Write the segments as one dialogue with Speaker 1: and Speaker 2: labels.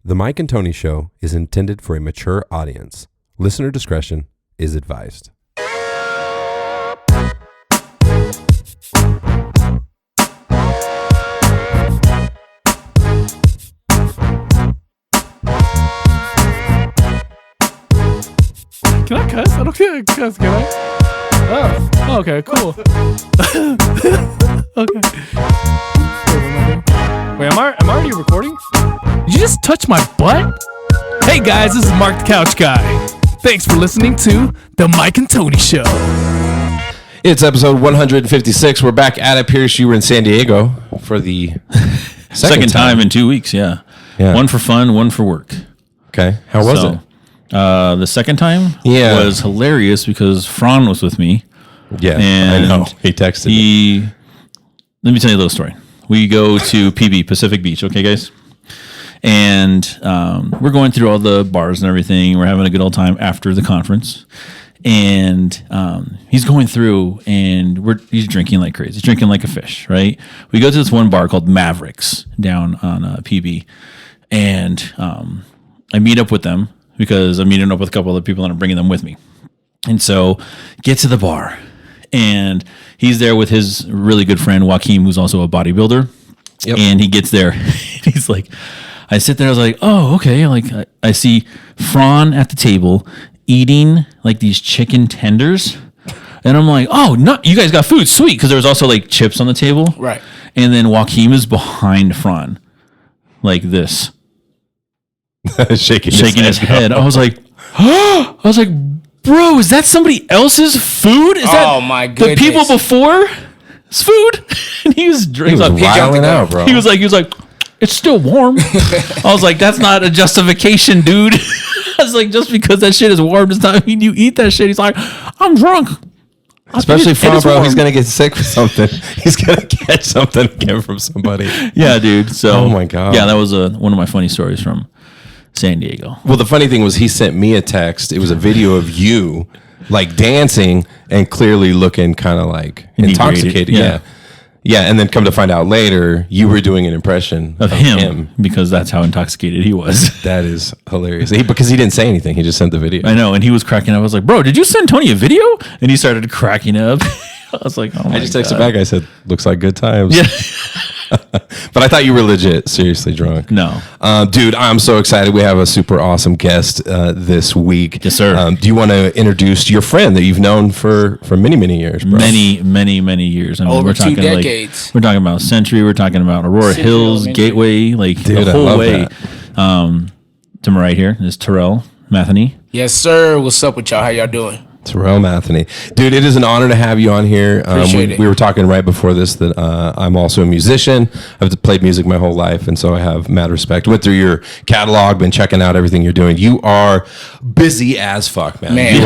Speaker 1: The Mike and Tony Show is intended for a mature audience. Listener discretion is advised.
Speaker 2: Can I cuss? I don't think I cuss, can I? Oh, okay, cool. Okay. Wait, am I already recording? Did you just touch my butt? Hey guys, this is Mark the Couch Guy. Thanks for listening to The Mike and Tony Show.
Speaker 1: It's episode 156. We're back at it. Pierce, you were in San Diego for the
Speaker 3: second time in 2 weeks, yeah. One for fun, one for work.
Speaker 1: Okay. How was it?
Speaker 3: The second time was hilarious because Fran was with me.
Speaker 1: Yeah,
Speaker 3: and
Speaker 1: I know. He texted me.
Speaker 3: Let me tell you a little story. We go to PB, Pacific Beach, okay, guys? And we're going through all the bars and everything. We're having a good old time after the conference. And he's going through, and he's drinking like crazy. He's drinking like a fish, right? We go to this one bar called Mavericks down on PB. And I meet up with them because I'm meeting up with a couple other people and I'm bringing them with me. And so get to the bar. And he's there with his really good friend, Joaquin, who's also a bodybuilder. Yep. And he gets there. And he's like, I sit there. I was like, oh, okay. Like I see Fran at the table eating like these chicken tenders. And I'm like, oh, no, you guys got food. Sweet. Because there was also like chips on the table.
Speaker 2: Right.
Speaker 3: And then Joaquin is behind Fran like this.
Speaker 1: shaking
Speaker 3: his head. I was like, bro, is that somebody else's food? Is that
Speaker 2: my goodness.
Speaker 3: the people before's food? And he was
Speaker 1: wilding out, bro.
Speaker 3: He was like, it's still warm. I was like, that's not a justification, dude. I was like, just because that shit is warm does not mean you eat that shit. He's like, I'm drunk.
Speaker 1: Especially Fran, bro. He's gonna get sick with something. He's gonna catch something again from somebody.
Speaker 3: Yeah, dude. So,
Speaker 1: oh my god.
Speaker 3: Yeah, that was one of my funny stories from San Diego.
Speaker 1: Well, the funny thing was he sent me a text. It was a video of you like dancing and clearly looking kind of like intoxicated. Yeah. And then come to find out later, you were doing an impression
Speaker 3: of him because that's how intoxicated he was.
Speaker 1: That is hilarious. Because he didn't say anything. He just sent the video.
Speaker 3: I know. And he was cracking up. I was like, bro, did you send Tony a video? And he started cracking up. I was like, oh my God.
Speaker 1: I just texted back. I said, looks like good times.
Speaker 3: Yeah.
Speaker 1: But I thought you were legit, seriously drunk.
Speaker 3: No.
Speaker 1: Dude, I'm so excited. We have a super awesome guest this week.
Speaker 3: Yes, sir.
Speaker 1: Do you want to introduce your friend that you've known for many, many years, bro?
Speaker 3: Many years. I mean,
Speaker 2: over 2 decades.
Speaker 3: We're talking about Century. We're talking about Aurora Hills, Gateway, like
Speaker 1: dude,
Speaker 3: the whole way. To my right here is Terrell Matheny.
Speaker 2: Yes, sir. What's up with y'all? How y'all doing?
Speaker 1: Terrell Matheny. Dude, it is an honor to have you on here.
Speaker 2: Appreciate it.
Speaker 1: We were talking right before this that I'm also a musician. I've played music my whole life, and so I have mad respect. Went through your catalog, been checking out everything you're doing. You are busy as fuck, man.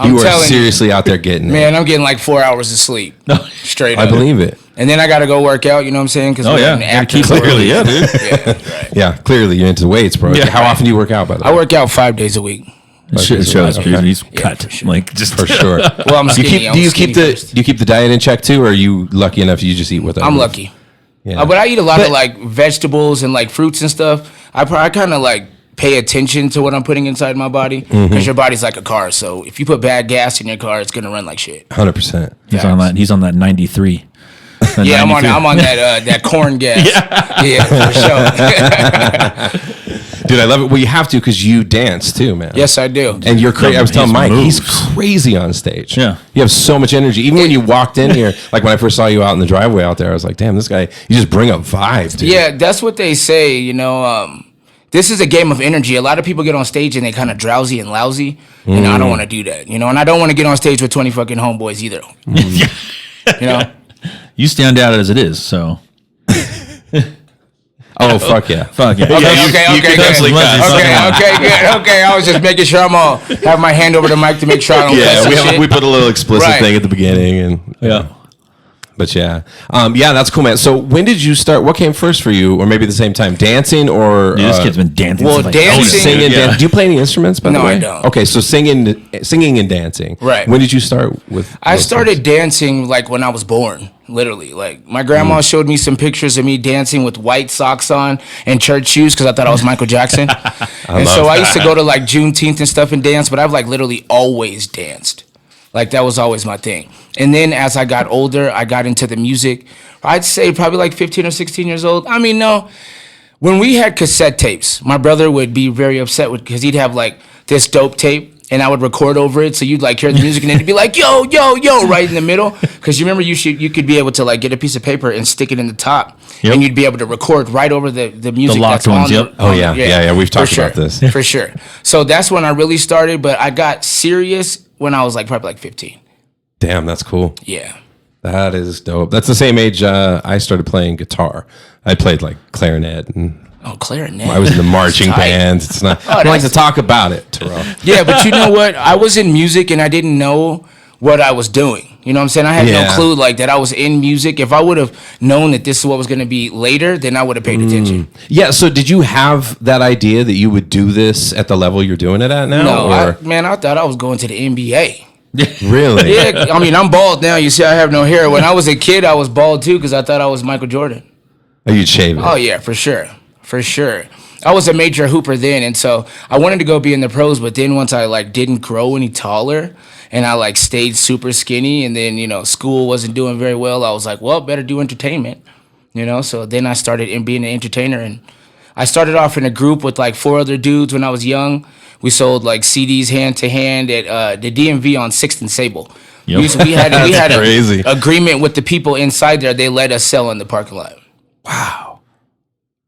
Speaker 1: You are seriously out there getting it.
Speaker 2: Man, I'm getting like 4 hours of sleep. Straight up.
Speaker 1: I believe it.
Speaker 2: And then I got to go work out, you know what I'm saying? Because
Speaker 3: clearly, yeah, dude.
Speaker 2: Right.
Speaker 1: Yeah, clearly you're into weights, bro. Yeah. How often do you work out, by the way?
Speaker 2: I work out 5 days a week.
Speaker 3: Shit shows, dude. He's cut,
Speaker 2: for sure.
Speaker 3: like just
Speaker 1: for sure.
Speaker 2: Well, I'm skinny.
Speaker 1: Do you keep the diet in check too, or are you lucky enough you just eat whatever?
Speaker 2: I'm lucky.
Speaker 1: Yeah.
Speaker 2: But I eat a lot of like vegetables and like fruits and stuff. I kind of like pay attention to what I'm putting inside my body because your body's like a car. So if you put bad gas in your car, it's gonna run like shit.
Speaker 1: 100%.
Speaker 3: He's on that 93.
Speaker 2: Yeah, I'm on that corn gas. Yeah, for sure.
Speaker 1: Dude, I love it. Well, you have to because you dance too, man.
Speaker 2: Yes, I do.
Speaker 1: And you're crazy. I was telling Mike, he's crazy on stage.
Speaker 3: Yeah.
Speaker 1: You have so much energy. Even when you walked in here, like when I first saw you out in the driveway out there, I was like, damn, this guy, you just bring a vibe, dude.
Speaker 2: Yeah, that's what they say, you know. This is a game of energy. A lot of people get on stage and they kind of drowsy and lousy. And I don't want to do that, you know. And I don't want to get on stage with 20 fucking homeboys either. You know?
Speaker 3: You stand out as it is, so...
Speaker 1: Oh, fuck yeah.
Speaker 2: Okay, good. I was just making sure I'm all have my hand over the mic to make sure I don't cuss and shit.
Speaker 1: We put a little explicit thing at the beginning. And But yeah, that's cool, man. So when did you start? What came first for you, or maybe at the same time, dancing or?
Speaker 3: Dude, this kid's been dancing.
Speaker 2: well,
Speaker 3: since like
Speaker 2: dancing-
Speaker 1: Singing,
Speaker 3: Yeah.
Speaker 1: do you play any instruments? By the
Speaker 2: No,
Speaker 1: way,
Speaker 2: I don't.
Speaker 1: Okay, so singing and dancing.
Speaker 2: Right.
Speaker 1: When did you start with?
Speaker 2: I
Speaker 1: those
Speaker 2: started
Speaker 1: things?
Speaker 2: dancing like when I was born, literally. Like my grandma showed me some pictures of me dancing with white socks on and church shoes because I thought I was Michael Jackson. And so I used to go to like Juneteenth and stuff and dance, but I've like literally always danced. Like that was always my thing. And then as I got older, I got into the music. I'd say probably like 15 or 16 years old. I mean, no. When we had cassette tapes, my brother would be very upset with because he'd have like this dope tape and I would record over it. So you'd like hear the music and then it'd be like, yo, yo, yo, right in the middle. Because you remember you could be able to like get a piece of paper and stick it in the top.
Speaker 3: Yep.
Speaker 2: And you'd be able to record right over the music
Speaker 3: locked
Speaker 2: that's on
Speaker 3: ones,
Speaker 2: the-
Speaker 3: yep.
Speaker 1: Oh,
Speaker 2: on
Speaker 1: yeah.
Speaker 2: the-
Speaker 1: Yeah, we've
Speaker 2: for
Speaker 1: talked
Speaker 2: sure.
Speaker 1: about this.
Speaker 2: For sure. So that's when I really started, but I got serious when I was like probably like 15.
Speaker 1: Damn, that's cool.
Speaker 2: Yeah.
Speaker 1: That is dope. That's the same age I started playing guitar. I played like clarinet and
Speaker 2: Oh, clarinet.
Speaker 1: I was in the marching
Speaker 2: That's tight.
Speaker 1: bands. It's not. I don't like to
Speaker 2: that's-
Speaker 1: talk about it, Terrell.
Speaker 2: Yeah, but you know what? I was in music and I didn't know what I was doing. You know what I'm saying? I had
Speaker 1: Yeah.
Speaker 2: no clue like that I was in music. If I would have known that this is what was going to be later, then I would have paid attention.
Speaker 1: Yeah. So, did you have that idea that you would do this at the level you're doing it at now?
Speaker 2: No,
Speaker 1: or
Speaker 2: I thought I was going to the NBA.
Speaker 1: really?
Speaker 2: Yeah, I mean, I'm bald now. You see, I have no hair. When I was a kid, I was bald too because I thought I was Michael Jordan.
Speaker 1: Or you'd shave it?
Speaker 2: Oh yeah, for sure, for sure. I was a major hooper then, and so I wanted to go be in the pros. But then once I like didn't grow any taller, and I like stayed super skinny, and then school wasn't doing very well, I was like, well, better do entertainment, So then I started in being an entertainer, and I started off in a group with like 4 other dudes when I was young. We sold like CDs hand to hand at the DMV on 6th and Sable.
Speaker 3: Yep.
Speaker 2: We had
Speaker 1: That's
Speaker 2: an
Speaker 1: crazy.
Speaker 2: agreement with the people inside there. They let us sell in the parking lot.
Speaker 1: Wow.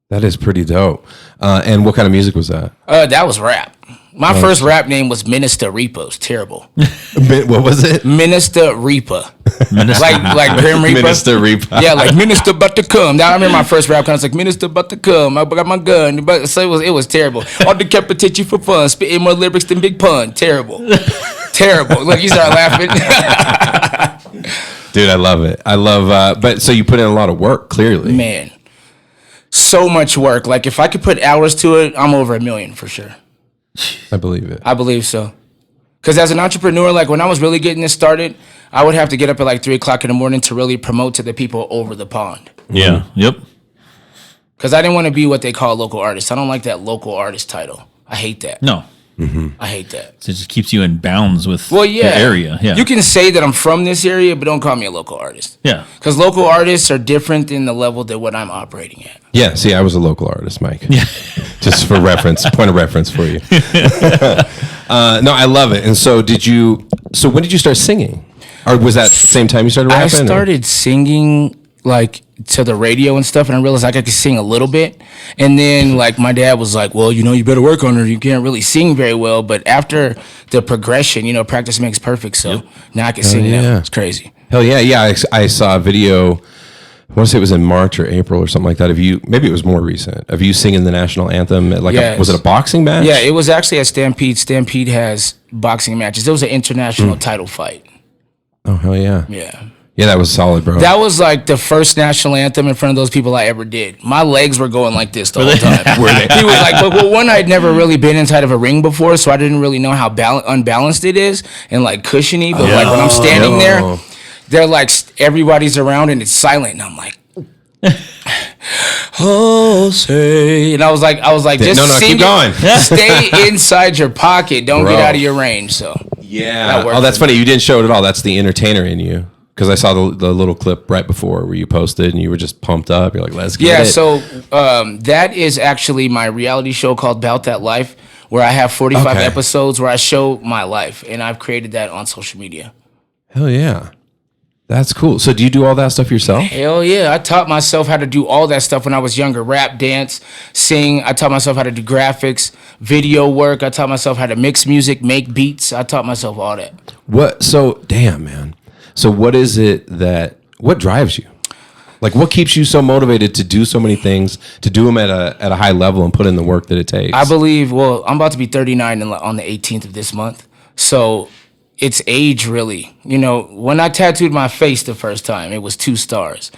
Speaker 1: That is pretty dope. And what kind of music was that?
Speaker 2: That was rap. My first rap name was Minister Reaper. It was terrible.
Speaker 1: What was it?
Speaker 2: Minister Reaper.
Speaker 3: Minister.
Speaker 2: Like Grim Reaper.
Speaker 1: Minister Reaper.
Speaker 2: Yeah, like Minister about to come. Now I remember my first rap. I was like Minister about to come. I got my gun. So it was terrible. I'll decapitate you for fun. Spitting more lyrics than Big Pun. Terrible. Terrible. Look, you start laughing.
Speaker 1: Dude, I love it. I love. But so you put in a lot of work, clearly.
Speaker 2: Man, so much work. Like if I could put hours to it, I'm over $1 million for sure.
Speaker 1: I believe it.
Speaker 2: I believe so. Because as an entrepreneur, like when I was really getting this started, I would have to get up at like 3 o'clock in the morning to really promote to the people over the pond.
Speaker 3: Yeah. Yep.
Speaker 2: Because I didn't want to be what they call local artist. I don't like that local artist title. I hate that.
Speaker 3: No.
Speaker 2: I hate that.
Speaker 3: It just keeps you in bounds with
Speaker 2: Well, yeah.
Speaker 3: the area. Yeah.
Speaker 2: You can say that I'm from this area, but don't call me a local artist.
Speaker 3: Yeah.
Speaker 2: Because local artists are different in the level that what I'm operating at.
Speaker 1: Yeah. See, I was a local artist, Mike. Yeah. Just for reference, point of reference for you. No, I love it. And so, So when did you start singing? Or was that the same time you started rapping?
Speaker 2: I started singing like to the radio and stuff, and I realized like I could sing a little bit. And then like my dad was like, well, you better work on it. You can't really sing very well. But after the progression, practice makes perfect. So now I can sing now.
Speaker 1: yeah.
Speaker 2: It's crazy.
Speaker 1: Hell yeah, yeah. I saw a video. I want to say it was in March or April or something like that. Of you, maybe it was more recent. Of you singing the national anthem at
Speaker 2: Yes.
Speaker 1: was it a boxing match?
Speaker 2: Yeah, it was actually at Stampede. Stampede has boxing matches. It was an international title fight.
Speaker 1: Oh hell yeah.
Speaker 2: Yeah.
Speaker 1: Yeah, that was solid, bro.
Speaker 2: That was like the first national anthem in front of those people I ever did. My legs were going like this the whole time.
Speaker 1: Were they?
Speaker 2: He was like, well, one, I'd never really been inside of a ring before, so I didn't really know how unbalanced it is and like cushiony. But like when I'm standing there, they're like everybody's around and it's silent, and I'm like, oh, say, and I was like, just
Speaker 1: No,
Speaker 2: sing
Speaker 1: keep going.
Speaker 2: Stay inside your pocket. Don't
Speaker 1: Bro.
Speaker 2: get out of your range. So
Speaker 1: Yeah.
Speaker 2: That worked
Speaker 1: Oh, that's
Speaker 2: for me.
Speaker 1: funny. You didn't show it at all. That's the entertainer in you. Because I saw the little clip right before where you posted and you were just pumped up. You're like, let's get
Speaker 2: yeah,
Speaker 1: it.
Speaker 2: so that is actually my reality show called Bout That Life, where I have 45
Speaker 1: Okay.
Speaker 2: episodes where I show my life, and I've created that on social media.
Speaker 1: Hell yeah. That's cool. So do you do all that stuff yourself?
Speaker 2: Hell yeah, I taught myself how to do all that stuff when I was younger. Rap, dance, sing. I taught myself how to do graphics, video work. I taught myself how to mix music, make beats. I taught myself all that.
Speaker 1: Damn, man. So what is it what drives you? Like what keeps you so motivated to do so many things, to do them at a high level and put in the work that it takes?
Speaker 2: I believe, I'm about to be 39 on the 18th of this month. So it's age, really. You know, when I tattooed my face the first time, it was 2 stars.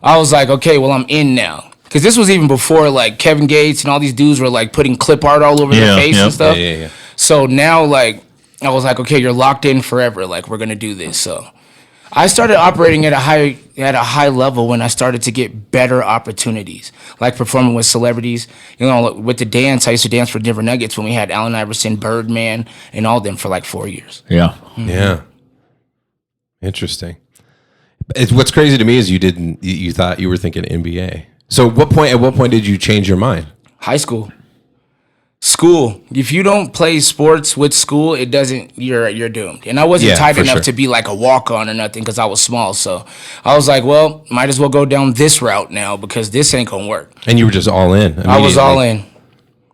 Speaker 2: I was like, okay, well, I'm in now. Because this was even before, like, Kevin Gates and all these dudes were, like, putting clip art all over their face and stuff.
Speaker 1: Yeah.
Speaker 2: So now, like, I was like, okay, you're locked in forever. Like, we're going to do this. So I started operating at a high level when I started to get better opportunities, like performing with celebrities. You know, with the dance, I used to dance for Denver Nuggets when we had Allen Iverson, Birdman, and all of them for like 4 years.
Speaker 3: Yeah.
Speaker 1: Yeah. Interesting. What's crazy to me is you thought you were thinking NBA. So at what point did you change your mind?
Speaker 2: High school. School. If you don't play sports with school, it doesn't. You're doomed. And I wasn't tight enough to be like a walk-on or nothing because I was small. So I was like, well, might as well go down this route now because this ain't gonna work.
Speaker 1: And you were just all in.
Speaker 2: I was all in,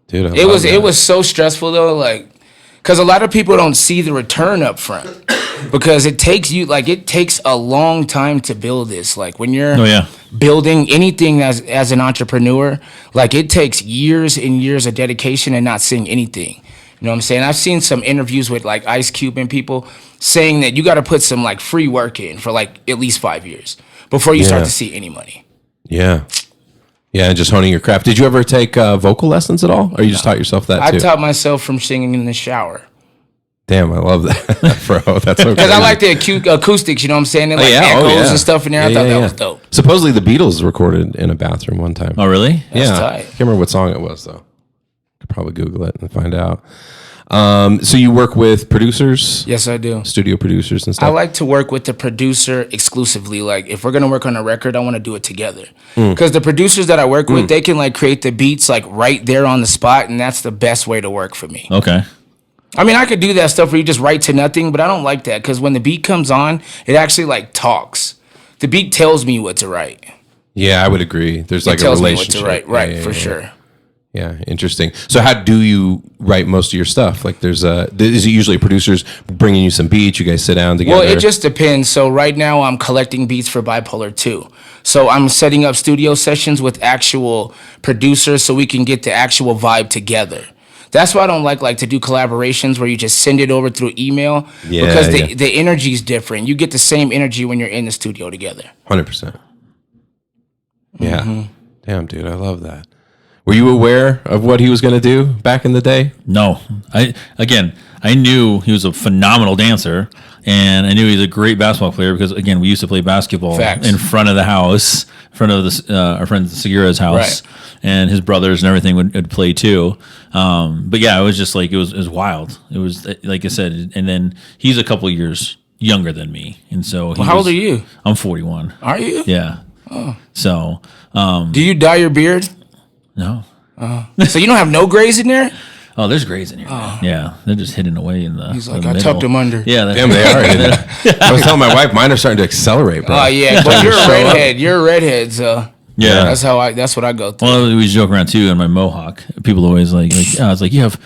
Speaker 1: dude.
Speaker 2: It was so stressful though, like, because a lot of people don't see the return up front because it takes a long time to build this. Like when you're building anything as an entrepreneur, like it takes years and years of dedication and not seeing anything. You know what I'm saying? I've seen some interviews with like Ice Cube and people saying that you got to put some like free work in for like at least 5 years before you start to see any money.
Speaker 1: Yeah. Yeah, and just honing your craft. Did you ever take vocal lessons at all? Or you just taught yourself that too?
Speaker 2: I taught myself from singing in the shower.
Speaker 1: Damn, I love that, bro. That's okay.
Speaker 2: Because I like the acoustics, you know what I'm saying? And like echoes and stuff in there. I thought that was dope.
Speaker 1: Supposedly the Beatles recorded in a bathroom one time.
Speaker 3: Oh, really?
Speaker 2: That's
Speaker 1: yeah.
Speaker 2: tight.
Speaker 1: Can't remember what song it was, though. Could probably Google it and find out. So you work with producers?
Speaker 2: Yes, I do.
Speaker 1: Studio producers and stuff?
Speaker 2: I like to work with the producer exclusively. Like, if we're going to work on a record, I want to do it together. Because the producers that I work with, they can, like, create the beats, like, right there on the spot, and that's the best way to work for me.
Speaker 3: Okay.
Speaker 2: I mean, I could do that stuff where you just write to nothing, but I don't like that. Because when the beat comes on, it actually, like, talks. The beat tells me what to write.
Speaker 1: Yeah, I would agree. There's, like, a relationship.
Speaker 2: It tells me what to write. Right, for sure.
Speaker 1: Yeah, interesting. So how do you write most of your stuff? Like is it usually producers bringing you some beats, you guys sit down together?
Speaker 2: Well, it just depends. So right now I'm collecting beats for Bipolar 2. So I'm setting up studio sessions with actual producers so we can get the actual vibe together. That's why I don't like to do collaborations where you just send it over through email because the energy is different. You get the same energy when you're in the studio together.
Speaker 1: 100%. Yeah. Mm-hmm. Damn, dude, I love that. Were you aware of what he was going to do back in the day?
Speaker 3: No. I knew he was a phenomenal dancer, and I knew he was a great basketball player because, again, we used to play basketball in front of the house, in front of our friend Segura's house, and his brothers and everything would play too. But yeah, it was just like, it was wild. It was, like I said, and then he's a couple of years younger than me. And so
Speaker 2: how old are you?
Speaker 3: I'm 41.
Speaker 2: Are you?
Speaker 3: Yeah. Oh. So.
Speaker 2: Do you dye your beard?
Speaker 3: No.
Speaker 2: So you don't have no grays in there?
Speaker 3: Oh, there's grays in here. Yeah, they're just hidden away in the.
Speaker 2: He's like,
Speaker 3: the
Speaker 2: I
Speaker 3: middle.
Speaker 2: tucked them under.
Speaker 3: Yeah,
Speaker 1: damn, they are. I was telling my wife, mine are starting to accelerate, bro.
Speaker 2: Oh yeah, but you're a redhead. You're a redhead, so
Speaker 3: yeah,
Speaker 2: that's what I go through.
Speaker 3: Well, we joke around too. In my mohawk, people always like I was like, you have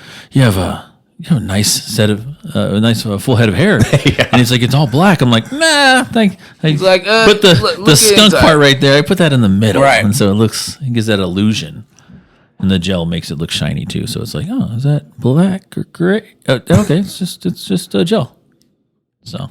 Speaker 3: a nice set of a nice full head of hair, and he's like, it's all black. I'm like, nah.
Speaker 2: He's like,
Speaker 3: put the skunk part right there. I put that in the middle,
Speaker 2: right,
Speaker 3: and so it gives that illusion. And the gel makes it look shiny too, so it's like, oh, is that black or gray? Okay, it's just gel. So,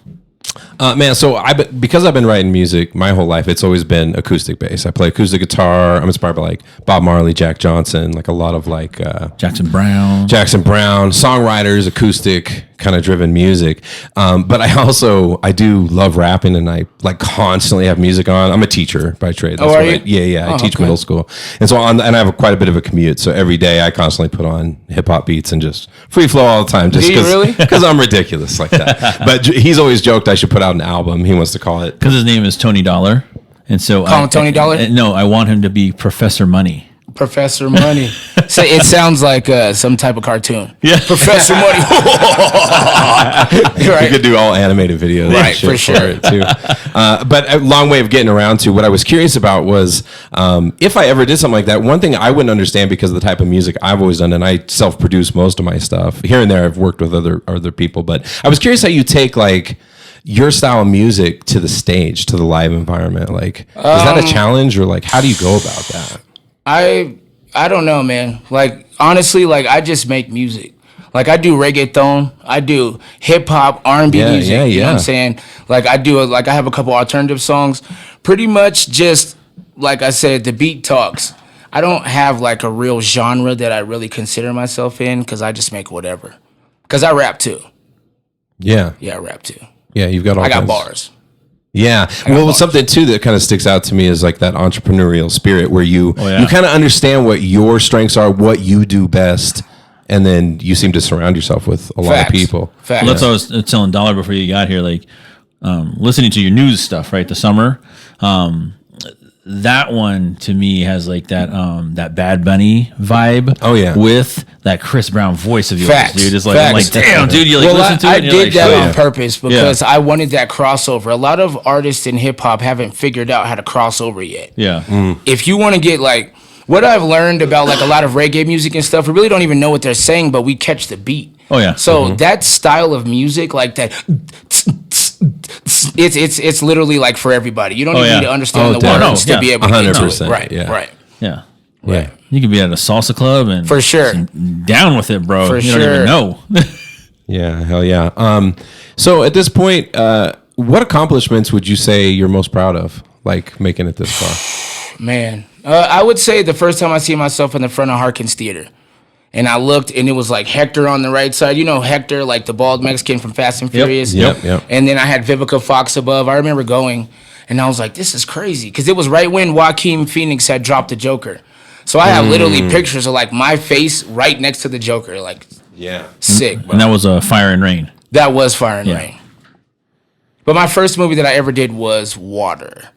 Speaker 1: man, so because I've been writing music my whole life, it's always been acoustic bass. I play acoustic guitar. I'm inspired by like Bob Marley, Jack Johnson, like a lot of like
Speaker 3: Jackson Brown,
Speaker 1: songwriters, acoustic kind of driven music. But I do love rapping, and I like constantly have music on. I'm a teacher by trade.
Speaker 2: That's are you?
Speaker 1: I teach middle school, and so and I have quite a bit of a commute. So every day I constantly put on hip hop beats and just free flow all the time. Just because I'm ridiculous like that. But he's always joked I should put out an album. He wants to call it
Speaker 3: because his name is Tony Dollar, and so
Speaker 2: call him Tony Dollar.
Speaker 3: No, I want him to be Professor Money.
Speaker 2: Professor Money. So it sounds like some type of cartoon.
Speaker 3: Yeah,
Speaker 2: Professor Money.
Speaker 1: Right. You could do all animated videos,
Speaker 2: right? For sure,
Speaker 1: it too. But a long way of getting around to what I was curious about was if I ever did something like that. One thing I wouldn't understand because of the type of music I've always done, and I self-produce most of my stuff. Here and there, I've worked with other people, but I was curious how you take like your style of music to the stage, to the live environment. Like, is that a challenge, or like, how do you go about that?
Speaker 2: I don't know, man. Like, honestly, like, I just make music. Like I do reggaeton, I do hip hop, R&B music. You know what I'm saying? Like I have a couple alternative songs. Pretty much just like I said, the beat talks. I don't have like a real genre that I really consider myself in because I just make whatever. Because I rap too.
Speaker 1: Yeah.
Speaker 2: Yeah, I rap too.
Speaker 1: Yeah, you've got all
Speaker 2: I got
Speaker 1: kinds.
Speaker 2: bars.
Speaker 1: Yeah. Well, something too that kind of sticks out to me is like that entrepreneurial spirit where you kind of understand what your strengths are, what you do best, and then you seem to surround yourself with a lot of people.
Speaker 2: Facts.
Speaker 3: Well, that's what I was telling Dollar before you got here. Like listening to your news stuff, right? The summer. That one to me has like that that Bad Bunny vibe.
Speaker 1: Oh yeah,
Speaker 3: with that Chris Brown voice of yours,
Speaker 2: Facts.
Speaker 3: dude. It's like,
Speaker 2: Facts.
Speaker 3: I'm like, damn, dude. You like listen to it.
Speaker 2: I
Speaker 3: and you're
Speaker 2: did
Speaker 3: like,
Speaker 2: that on purpose because I wanted that crossover. A lot of artists in hip hop haven't figured out how to cross over yet.
Speaker 3: Yeah.
Speaker 2: If you want to get like what I've learned about like a lot of reggae music and stuff, we really don't even know what they're saying, but we catch the beat.
Speaker 3: Oh yeah.
Speaker 2: So that style of music, like that. It's literally like for everybody. You don't even need to understand the words to be able to get to it. Right, right.
Speaker 3: Yeah. Right. You could be at a salsa club and
Speaker 2: for sure
Speaker 3: down with it, bro. You don't even know.
Speaker 1: Yeah, hell yeah. So at this point, what accomplishments would you say you're most proud of, like making it this far?
Speaker 2: Man, I would say the first time I see myself in the front of Harkins Theater. And I looked, and it was like Hector on the right side. You know Hector, like the bald Mexican from Fast and Furious?
Speaker 1: Yep.
Speaker 2: And then I had Vivica Fox above. I remember going, and I was like, this is crazy. Because it was right when Joaquin Phoenix had dropped the Joker. So I have literally pictures of like my face right next to the Joker. Like, sick, bro.
Speaker 3: And that was Fire and Rain.
Speaker 2: That was Fire and Rain. But my first movie that I ever did was Water.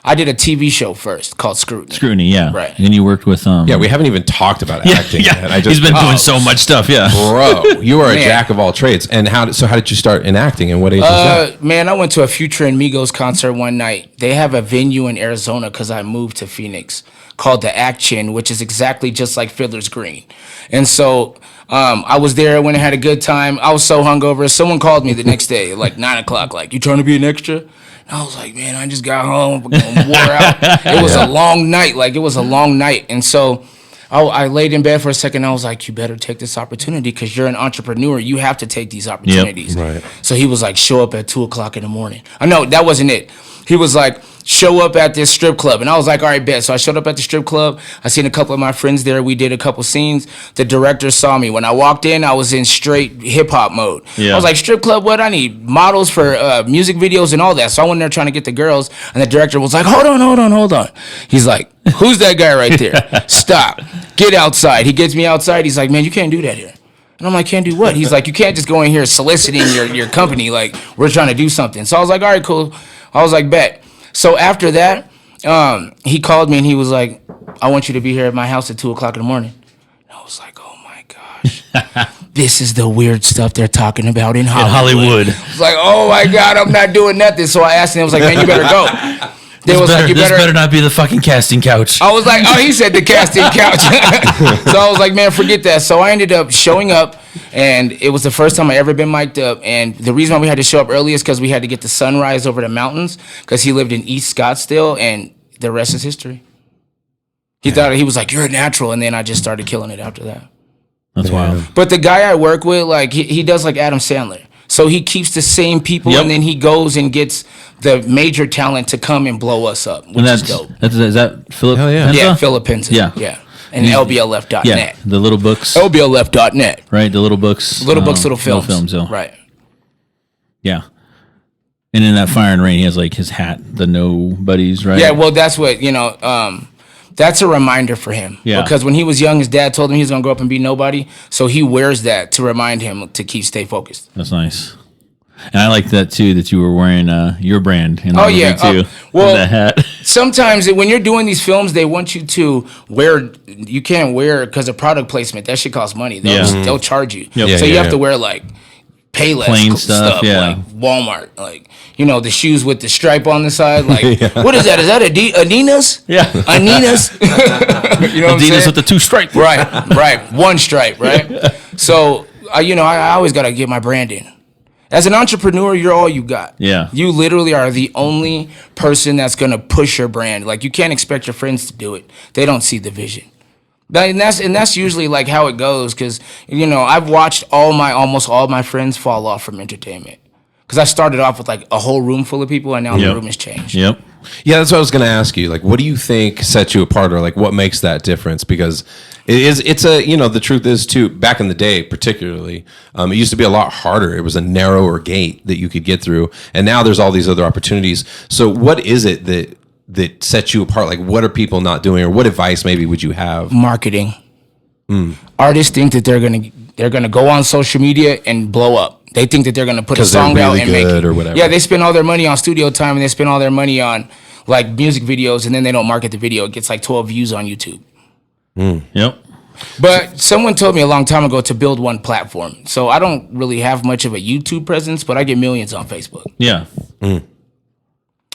Speaker 2: I did a TV show first called Scrutiny.
Speaker 3: Yeah.
Speaker 2: Right.
Speaker 3: And then you worked with
Speaker 1: Yeah, we haven't even talked about acting yet.
Speaker 3: He's been doing so much stuff,
Speaker 1: Bro, you are a jack of all trades. And how did you start in acting and what age was that?
Speaker 2: Man, I went to a Future and Migos concert one night. They have a venue in Arizona because I moved to Phoenix called the Action, which is exactly just like Fiddler's Green. And so I was there when I had a good time. I was so hungover. Someone called me the next day, like 9 o'clock, like, you trying to be an extra? I was like, man, I just got home, wore out. It was a long night. And so I laid in bed for a second. I was like, you better take this opportunity because you're an entrepreneur. You have to take these opportunities.
Speaker 1: Right.
Speaker 2: So he was like, show up at 2 o'clock in the morning. I know that wasn't it. He was like, show up at this strip club. And I was like, all right, bet. So I showed up at the strip club. I seen a couple of my friends there. We did a couple scenes. The director saw me. When I walked in, I was in straight hip hop mode. I was like, strip club, what? I need models for music videos and all that. So I went there trying to get the girls. And the director was like, hold on. He's like, who's that guy right there? Stop. Get outside. He gets me outside. He's like, man, you can't do that here. And I'm like, can't do what? He's like, you can't just go in here soliciting your company. Like, we're trying to do something. So I was like, all right, cool. I was like, bet. So after that, he called me and he was like, I want you to be here at my house at 2 o'clock in the morning. And I was like, oh my gosh. This is the weird stuff they're talking about in Hollywood. I was like, oh my God, I'm not doing nothing. So I asked him, I was like, man, you better go.
Speaker 3: This better not be the fucking casting couch.
Speaker 2: I was like, oh, he said the casting couch. So I was like, man, forget that. So I ended up showing up, and it was the first time I ever been mic'd up. And the reason why we had to show up early is because we had to get the sunrise over the mountains because he lived in East Scottsdale, and the rest is history. He thought, he was like, you're a natural. And then I just started killing it after that.
Speaker 3: That's wild.
Speaker 2: But the guy I work with, like, he does like Adam Sandler. So he keeps the same people, and then he goes and gets the major talent to come and blow us up, which is dope.
Speaker 3: Is that Philip?
Speaker 1: Hell yeah.
Speaker 3: Penza?
Speaker 2: Yeah, Philip Penza.
Speaker 3: Yeah.
Speaker 2: And LBLF.net.
Speaker 3: Yeah, the little books.
Speaker 2: LBLF.net.
Speaker 3: Right, the little books.
Speaker 2: Little films.
Speaker 3: Yeah.
Speaker 2: Right.
Speaker 3: Yeah. And in that Fire and Rain, he has like his hat, the nobodies, right?
Speaker 2: Yeah, well, that's what, that's a reminder for him.
Speaker 3: Yeah.
Speaker 2: Because when he was young, his dad told him he was going to grow up and be nobody. So he wears that to remind him to stay focused.
Speaker 3: That's nice. And I like that too, that you were wearing your brand in the movie too.
Speaker 2: Well,
Speaker 3: that hat.
Speaker 2: Sometimes when you're doing these films, they want you to wear, you can't wear because of product placement. That shit costs money. They'll charge you.
Speaker 3: Yep.
Speaker 2: So you have to wear like Payless
Speaker 3: plain stuff,
Speaker 2: like Walmart, like, the shoes with the stripe on the side. Like, what is that? Is that Adidas?
Speaker 3: Yeah.
Speaker 2: Adidas? You know what I'm saying?
Speaker 3: Adidas with the 2 stripes.
Speaker 2: Right. 1 stripe, right? So, I always got to get my brand in. As an entrepreneur, you're all you got.
Speaker 3: Yeah.
Speaker 2: You literally are the only person that's going to push your brand. Like, you can't expect your friends to do it. They don't see the vision. And that's usually like how it goes, because I've watched almost all my friends fall off from entertainment, because I started off with like a whole room full of people, and now the room has changed.
Speaker 3: Yep.
Speaker 1: Yeah, that's what I was going to ask you. Like, what do you think sets you apart, or like what makes that difference? Because the truth is too, back in the day, particularly, it used to be a lot harder. It was a narrower gate that you could get through. And now there's all these other opportunities. So what is it that sets you apart? Like, what are people not doing, or what advice maybe would you have?
Speaker 2: Marketing. Artists think that they're gonna go on social media and blow up. They think that they're gonna put a song
Speaker 1: really
Speaker 2: out and make it,
Speaker 1: or whatever.
Speaker 2: Yeah, they spend all their money on studio time, and they spend all their money on like music videos, and then they don't market the video. It gets like 12 views on YouTube.
Speaker 3: Yep.
Speaker 2: But someone told me a long time ago to build one platform. So I don't really have much of a YouTube presence, but I get millions on Facebook.
Speaker 3: Yeah.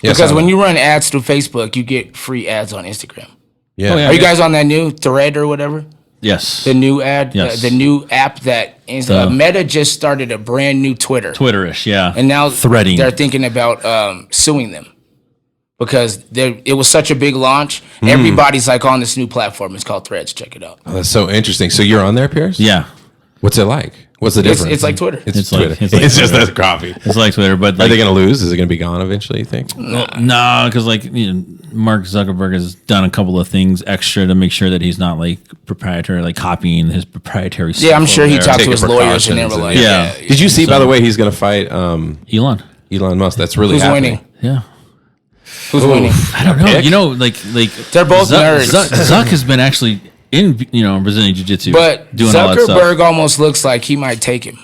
Speaker 2: Because when you run ads through Facebook, you get free ads on Instagram.
Speaker 1: Yeah.
Speaker 3: Oh, yeah.
Speaker 2: Are you guys on that new thread or whatever?
Speaker 3: Yes.
Speaker 2: The new ad,
Speaker 3: Yes.
Speaker 2: the new app that Meta just started a brand new Twitter.
Speaker 3: Twitterish, yeah.
Speaker 2: And now
Speaker 3: threading.
Speaker 2: they're thinking about suing them, because it was such a big launch. Everybody's like on this new platform. It's called Threads. Check it out.
Speaker 1: Oh, that's so interesting. So you're on there, Pierce?
Speaker 3: Yeah.
Speaker 1: What's it like? What's the difference?
Speaker 2: It's like Twitter.
Speaker 1: It's
Speaker 3: like-
Speaker 1: Twitter.
Speaker 3: it's like
Speaker 1: It's just
Speaker 3: Twitter.
Speaker 1: that coffee.
Speaker 3: It's like Twitter, but
Speaker 1: Are
Speaker 3: like,
Speaker 1: they going to lose? Is it going to be gone eventually, you think?
Speaker 3: no, because Mark Zuckerberg has done a couple of things extra to make sure that he's not like proprietary, like copying his proprietary stuff.
Speaker 2: Yeah, I'm sure he
Speaker 3: over
Speaker 2: talked
Speaker 3: there.
Speaker 2: to his
Speaker 1: Taking
Speaker 2: lawyers, and they were
Speaker 1: precautions
Speaker 2: like,
Speaker 3: and-
Speaker 2: yeah.
Speaker 1: Did you see, by the way, he's going to fight
Speaker 3: Elon.
Speaker 1: Elon Musk? That's really
Speaker 2: Who's
Speaker 1: happening.
Speaker 2: winning?
Speaker 3: Yeah.
Speaker 2: Who's winning?
Speaker 3: I don't know.
Speaker 1: Pick?
Speaker 3: You know, like
Speaker 2: They're both nerds.
Speaker 3: Zuck has been actually in Brazilian Jiu-Jitsu,
Speaker 2: But
Speaker 3: doing all that stuff.
Speaker 2: Zuckerberg almost looks like he might take him.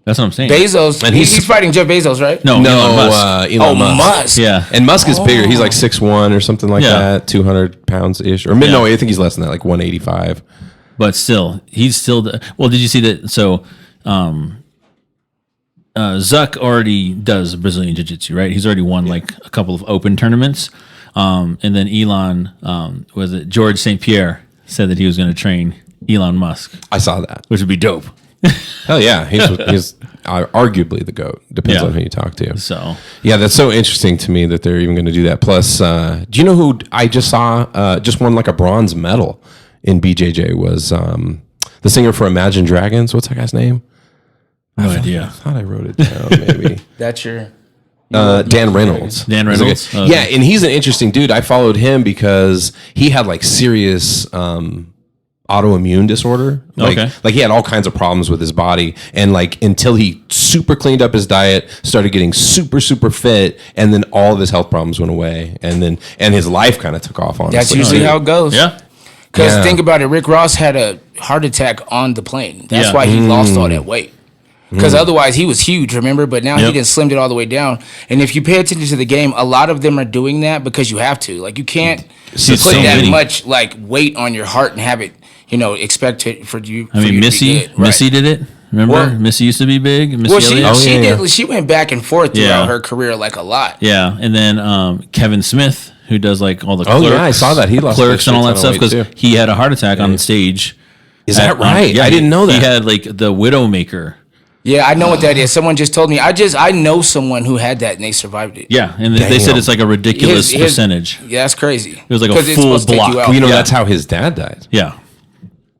Speaker 3: That's what I'm saying.
Speaker 2: Bezos,
Speaker 1: And
Speaker 2: he's fighting Jeff Bezos, right?
Speaker 3: No, Elon Musk.
Speaker 1: Elon Musk.
Speaker 2: Musk.
Speaker 3: Yeah.
Speaker 1: And Musk is bigger. He's like 6'1" or something like
Speaker 3: Yeah.
Speaker 1: that, 200 pounds ish. Or no, I think he's less than that, like 185.
Speaker 3: But still, he's still. Well, did you see that? So, Zuck already does Brazilian Jiu-Jitsu, right? He's already won like a couple of open tournaments. And then Elon, was it George St. Pierre, said that he was going to train Elon Musk,
Speaker 1: I saw that.
Speaker 3: which would be dope.
Speaker 1: Hell yeah. He's arguably the GOAT. Depends
Speaker 3: Yeah.
Speaker 1: on who you talk to.
Speaker 3: So,
Speaker 1: Yeah, that's so interesting to me that they're even going to do that. Plus, do you know who I just saw just won like a bronze medal in BJJ was the singer for Imagine Dragons. What's that guy's name?
Speaker 3: no idea.
Speaker 1: I thought I wrote it down, maybe.
Speaker 2: That's your.
Speaker 1: Dan Reynolds.
Speaker 3: Dan Reynolds?
Speaker 1: Okay. Yeah, and he's an interesting dude. I followed him because he had like serious autoimmune disorder. Like he had all kinds of problems with his body, and like until he super cleaned up his diet, started getting super fit, and then all of his health problems went away, and his life kind of took off. Honestly,
Speaker 2: That's usually how it goes.
Speaker 3: Yeah.
Speaker 2: Because
Speaker 1: Yeah.
Speaker 2: think about it, Rick Ross had a heart attack on the plane. That's
Speaker 3: Yeah.
Speaker 2: why he lost all that weight. Because otherwise he was huge, remember? But now he just slimmed it all the way down. And if you pay attention to the game, a lot of them are doing that because you have to. Like you can't
Speaker 3: See,
Speaker 2: put
Speaker 3: so
Speaker 2: that
Speaker 3: many.
Speaker 2: much like weight on your heart and have it, expect it for you.
Speaker 3: I mean, Missy did it. Remember,
Speaker 2: Well-
Speaker 3: Missy used to be big. Missy
Speaker 2: Well,
Speaker 3: Elliott.
Speaker 2: she
Speaker 1: yeah,
Speaker 2: did.
Speaker 1: yeah.
Speaker 2: She went back and forth throughout
Speaker 3: Yeah.
Speaker 2: her career like a lot.
Speaker 3: Yeah, and then Kevin Smith, who does like all the
Speaker 1: Oh,
Speaker 3: clerks,
Speaker 1: yeah, I saw that. He lost
Speaker 3: clerks
Speaker 1: a
Speaker 3: and all that
Speaker 1: shit
Speaker 3: stuff
Speaker 1: ton of weight,
Speaker 3: because
Speaker 1: too.
Speaker 3: he had a heart attack on stage.
Speaker 1: Is that right?
Speaker 3: Yeah,
Speaker 1: I didn't know that.
Speaker 3: He had like the Widowmaker.
Speaker 2: Yeah, I know what that is. Someone just told me. I know someone who had that and they survived it.
Speaker 3: Yeah, and they said
Speaker 1: Damn.
Speaker 3: it's like a ridiculous
Speaker 2: His-
Speaker 3: percentage.
Speaker 2: Yeah, that's crazy. It
Speaker 3: was like a
Speaker 2: 'Cause it's
Speaker 3: full
Speaker 2: supposed to take
Speaker 3: block.
Speaker 2: you out.
Speaker 1: Well, you know,
Speaker 3: Yeah.
Speaker 1: that's how his dad died.
Speaker 3: Yeah.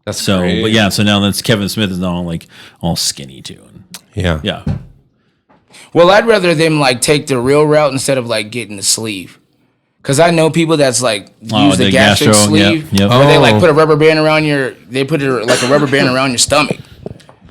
Speaker 1: That's
Speaker 3: So,
Speaker 1: crazy.
Speaker 3: but yeah, so now that's Kevin Smith is now like all skinny too.
Speaker 1: Yeah.
Speaker 3: Yeah.
Speaker 2: Well, I'd rather them like take the real route instead of like getting the sleeve. Cause I know people that's like use the
Speaker 3: the
Speaker 2: gastric
Speaker 3: gastro,
Speaker 2: sleeve,
Speaker 3: yep.
Speaker 2: where they
Speaker 1: Oh.
Speaker 2: like put a rubber band around they put it like a rubber band around your stomach,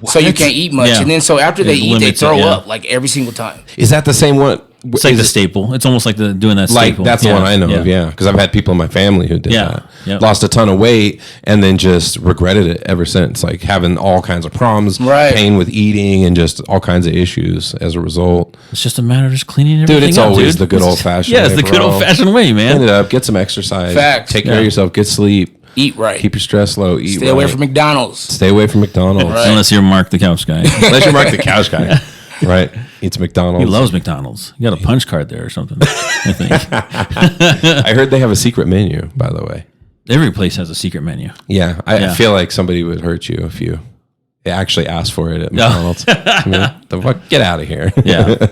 Speaker 2: so you can't eat much.
Speaker 3: Yeah.
Speaker 2: And then so after they
Speaker 3: It
Speaker 2: eat, they
Speaker 3: limits it,
Speaker 2: throw
Speaker 3: yeah.
Speaker 2: up like every single time.
Speaker 1: Is that the same one?
Speaker 3: It's like the staple. It's almost like doing that
Speaker 1: Like
Speaker 3: staple.
Speaker 1: that's the one I know of, yeah. Because I've had people in my family who did
Speaker 3: Yeah,
Speaker 1: that.
Speaker 3: yep.
Speaker 1: Lost a ton of weight and then just regretted it ever since. Like having all kinds of problems,
Speaker 2: Right.
Speaker 1: pain with eating, and just all kinds of issues as a result.
Speaker 3: It's just a matter of just cleaning everything
Speaker 1: Dude, it's
Speaker 3: up,
Speaker 1: always
Speaker 3: dude.
Speaker 1: the good old fashioned.
Speaker 3: Yeah, it's the good old fashioned way,
Speaker 1: Clean it
Speaker 3: man.
Speaker 1: up, get some exercise,
Speaker 2: Facts.
Speaker 1: take care
Speaker 3: Yeah.
Speaker 1: of yourself, get sleep,
Speaker 2: Eat right.
Speaker 1: keep your stress low, eat
Speaker 2: Stay
Speaker 1: right.
Speaker 2: away from McDonald's.
Speaker 1: Stay away from McDonald's.
Speaker 2: Right.
Speaker 3: Unless you're Mark the couch guy.
Speaker 1: Unless you're Mark the couch guy, right? Eats McDonald's.
Speaker 3: He loves McDonald's. You got a punch card there or something. I think
Speaker 1: I heard they have a secret menu, by the way.
Speaker 3: every place has a secret menu.
Speaker 1: Yeah, I
Speaker 3: Yeah.
Speaker 1: feel like somebody would hurt you if you actually asked for it at McDonald's. I mean, the fuck, get out of here.
Speaker 3: Yeah.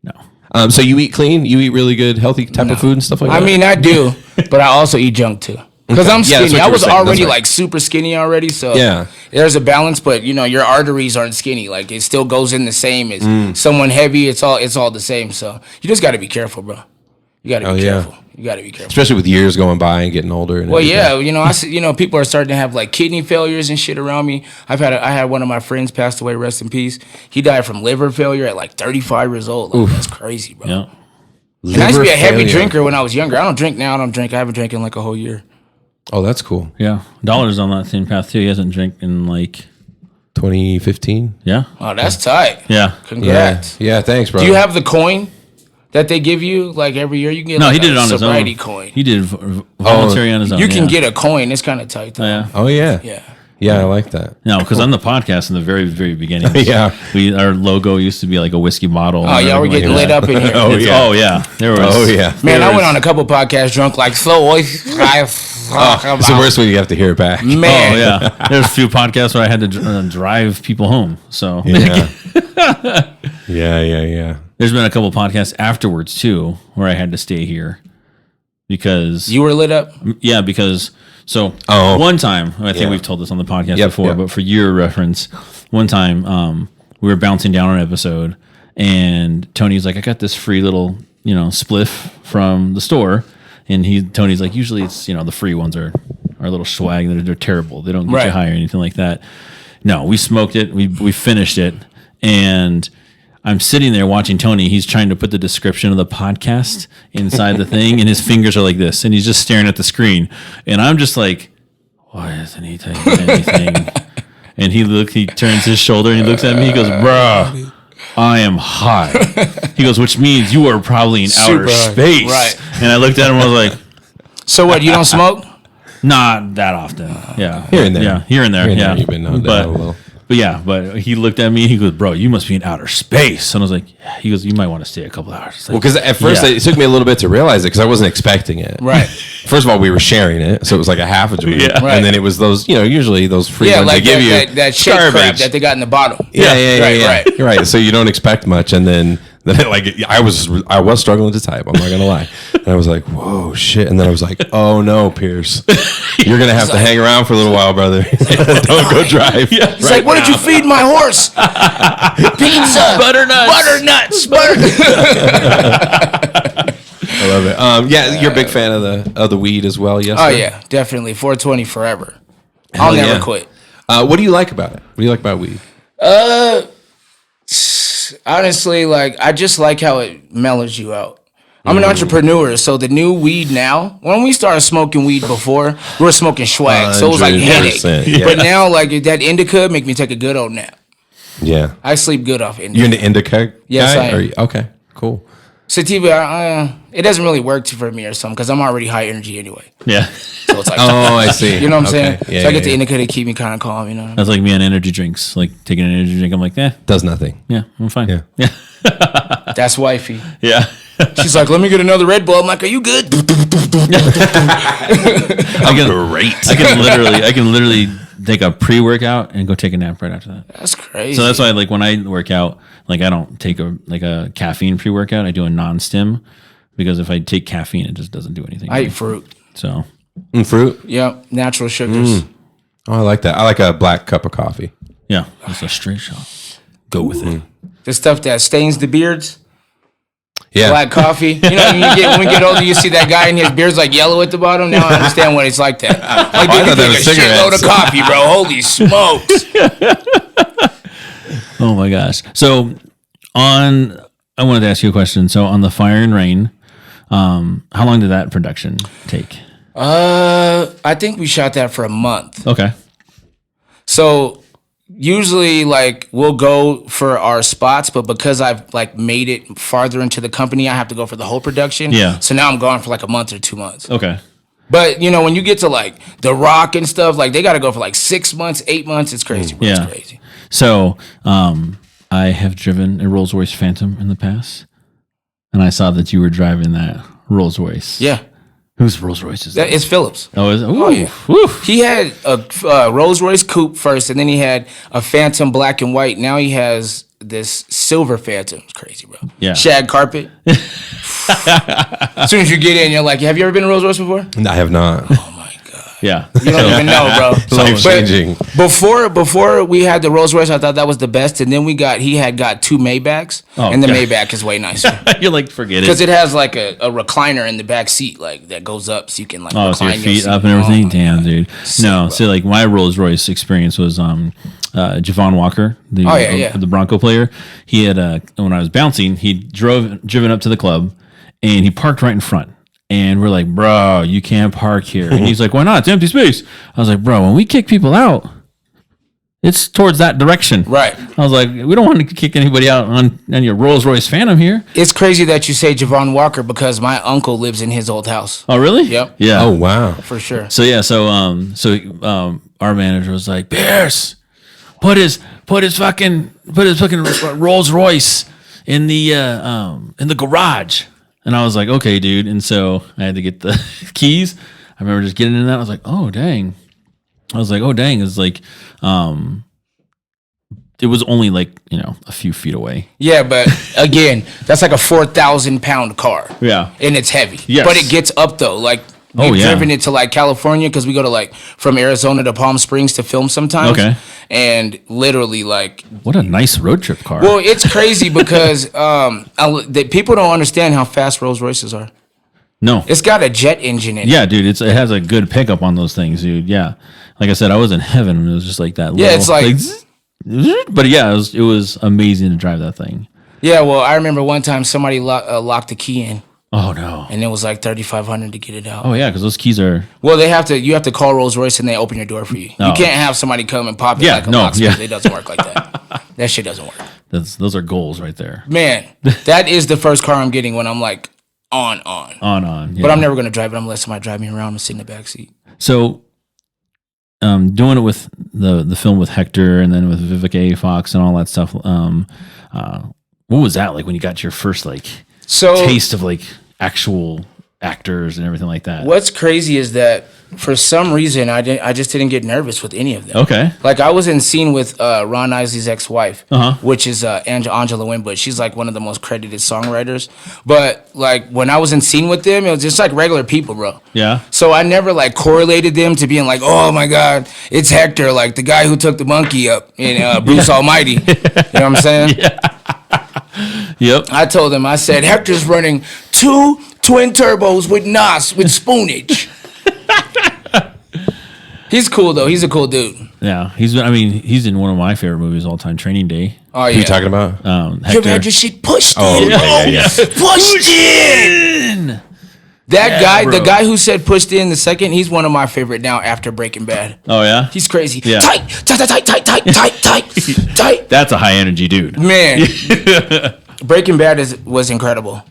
Speaker 3: No.
Speaker 1: So you eat clean? You eat really good, healthy type of food and stuff like that?
Speaker 2: I mean, I do, but I also eat junk too. Because I'm
Speaker 1: Yeah, that's
Speaker 2: skinny.
Speaker 1: what
Speaker 2: I
Speaker 1: you were
Speaker 2: was
Speaker 1: saying.
Speaker 2: already
Speaker 1: That's right.
Speaker 2: like super skinny already. So
Speaker 1: Yeah.
Speaker 2: there's a balance, but you know, your arteries aren't skinny. Like it still goes in the same as someone heavy. It's all the same. So you just got to be careful, bro. You got to be careful. You got to be careful.
Speaker 1: Especially with years going by and getting older. And
Speaker 2: Well,
Speaker 1: everything.
Speaker 2: yeah, you know, I see, you know, people are starting to have like kidney failures and shit around me. I had one of my friends passed away, rest in peace. He died from liver failure at like 35 years old. Like, that's crazy, bro.
Speaker 3: Yeah.
Speaker 2: And I used to be a heavy
Speaker 1: failure.
Speaker 2: drinker when I was younger. I don't drink now. I haven't drank in like a whole year.
Speaker 1: Oh, that's cool.
Speaker 3: Yeah. Dollar's on that same path too. He hasn't drank in like
Speaker 1: 2015.
Speaker 3: yeah.
Speaker 2: Oh, that's tight.
Speaker 3: Yeah.
Speaker 2: Congrats.
Speaker 1: Yeah, thanks, bro.
Speaker 2: Do you have the coin that they give you like every year? You can get
Speaker 3: No,
Speaker 2: like
Speaker 3: he did
Speaker 2: a
Speaker 3: it on his own.
Speaker 2: sobriety coin.
Speaker 3: He did voluntary on his own.
Speaker 2: You can
Speaker 3: yeah.
Speaker 2: get a coin. It's kind of tight though.
Speaker 3: Yeah.
Speaker 1: Oh, yeah.
Speaker 2: Yeah.
Speaker 1: Yeah, I like that.
Speaker 3: No, because on the podcast in the very, very beginning,
Speaker 1: Yeah.
Speaker 3: our logo used to be like a whiskey bottle.
Speaker 2: Oh, y'all were
Speaker 3: and everything
Speaker 2: getting
Speaker 3: like
Speaker 2: lit
Speaker 3: that.
Speaker 2: up in here.
Speaker 1: Oh, yeah.
Speaker 3: Oh yeah, there was.
Speaker 1: Oh, yeah.
Speaker 2: Man, I
Speaker 3: There
Speaker 2: went
Speaker 3: was-
Speaker 2: on a couple podcasts drunk like so.
Speaker 1: It's the worst when you have to hear it back.
Speaker 2: Man.
Speaker 3: Oh yeah, there's a few podcasts where I had to drive people home. So
Speaker 1: Yeah. Yeah.
Speaker 3: there's been a couple podcasts afterwards too where I had to stay here because
Speaker 2: You were lit up?
Speaker 3: because so
Speaker 1: Oh.
Speaker 3: one time I think
Speaker 1: Yeah.
Speaker 3: we've told this on the podcast
Speaker 1: Yep,
Speaker 3: before,
Speaker 1: yep.
Speaker 3: but for your reference, one time we were bouncing down an episode and Tony's like, I got this free little spliff from the store, and Tony's like, usually it's the free ones are a little swag, they're terrible, they don't get you
Speaker 2: Right.
Speaker 3: high or anything like that. No, we smoked it, we finished it, and I'm sitting there watching Tony. He's trying to put the description of the podcast inside the thing, and his fingers are like this, and he's just staring at the screen. And I'm just like, why isn't he taking anything? And he turns his shoulder and he looks at me. He goes, bruh, I am high. He goes, which means you are probably in outer
Speaker 2: Super high.
Speaker 3: space.
Speaker 2: Right.
Speaker 3: And I looked at him and I was like,
Speaker 2: So what, you don't smoke?
Speaker 3: not that often. Yeah.
Speaker 1: Here and there.
Speaker 3: Yeah, here and there.
Speaker 1: Here and
Speaker 3: yeah.
Speaker 1: there, you've been known to have a little.
Speaker 3: But he looked at me and he goes, bro, you must be in outer space. And I was like, yeah. He goes, you might want to stay a couple hours. It's like,
Speaker 1: Well, because at first
Speaker 3: Yeah.
Speaker 1: it took me a little bit to realize it because I wasn't expecting it.
Speaker 2: Right.
Speaker 1: First of all, we were sharing it, so it was like a half a joint.
Speaker 3: Yeah.
Speaker 2: Right.
Speaker 1: And then it was those, usually those free
Speaker 2: Yeah,
Speaker 1: ones
Speaker 2: like
Speaker 1: they give
Speaker 2: that,
Speaker 1: you.
Speaker 2: that shake crap
Speaker 1: garbage.
Speaker 2: that they got in the bottom.
Speaker 1: Yeah.
Speaker 2: Right.
Speaker 1: You're right. So you don't expect much, and then I was struggling to type. I'm not gonna lie, and I was like, "Whoa, shit!" And then I was like, "Oh no, Pierce, you're gonna have to hang around for a little while, brother. Don't go drive."
Speaker 2: He's like, what did you feed my horse? Pizza.
Speaker 3: Butternuts.
Speaker 2: Butter.
Speaker 1: I love it. Yeah, you're a big fan of the weed as well. Yes.
Speaker 2: Oh,
Speaker 1: sir?
Speaker 2: yeah. Definitely. 420 forever.
Speaker 1: Hell
Speaker 2: I'll never
Speaker 1: yeah.
Speaker 2: quit.
Speaker 1: What do you like about it? What do you like about weed?
Speaker 2: Honestly, like, I just like how it mellows you out. I'm an entrepreneur, so the new weed now, when we started smoking weed before, we were smoking swag, so it was like
Speaker 1: 100%,
Speaker 2: headache.
Speaker 1: yeah.
Speaker 2: But now, like, that indica make me take a good old nap.
Speaker 1: Yeah.
Speaker 2: I sleep good off indica.
Speaker 1: You're into indica?
Speaker 2: Yes,
Speaker 1: guy?
Speaker 2: I am.
Speaker 1: Are you- okay. Cool.
Speaker 2: Sativa, it doesn't really work for me or something because I'm already high energy anyway.
Speaker 3: Yeah.
Speaker 2: So it's like,
Speaker 1: Oh, I see.
Speaker 2: you know what I'm saying?
Speaker 1: Okay. Yeah,
Speaker 2: So I get the
Speaker 1: yeah.
Speaker 2: indica to keep me kind of calm, you know?
Speaker 3: That's like me on energy drinks, like taking an energy drink. I'm like,
Speaker 1: Does nothing.
Speaker 3: yeah, I'm fine.
Speaker 1: Yeah.
Speaker 3: Yeah.
Speaker 2: That's wifey.
Speaker 3: Yeah.
Speaker 2: She's like, let me get another Red Bull. I'm like, are you good?
Speaker 3: I can literally take a pre-workout and go take a nap right after that.
Speaker 2: That's crazy.
Speaker 3: So that's why, like, when I work out, like, I don't take a caffeine pre-workout. I do a non-stim because if I take caffeine, it just doesn't do anything.
Speaker 2: I eat fruit.
Speaker 3: So
Speaker 1: Fruit?
Speaker 2: Yep, natural sugars.
Speaker 1: Oh, I like that. I like a black cup of coffee.
Speaker 3: yeah, it's a straight shot. Go with it.
Speaker 2: The stuff that stains the beards.
Speaker 1: Yeah.
Speaker 2: Black coffee. You know, when we get older, you see that guy and his beard's like yellow at the bottom. Now I understand what it's like that. Like,
Speaker 1: I
Speaker 2: dude, you
Speaker 1: thought that
Speaker 2: drink
Speaker 1: was
Speaker 2: a shitload of
Speaker 1: cigarettes.
Speaker 2: coffee, bro. Holy smokes.
Speaker 3: Oh my gosh. So I wanted to ask you a question. So on the Fire and Rain, how long did that production take?
Speaker 2: I think we shot that for a month.
Speaker 3: Okay.
Speaker 2: So usually, like, we'll go for our spots, but because I've like made it farther into the company, I have to go for the whole production.
Speaker 3: Yeah.
Speaker 2: So now I'm gone for like a month or 2 months.
Speaker 3: Okay.
Speaker 2: But you know, when you get to like The Rock and stuff, like they got to go for like 6 months, 8 months. It's crazy, bro.
Speaker 3: Yeah.
Speaker 2: It's crazy.
Speaker 3: So I have driven a Rolls Royce Phantom in the past, and I saw that you were driving that Rolls Royce.
Speaker 2: Yeah.
Speaker 3: Whose Rolls Royce is that?
Speaker 2: It's Phillips.
Speaker 3: Oh, is it? Ooh,
Speaker 2: yeah.
Speaker 3: whew.
Speaker 2: He had a Rolls Royce Coupe first, and then he had a Phantom black and white. Now he has this silver Phantom. It's crazy, bro.
Speaker 3: Yeah.
Speaker 2: Shag carpet. As soon as you get in, you're like, have you ever been to Rolls Royce before?
Speaker 1: I have not.
Speaker 2: Oh my God.
Speaker 3: Yeah.
Speaker 2: You don't even know, bro.
Speaker 1: Life changing.
Speaker 2: Before we had the Rolls Royce, I thought that was the best, and then he had got 2 Maybachs, and the
Speaker 3: God.
Speaker 2: Maybach is way nicer
Speaker 3: You're like, forget it.
Speaker 2: because it has like a recliner in the back seat, like that goes up, so you can like
Speaker 3: Oh, so your
Speaker 2: recline
Speaker 3: feet
Speaker 2: seat.
Speaker 3: up and everything?
Speaker 2: Oh,
Speaker 3: Damn, dude. No,
Speaker 2: bro.
Speaker 3: so like my Rolls Royce experience was Javon Walker, the Bronco player. He had when I was bouncing, he'd driven up to the club and he parked right in front. And we're like, bro, you can't park here. And he's like, why not? It's empty space. I was like, bro, when we kick people out, it's towards that direction.
Speaker 2: Right.
Speaker 3: I was like, we don't want to kick anybody out on your Rolls Royce Phantom here.
Speaker 2: It's crazy that you say Javon Walker because my uncle lives in his old house.
Speaker 3: Oh, really?
Speaker 2: Yep.
Speaker 3: Yeah.
Speaker 1: Oh, wow.
Speaker 2: For sure.
Speaker 3: So yeah, our manager was like, Pierce, put his fucking Rolls Royce in the garage. And I was like, okay, dude. And so I had to get the keys. I remember just getting in that. I was like, oh dang. It's like it was only like, a few feet away.
Speaker 2: Yeah, but again, that's like a 4,000-pound car.
Speaker 3: Yeah.
Speaker 2: And it's heavy.
Speaker 3: Yes.
Speaker 2: But it gets up though. Like we've driven it to like California because we go to like from Arizona to Palm Springs to film sometimes.
Speaker 3: Okay.
Speaker 2: And literally like
Speaker 3: What a nice road trip car.
Speaker 2: well, it's crazy because people don't understand how fast Rolls Royces are.
Speaker 3: No.
Speaker 2: It's got a jet engine in it.
Speaker 3: Yeah, dude, it has a good pickup on those things, dude. Yeah. Like I said, I was in heaven when it was just like that.
Speaker 2: Yeah, it's like
Speaker 3: zzz, but yeah, it was amazing to drive that thing.
Speaker 2: yeah, well, I remember one time somebody locked the key in.
Speaker 3: Oh no.
Speaker 2: And it was like $3,500 to get it out.
Speaker 3: Oh yeah, because those keys are.
Speaker 2: Well, you have to call Rolls Royce and they open your door for you. You can't have somebody come and pop it like a locksmith. It doesn't work like that. That shit doesn't work.
Speaker 3: Those are goals right there.
Speaker 2: Man, that is the first car I'm getting when I'm like on.
Speaker 3: On. Yeah.
Speaker 2: But I'm never gonna drive it. I'm gonna let somebody drive me around and sit in the back seat.
Speaker 3: So, doing it with the film with Hector and then with Vivica A. Fox and all that stuff. What was that like when you got your first taste of like actual actors and everything like that?
Speaker 2: What's crazy is that for some reason I just didn't get nervous with any of them.
Speaker 3: Okay.
Speaker 2: Like I was in scene with Ron Isley's ex-wife, which is Angela Winbush. She's like one of the most credited songwriters. But like when I was in scene with them, it was just like regular people, bro.
Speaker 3: Yeah.
Speaker 2: So I never like correlated them to being like, oh my God, it's Hector, like the guy who took the monkey up in Bruce Almighty. You know what I'm saying?
Speaker 3: Yeah. Yep.
Speaker 2: I told him, I said, Hector's running 2 twin turbos with NOS with spoonage. He's cool though. He's a cool dude.
Speaker 3: Yeah. He's in one of my favorite movies of all time, Training Day.
Speaker 2: Oh yeah.
Speaker 1: Who are you talking about?
Speaker 2: You ever had your shit pushed in?
Speaker 1: Yeah.
Speaker 2: Pushed in. That guy,
Speaker 3: bro.
Speaker 2: the guy who said pushed in the second, he's one of my favorite now after Breaking Bad.
Speaker 3: Oh yeah.
Speaker 2: He's crazy.
Speaker 3: Yeah.
Speaker 2: Tight.
Speaker 3: That's a high energy dude.
Speaker 2: Man, Breaking Bad was incredible.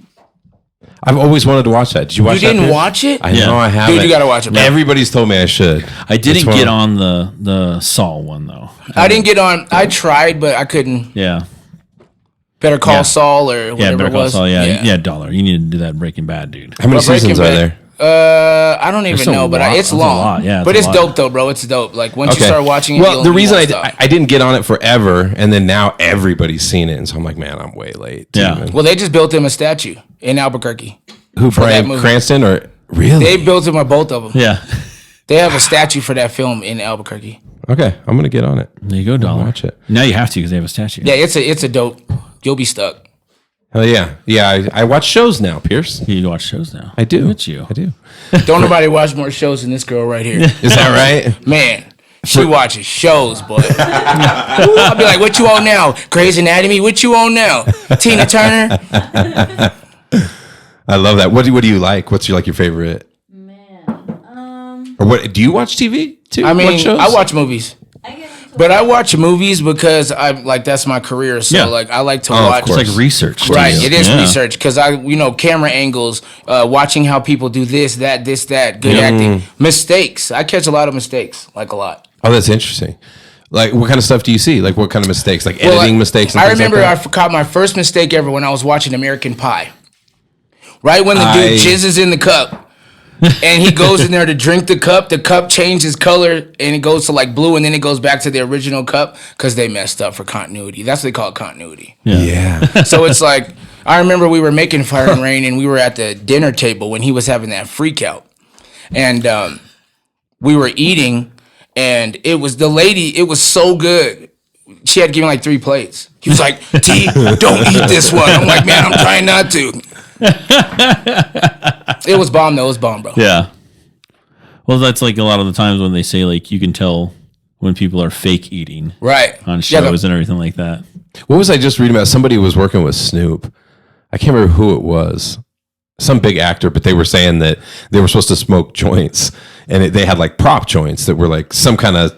Speaker 1: I've always wanted to watch that. Did you watch
Speaker 2: You
Speaker 1: that?
Speaker 2: didn't
Speaker 1: Pierce?
Speaker 2: watch it?
Speaker 1: I know I haven't.
Speaker 2: Dude, you gotta watch it, bro.
Speaker 1: Everybody's told me I should.
Speaker 3: I didn't
Speaker 1: That's
Speaker 3: get
Speaker 1: one-
Speaker 3: on the Saul one though.
Speaker 2: I didn't get on. I tried, but I couldn't.
Speaker 3: Yeah.
Speaker 2: Better Call
Speaker 3: Yeah.
Speaker 2: Saul or whatever
Speaker 3: Yeah, Better
Speaker 2: it
Speaker 3: Call
Speaker 2: was.
Speaker 3: Saul. Yeah, dollar. You need to do that Breaking Bad, dude.
Speaker 1: How many
Speaker 2: But Breaking
Speaker 1: seasons are
Speaker 2: Bad-
Speaker 1: there?
Speaker 2: I don't even
Speaker 3: a
Speaker 2: know, but
Speaker 3: lot.
Speaker 2: it's
Speaker 3: That's a
Speaker 2: long.
Speaker 3: lot. Yeah,
Speaker 2: but
Speaker 3: it's
Speaker 2: it's
Speaker 3: a lot.
Speaker 2: dope though, bro. It's dope. Like once
Speaker 1: Okay.
Speaker 2: you start watching it,
Speaker 1: Well, the reason
Speaker 2: you
Speaker 1: I didn't get on it forever, and then now everybody's seen it, and so I'm like, man, I'm way late. to
Speaker 3: Yeah.
Speaker 1: even-
Speaker 2: well, they just built him a statue in Albuquerque.
Speaker 1: Who,
Speaker 2: for that
Speaker 1: Bryan
Speaker 2: movie.
Speaker 1: Cranston or really?
Speaker 2: They built him a both of them.
Speaker 3: Yeah.
Speaker 2: They have a statue for that film in Albuquerque.
Speaker 1: Okay, I'm gonna get on it.
Speaker 3: There you go, dollar.
Speaker 1: Watch it.
Speaker 3: Now you have to because they have a statue.
Speaker 2: Yeah, it's a dope. You'll be stuck.
Speaker 1: Hell yeah, I watch shows now, Pierce.
Speaker 3: You watch shows now.
Speaker 1: I do.
Speaker 3: Look at you.
Speaker 1: I do.
Speaker 2: Don't nobody watch more shows than this girl right here.
Speaker 1: Is that right?
Speaker 2: Man, she watches shows, boy. I'll be like, what you on now? Grey's Anatomy? What you on now? Tina Turner?
Speaker 1: I love that. What do you like? What's your favorite?
Speaker 4: Man,
Speaker 1: Or what do you watch TV too?
Speaker 2: I mean,
Speaker 1: Watch shows?
Speaker 2: I watch movies.
Speaker 4: I get into
Speaker 2: But I watch movies because I'm like that's my career. So
Speaker 3: Yeah.
Speaker 2: like I like to
Speaker 1: of
Speaker 2: watch.
Speaker 1: course.
Speaker 3: It's like research.
Speaker 2: Right,
Speaker 3: dude.
Speaker 2: it is
Speaker 3: Yeah.
Speaker 2: research because camera angles, watching how people do this, that, good acting, mistakes. I catch a lot of mistakes, like a lot.
Speaker 1: Oh, that's interesting. Like, what kind of stuff do you see? Like, what kind of mistakes? Like editing mistakes. And
Speaker 2: I
Speaker 1: things like
Speaker 2: remember
Speaker 1: that?
Speaker 2: I caught my first mistake ever when I was watching American Pie. Right when the
Speaker 1: I-
Speaker 2: dude jizzes in the cup, and he goes in there to drink the cup changes color, and it goes to like blue, and then it goes back to the original cup because they messed up for continuity. That's what they call it, continuity.
Speaker 1: Yeah.
Speaker 2: So it's like, I remember we were making Fire and Rain and we were at the dinner table when he was having that freak out. And we were eating, and it was so good. She had given like 3 plates. He was like, T, don't eat this one. I'm like, man, I'm trying not to. It was bomb, though. It was bomb, bro.
Speaker 3: Yeah. Well, that's like a lot of the times when they say, like, you can tell when people are fake eating.
Speaker 2: Right.
Speaker 3: On shows and everything like that.
Speaker 1: What was I just reading about? Somebody was working with Snoop. I can't remember who it was. Some big actor, but they were saying that they were supposed to smoke joints, and they had like prop joints that were like some kind of,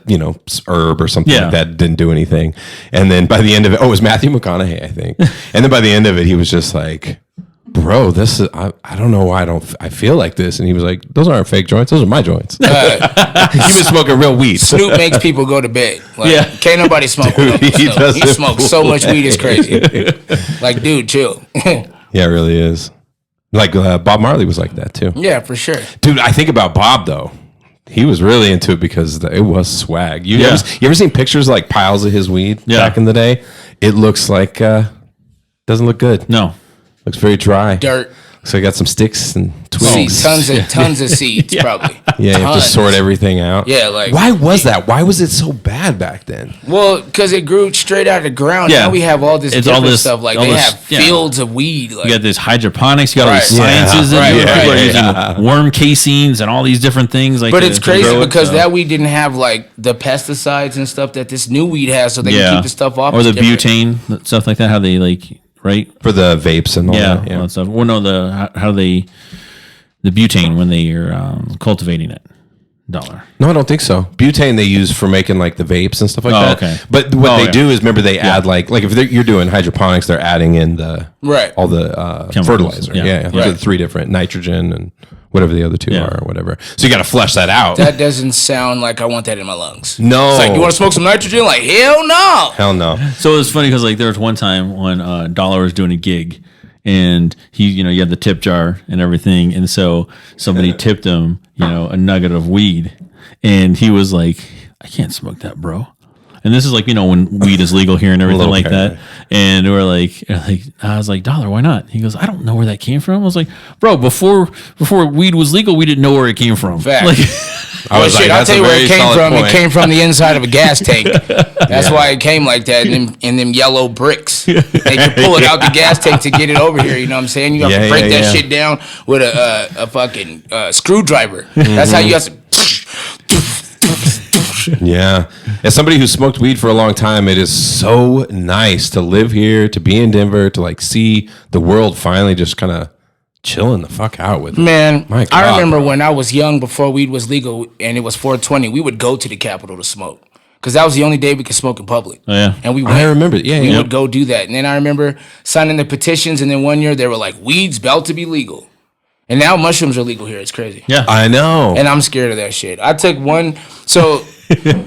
Speaker 1: herb or something like that, didn't do anything. And then by the end of it, it was Matthew McConaughey, I think. And then by the end of it, he was just like, bro, this is, I don't know why I feel like this. And he was like, those aren't fake joints. Those are my joints. You've been smoking real weed.
Speaker 2: Snoop makes people go to bed. Like, can't nobody smoke.
Speaker 1: Dude, he
Speaker 2: smokes so much weed, it's crazy. Like, dude, chill.
Speaker 1: Yeah, it really is. Like Bob Marley was like that too.
Speaker 2: Yeah, for sure.
Speaker 1: Dude, I think about Bob though. He was really into it because it was swag. You ever seen pictures like piles of his weed back in the day? It looks like doesn't look good.
Speaker 3: No.
Speaker 1: Looks very dry.
Speaker 2: Dirt.
Speaker 1: So I got some sticks and twigs.
Speaker 2: Tons of seeds, probably.
Speaker 1: Yeah, you have to sort everything out.
Speaker 2: Yeah, like
Speaker 1: why was that? Why was it so bad back then?
Speaker 2: Well, because it grew straight out of the ground.
Speaker 3: Yeah.
Speaker 2: Now we have all this different stuff. Like they have fields of weed. Like,
Speaker 3: you got this hydroponics. You got all these sciences. People are using worm casings and all these different things. Like,
Speaker 2: but it's crazy because that weed didn't have like the pesticides and stuff that this new weed has, so they can keep the stuff off.
Speaker 3: Or the butane stuff like that. How they like. Right
Speaker 1: for the vapes and all that.
Speaker 3: All that stuff. Well, no, the butane when they are cultivating it. $1.
Speaker 1: No, I don't think so. Butane they use for making like the vapes and stuff like that.
Speaker 3: Okay.
Speaker 1: But what they do is remember they add like if you're doing hydroponics, they're adding in the all the fertilizer. The 3 different nitrogen and whatever the other 2 are or whatever. So you got to flush that out.
Speaker 2: That doesn't sound like I want that in my lungs.
Speaker 1: No.
Speaker 2: It's like, you want to smoke some nitrogen? Like, hell no.
Speaker 1: Hell no.
Speaker 3: So it was funny because like there was one time when Dollar was doing a gig and he, you had the tip jar and everything. And so somebody tipped him, a nugget of weed. And he was like, I can't smoke that, bro. And this is like, when weed is legal here and everything like that. And we're like, I was like, $1, why not? He goes, I don't know where that came from. I was like, bro, before weed was legal, we didn't know where it came from.
Speaker 2: Fact.
Speaker 3: Like,
Speaker 2: I'll tell you where it came from. Point. It came from the inside of a gas tank. That's why it came like that in them yellow bricks. They could pull it out the gas tank to get it over here. You know what I'm saying? You have to break that shit down with a fucking screwdriver. That's how you have to.
Speaker 1: Yeah. As somebody who smoked weed for a long time, it is so nice to live here, to be in Denver, to like see the world finally just kind of chilling the fuck out with it.
Speaker 2: Man, I remember when I was young, before weed was legal and it was 420, we would go to the Capitol to smoke. Because that was the only day we could smoke in public.
Speaker 3: Oh, yeah.
Speaker 2: And we
Speaker 1: I remember. Yeah,
Speaker 2: we would go do that. And then I remember signing the petitions, and then one year they were like, weed's about to be legal. And now mushrooms are legal here. It's crazy.
Speaker 3: Yeah.
Speaker 1: I know.
Speaker 2: And I'm scared of that shit. I took one. So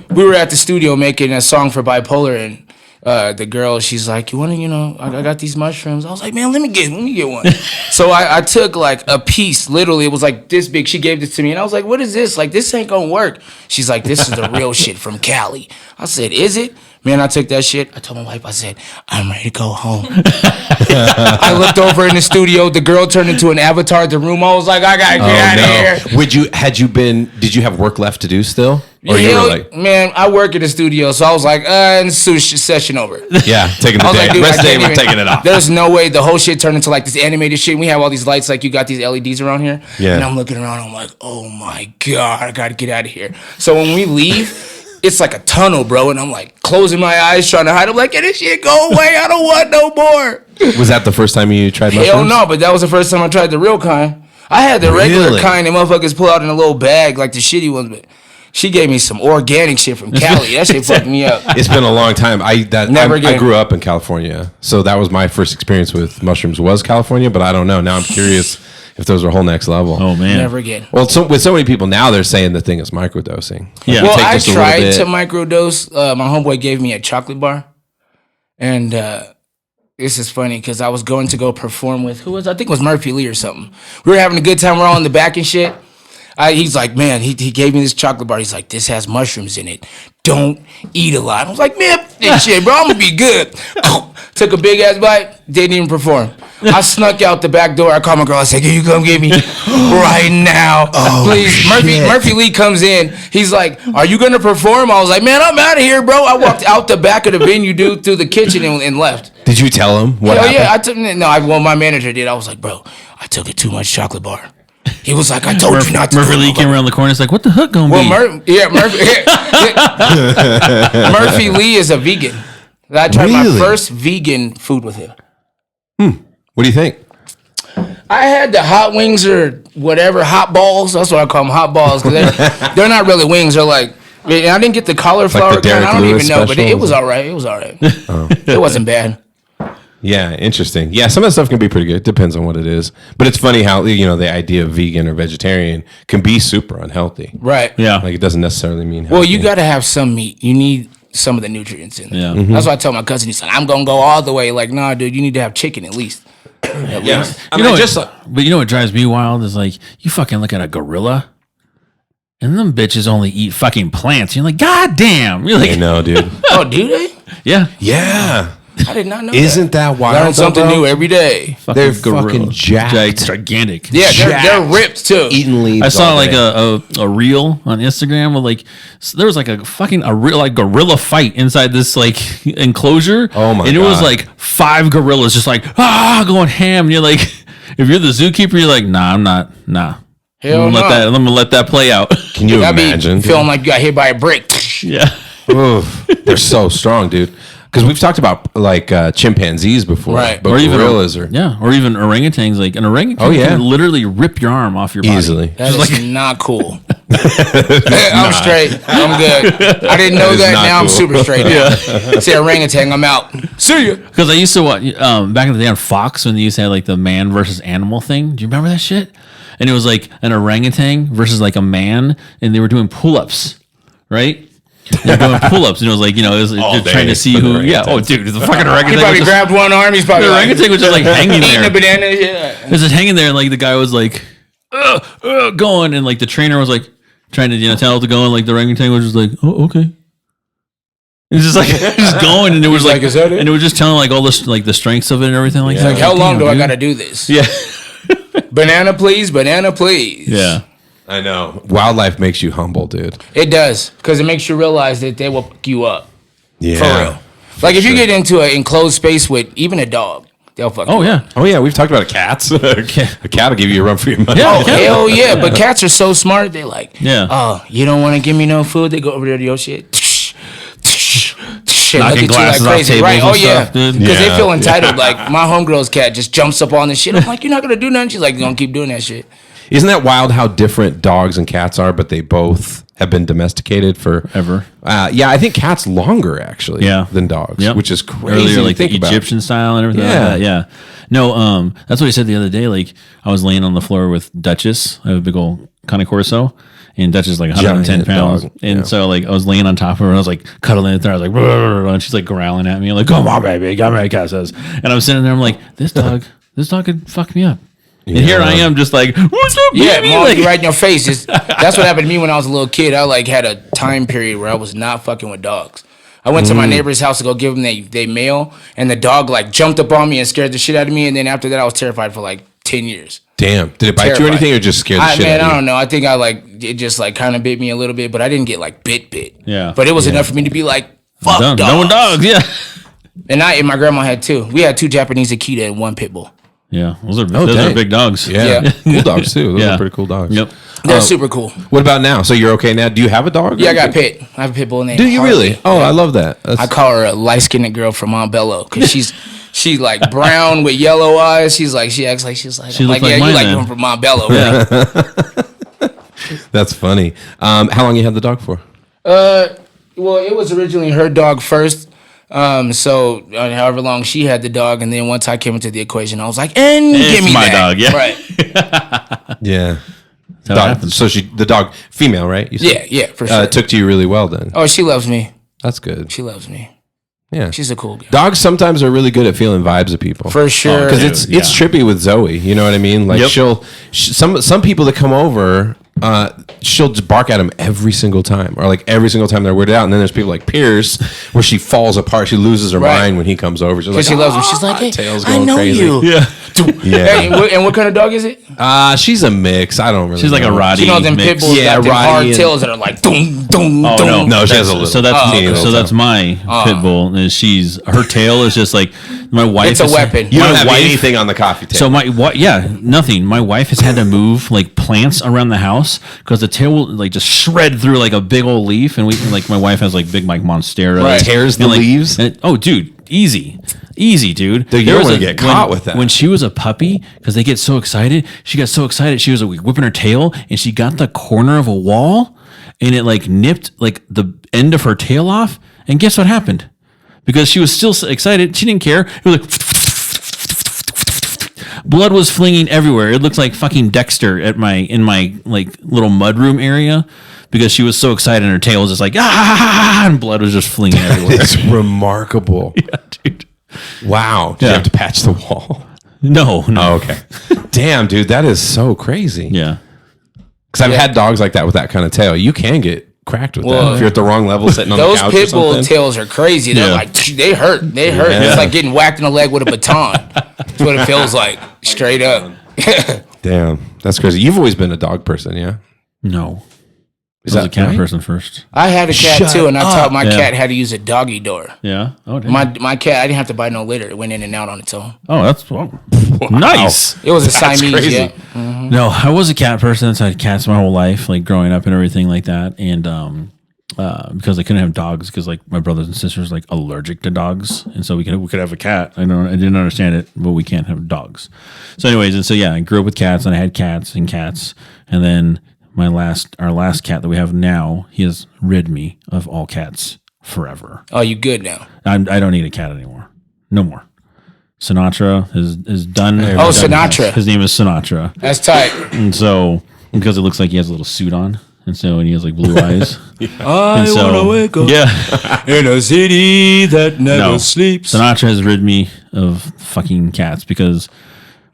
Speaker 2: we were at the studio making a song for Bipolar, and the girl, she's like, you want to, I got these mushrooms. I was like, man, let me get one. So I took like a piece, literally, it was like this big. She gave this to me, and I was like, what is this? Like, this ain't gonna work. She's like, this is the real shit from Cali. I said, is it? Man, I took that shit. I told my wife, I said, I'm ready to go home. I looked over in the studio. The girl turned into an avatar at the room. I was like, I gotta get out of here.
Speaker 1: Did you have work left to do still? Or
Speaker 2: you were like, man, I work in the studio, so I was like, and session over.
Speaker 1: Yeah, taking the day. Rest day, we're taking it off.
Speaker 2: There's no way. The whole shit turned into like this animated shit. We have all these lights, like you got these LEDs around here.
Speaker 1: Yeah.
Speaker 2: And I'm looking around, I'm like, oh my God, I gotta get out of here. So when we leave, it's like a tunnel, bro, and I'm like closing my eyes, trying to hide. I'm like, get this shit go away. I don't want no more.
Speaker 1: Was that the first time you tried mushrooms?
Speaker 2: Hell no, but that was the first time I tried the real kind. I had the regular kind that motherfuckers pull out in a little bag, like the shitty ones, but she gave me some organic shit from Cali. That shit fucked me up.
Speaker 1: It's been a long time. I grew up in California, so that was my first experience with mushrooms was California, but I don't know. Now I'm curious if those are whole next level.
Speaker 3: Oh, man.
Speaker 2: Never again.
Speaker 1: Well, with so many people now, they're saying the thing is microdosing.
Speaker 3: Yeah.
Speaker 2: Well, I tried to microdose. My homeboy gave me a chocolate bar. And this is funny because I was going to go perform with, I think it was Murphy Lee or something. We were having a good time. We're all in the back and shit. He's like, man, he gave me this chocolate bar. He's like, this has mushrooms in it. Don't eat a lot. I was like, man, this shit, bro, I'm going to be good. Took a big ass bite. Didn't even perform. I snuck out the back door. I called my girl. I said, "Can you come get me right now, please?" Murphy Lee comes in. He's like, "Are you gonna perform?" I was like, "Man, I'm out of here, bro." I walked out the back of the venue, dude, through the kitchen and left.
Speaker 1: Did you tell him what
Speaker 2: Hell
Speaker 1: happened?
Speaker 2: yeah, well, my manager did. I was like, "Bro, I took it too much chocolate bar." He was like, "I told you not to."
Speaker 3: Murphy Lee came around the corner. It's like, what the hook gonna be?
Speaker 2: Murphy Lee is a vegan. I tried my
Speaker 1: Really?
Speaker 2: first vegan food with him.
Speaker 1: What do you think?
Speaker 2: I had the hot wings or whatever, hot balls. That's what I call them, hot balls. Because they're not really wings. They're like, and I didn't get the cauliflower kind.
Speaker 1: Derek
Speaker 2: I don't
Speaker 1: Lewis
Speaker 2: even know, but it
Speaker 1: specials?
Speaker 2: was all right. It was all right. It wasn't bad.
Speaker 1: Yeah, interesting. Yeah, some of that stuff can be pretty good. Depends on what it is. But it's funny how, the idea of vegan or vegetarian can be super unhealthy.
Speaker 2: Right.
Speaker 3: Yeah.
Speaker 1: Like, it doesn't necessarily mean healthy.
Speaker 2: Well, you got to have some meat. You need some of the nutrients in it.
Speaker 3: Yeah.
Speaker 2: That's why I told my cousin, he's like, "I'm going to go all the way." Like, nah, dude, you need to have chicken at least. At least.
Speaker 1: I
Speaker 3: You
Speaker 1: mean,
Speaker 3: know,
Speaker 1: just
Speaker 3: but you know what drives me wild is like, you fucking look at a gorilla, and them bitches only eat fucking plants. You're like, God damn. You're
Speaker 1: I
Speaker 3: like,
Speaker 1: know, dude.
Speaker 2: Oh, do they?
Speaker 3: yeah.
Speaker 1: Yeah.
Speaker 2: I did not know
Speaker 1: Isn't that wild?
Speaker 2: Learn something new every day.
Speaker 1: They're
Speaker 3: gorilla.
Speaker 1: fucking jacked.
Speaker 3: Gigantic.
Speaker 2: Yeah, they're ripped too.
Speaker 1: Eating leaves.
Speaker 3: I saw
Speaker 1: all
Speaker 3: like
Speaker 1: day.
Speaker 3: a reel on Instagram with like there was like a real like gorilla fight inside this like enclosure.
Speaker 1: Oh my
Speaker 3: And it was
Speaker 1: God.
Speaker 3: like 5 gorillas just like going ham. And you're like, if you're the zookeeper, you're like, nah, I'm not. Nah.
Speaker 2: Hell
Speaker 3: I'm
Speaker 2: no.
Speaker 3: gonna let that play out.
Speaker 1: Can you
Speaker 2: I'd be
Speaker 1: imagine?
Speaker 2: feeling like you got hit by a brick.
Speaker 3: Yeah.
Speaker 1: Oof, they're so strong, dude. Because we've talked about like chimpanzees before,
Speaker 2: Right.
Speaker 1: But
Speaker 3: Or even
Speaker 1: gorillas are
Speaker 3: or even orangutans. Like an orangutan
Speaker 1: Oh, yeah.
Speaker 3: can literally rip your arm off your body.
Speaker 1: easily.
Speaker 2: That is not cool. I'm straight. I'm good. I didn't know
Speaker 1: is
Speaker 2: that.
Speaker 1: not
Speaker 2: Now I'm
Speaker 1: cool.
Speaker 2: super straight. Yeah. Say orangutan, I'm out. See ya.
Speaker 3: Because I used to watch back in the day on Fox when they used to have like the man versus animal thing. Do you remember that shit? And it was like an orangutan versus like a man, and they were doing pull-ups, right? They're doing pull-ups, and it was like it was
Speaker 1: All
Speaker 3: they're
Speaker 1: day
Speaker 3: trying to see
Speaker 1: for the
Speaker 3: who. Yeah.
Speaker 1: orangutan.
Speaker 3: Oh, dude, the fucking
Speaker 2: He
Speaker 3: orangutan.
Speaker 2: probably
Speaker 3: Was just,
Speaker 2: grabbed one arm. He's probably
Speaker 3: the
Speaker 2: like,
Speaker 3: orangutan was just like hanging
Speaker 2: eating
Speaker 3: there.
Speaker 2: a banana. Yeah.
Speaker 3: It was just hanging there, and like the guy was like, going, and like the trainer was like trying to tell it to go, and like the orangutan was just like, oh, okay. It was just like just going, and it was
Speaker 2: like,
Speaker 3: like,
Speaker 2: "Is that it?"
Speaker 3: and it was just telling like all this like the strengths of it and everything like that.
Speaker 2: Like, how long
Speaker 3: Damn,
Speaker 2: do I
Speaker 3: dude.
Speaker 2: got to do this?
Speaker 3: Yeah.
Speaker 2: Banana, please. Banana, please.
Speaker 3: Yeah.
Speaker 1: I know. Wildlife makes you humble, dude.
Speaker 2: It does, because it makes you realize that they will fuck you up.
Speaker 1: Yeah.
Speaker 2: For real. Like, if you get into an enclosed space with even a dog, they'll fuck you
Speaker 3: Oh
Speaker 2: up.
Speaker 3: yeah.
Speaker 1: Oh yeah, we've talked about cats. A cat will give you a run for your money.
Speaker 3: Yeah.
Speaker 2: Oh, hell yeah. But cats are so smart. They like,
Speaker 3: Yeah.
Speaker 2: oh, you don't want to give me no food? They go over there to your shit. Shit,
Speaker 3: Knocking
Speaker 2: look at you like
Speaker 3: glasses off
Speaker 2: crazy.
Speaker 3: tables
Speaker 2: Right?
Speaker 3: and
Speaker 2: Oh, yeah.
Speaker 3: stuff, dude.
Speaker 2: Because they
Speaker 1: Yeah.
Speaker 2: feel entitled. Like, my homegirl's cat just jumps up on this shit. I'm like, you're not going to do nothing? She's like, you're going to keep doing that shit.
Speaker 1: Isn't that wild how different dogs and cats are, but they both have been domesticated for
Speaker 3: Ever.
Speaker 1: Yeah, I think cats longer actually
Speaker 3: Yeah.
Speaker 1: than dogs,
Speaker 3: Yep.
Speaker 1: which is crazy
Speaker 3: Earlier,
Speaker 1: to
Speaker 3: like the
Speaker 1: think about.
Speaker 3: Egyptian style and everything
Speaker 1: Yeah.
Speaker 3: like that. Yeah. No, that's what he said the other day. Like I was laying on the floor with Duchess. I have a big old Cane Corso, and Duchess is like 110
Speaker 1: Giant
Speaker 3: pounds.
Speaker 1: dog.
Speaker 3: And
Speaker 1: Yeah.
Speaker 3: so like I was laying on top of her and I was like cuddling with her. I was like, "Brr," and she's like growling at me. I'm like, come on, baby. Come here, Cat says. And I'm sitting there, I'm like, this dog could fuck me up. And here I am just like, what's up,
Speaker 2: Yeah,
Speaker 3: baby?
Speaker 2: mom,
Speaker 3: Like,
Speaker 2: right in your face. That's what happened to me when I was a little kid. I like had a time period where I was not fucking with dogs. I went to my neighbor's house to go give them they mail, and the dog like jumped up on me and scared the shit out of me. And then after that, I was terrified for like 10 years.
Speaker 1: Damn, did it bite you or
Speaker 2: Terrified.
Speaker 1: anything, or just scared the shit
Speaker 2: Man,
Speaker 1: out
Speaker 2: I
Speaker 1: of
Speaker 2: don't know. I think I like it just like kind of bit me a little bit, but I didn't get like bit.
Speaker 3: Yeah.
Speaker 2: But it was enough for me to be like, fuck
Speaker 3: done.
Speaker 2: dogs.
Speaker 3: No one dogs. Yeah.
Speaker 2: And my grandma had 2. We had 2 Japanese Akita and 1 pit bull.
Speaker 3: Yeah. Those are
Speaker 1: dang.
Speaker 3: big dogs.
Speaker 1: you? Yeah,
Speaker 2: Yeah.
Speaker 1: cool dogs too. Those
Speaker 3: Yeah.
Speaker 1: are pretty cool dogs.
Speaker 3: Yep.
Speaker 2: They're super cool.
Speaker 1: What about now? So you're okay now? Do you have a dog?
Speaker 2: Yeah, I got Pit. I have a pit bull named
Speaker 1: Do you
Speaker 2: Harley.
Speaker 1: really? Oh, I love that.
Speaker 2: I call her a light-skinned girl from Montbello because she's like brown with yellow eyes. She acts like she's like,
Speaker 3: She
Speaker 2: I'm
Speaker 3: look
Speaker 2: like,
Speaker 3: like
Speaker 2: yeah, you
Speaker 3: mine
Speaker 2: like
Speaker 3: then.
Speaker 2: them from Montbello, right?
Speaker 1: That's funny. How long you had the dog for?
Speaker 2: Well, it was originally her dog first. So however long she had the dog, and then once I came into the equation, I was like, and
Speaker 3: It's
Speaker 2: give me
Speaker 3: my
Speaker 2: that.
Speaker 3: dog, yeah.
Speaker 2: Right.
Speaker 1: Yeah.
Speaker 3: That's how it
Speaker 1: Dog,
Speaker 3: happens.
Speaker 1: so the dog, female, right? You said?
Speaker 2: Yeah, for sure.
Speaker 1: Took to you really well then.
Speaker 2: Oh, she loves me.
Speaker 1: That's good.
Speaker 2: She loves me.
Speaker 1: Yeah.
Speaker 2: She's a cool girl.
Speaker 1: Dogs sometimes are really good at feeling vibes of people.
Speaker 2: For sure.
Speaker 1: Because
Speaker 3: Dude,
Speaker 1: it's trippy with Zoe. You know what I mean? Like
Speaker 3: Yep.
Speaker 1: some people that come over, she'll just bark at them every single time, or like every single time they're weirded out. And then there's people like Pierce, where she falls apart. She loses her
Speaker 2: Right.
Speaker 1: mind when he comes over. She's like,
Speaker 2: Because she loves him. She's like, hey,
Speaker 1: tail's
Speaker 2: I
Speaker 1: going
Speaker 2: know
Speaker 1: crazy.
Speaker 2: you.
Speaker 3: Yeah.
Speaker 1: Yeah.
Speaker 2: And what kind of dog is it?
Speaker 1: She's a mix. I don't really.
Speaker 3: She's like a
Speaker 1: know.
Speaker 3: Roddy.
Speaker 2: You know them
Speaker 3: mix.
Speaker 2: pit bulls
Speaker 1: Yeah,
Speaker 2: got them
Speaker 1: Roddy
Speaker 2: hard
Speaker 1: and-
Speaker 2: tails that are like doom, doom,
Speaker 3: Oh
Speaker 2: doom.
Speaker 1: No, she has a little.
Speaker 3: So that's
Speaker 1: teeny
Speaker 3: so
Speaker 1: little
Speaker 3: that's
Speaker 1: toe.
Speaker 3: my pit bull. And her tail is just like my wife.
Speaker 2: It's a weapon.
Speaker 1: You don't
Speaker 3: my
Speaker 1: have
Speaker 3: wife-
Speaker 1: anything on the coffee table.
Speaker 3: So nothing. My wife has had to move like plants around the house because the tail will like just shred through like a big old leaf, and my wife has like big like monstera.
Speaker 2: Right.
Speaker 1: Tears the
Speaker 3: And, like,
Speaker 1: leaves?
Speaker 3: oh, dude, easy, dude.
Speaker 1: Dude, you
Speaker 3: There
Speaker 1: don't
Speaker 3: was
Speaker 1: wanna get caught with that.
Speaker 3: When she was a puppy, because they get so excited. She got so excited, she was like, whipping her tail, and she got the corner of a wall, and it like nipped like the end of her tail off. And guess what happened? Because she was still so excited, she didn't care. It was like. Blood was flinging everywhere. It looked like fucking Dexter in my like little mudroom area because she was so excited and her tail was just like and blood was just flinging everywhere.
Speaker 1: It's remarkable.
Speaker 3: Yeah, dude.
Speaker 1: Wow. Did you
Speaker 3: Yeah.
Speaker 1: have to patch the wall?
Speaker 3: No.
Speaker 1: Oh, okay. Damn, dude, that is so crazy.
Speaker 3: Yeah.
Speaker 1: Because I've had dogs like that with that kind of tail. You can get cracked with
Speaker 2: Well,
Speaker 1: that if you're at the wrong level sitting on the
Speaker 2: Those
Speaker 1: couch
Speaker 2: pit
Speaker 1: or
Speaker 2: bull
Speaker 1: something.
Speaker 2: tails are crazy. They're
Speaker 3: Yeah.
Speaker 2: like they hurt. They hurt.
Speaker 1: Yeah.
Speaker 2: It's like getting whacked in the leg with a baton. That's what it feels like. Straight up.
Speaker 1: Damn, that's crazy. You've always been a dog person, yeah?
Speaker 3: No.
Speaker 1: Is
Speaker 3: I was a cat
Speaker 1: right?
Speaker 3: person first.
Speaker 2: I had a cat
Speaker 1: Shut
Speaker 2: too, and I taught my
Speaker 3: Yeah.
Speaker 2: cat how to use a doggy door.
Speaker 3: Yeah. Oh, damn.
Speaker 2: My cat, I didn't have to buy no litter. It went in and out on its own.
Speaker 3: Oh, that's nice.
Speaker 2: It was a
Speaker 1: That's
Speaker 2: Siamese.
Speaker 1: crazy.
Speaker 2: Yeah.
Speaker 3: No, I was a cat person. So I had cats my whole life, like growing up and everything like that. And because I couldn't have dogs because like my brothers and sisters like allergic to dogs, and so we could have a cat. I didn't understand it, but we can't have dogs. So anyways, and so yeah, I grew up with cats, and I had cats, and then our last cat that we have now, he has rid me of all cats forever.
Speaker 2: Oh, you good now?
Speaker 3: I don't need a cat anymore. No more. Sinatra is done.
Speaker 2: Oh, Sinatra.
Speaker 3: His name is Sinatra.
Speaker 2: That's tight.
Speaker 3: And so, because it looks like he has a little suit on, and so, and he has like blue eyes.
Speaker 2: I
Speaker 3: And so,
Speaker 2: wanna wake up
Speaker 3: yeah.
Speaker 2: in a city that never
Speaker 3: No.
Speaker 2: sleeps.
Speaker 3: Sinatra has rid me of fucking cats because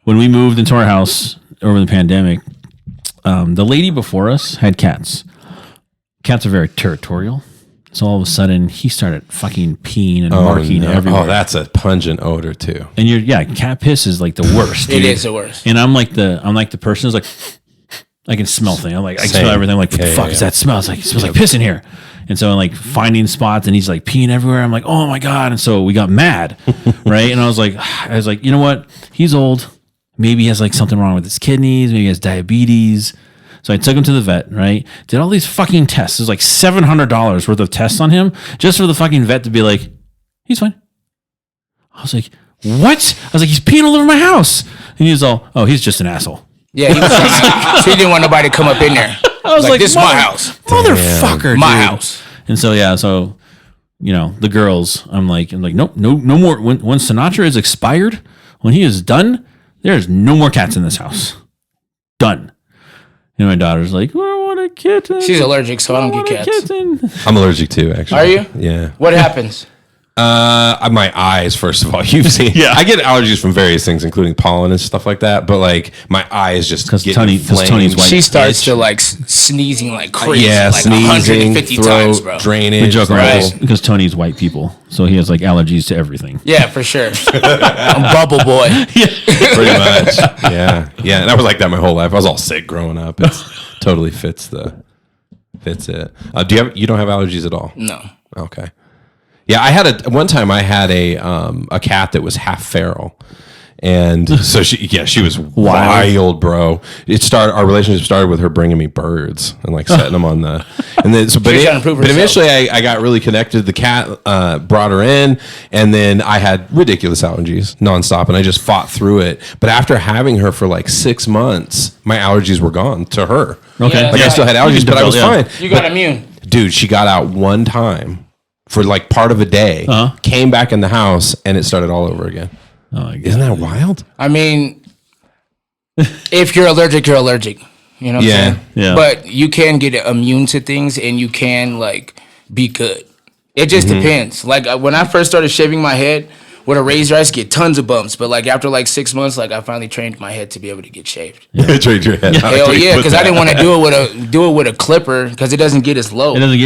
Speaker 3: when we moved into our house over the pandemic, the lady before us had cats. Cats are very territorial. So all of a sudden, he started fucking peeing and marking everywhere.
Speaker 1: Oh, that's a pungent odor too.
Speaker 3: And cat piss is like the worst.
Speaker 2: It
Speaker 3: dude.
Speaker 2: is the worst.
Speaker 3: And I'm like the person who's like, I can smell things. I can
Speaker 1: Same.
Speaker 3: smell everything. I'm like, what the
Speaker 1: Yeah,
Speaker 3: fuck
Speaker 1: yeah,
Speaker 3: is that smell? It's like, it smells like piss in here. And so I'm like finding spots and he's like peeing everywhere. I'm like, oh my God. And so we got mad. Right. And I was like, you know what? He's old. Maybe he has like something wrong with his kidneys. Maybe he has diabetes. So I took him to the vet, right? Did all these fucking tests. There's like $700 worth of tests on him just for the fucking vet to be like, he's fine. I was like, what? I was like, he's peeing all over my house. And he was all, oh, he's just an asshole.
Speaker 2: Yeah, he was so he didn't want nobody to come up in there.
Speaker 3: I was like,
Speaker 2: this is my house.
Speaker 3: Motherfucker,
Speaker 2: My
Speaker 3: dude.
Speaker 2: house.
Speaker 3: And so, yeah, the girls, I'm like, nope, no more. When Sinatra is expired, when he is done, there's no more cats in this house. Done. And my daughter's like, well, I want a kitten.
Speaker 2: She's allergic, so I don't get cats.
Speaker 3: Kitten.
Speaker 1: I'm allergic too, actually.
Speaker 2: Are you?
Speaker 1: Yeah.
Speaker 2: What happens?
Speaker 1: My eyes, first of all. You've seen.
Speaker 3: Yeah.
Speaker 1: I get allergies from various things, including pollen and stuff like that. But like my eyes just
Speaker 3: Because
Speaker 1: get
Speaker 3: Tony's
Speaker 1: inflamed.
Speaker 3: white.
Speaker 2: She starts to like sneezing like crazy,
Speaker 1: Yeah,
Speaker 2: like
Speaker 1: sneezing,
Speaker 2: 150
Speaker 1: throat,
Speaker 2: times, bro.
Speaker 1: drainage.
Speaker 3: We joke around
Speaker 2: Right.
Speaker 3: because Tony's white people, so he has like allergies to everything.
Speaker 2: Yeah, for sure. I'm Bubble Boy.
Speaker 1: Pretty much. Yeah. Yeah. And I was like that my whole life. I was all sick growing up. It totally fits it. You don't have allergies at all?
Speaker 2: No.
Speaker 1: Okay. Yeah, one time I had a cat that was half feral. And so she was wild, bro. Our relationship started with her bringing me birds and like setting them on the, and then so, but
Speaker 2: She's trying to prove
Speaker 1: but
Speaker 2: herself.
Speaker 1: eventually I got really connected. The cat brought her in, and then I had ridiculous allergies nonstop, and I just fought through it. But after having her for like 6 months, my allergies were gone to her.
Speaker 3: Okay.
Speaker 2: Yeah,
Speaker 1: Like I still had allergies, but I was fine.
Speaker 2: You got immune.
Speaker 1: Dude, she got out one time for like part of a day, came back in the house, and it started all over again.
Speaker 3: Oh, my God.
Speaker 1: Isn't that wild?
Speaker 2: I mean, if you're allergic, you're allergic. You know what I'm
Speaker 1: Yeah.
Speaker 2: saying?
Speaker 3: Yeah.
Speaker 2: But you can get immune to things and you can like be good. It just depends. Like when I first started shaving my head with a razor, I used to get tons of bumps. But like after like 6 months, like I finally trained my head to be able to get shaved.
Speaker 1: Trade your head.
Speaker 2: Hell yeah, because I didn't want to do it with a clipper because it doesn't get as low.
Speaker 3: It doesn't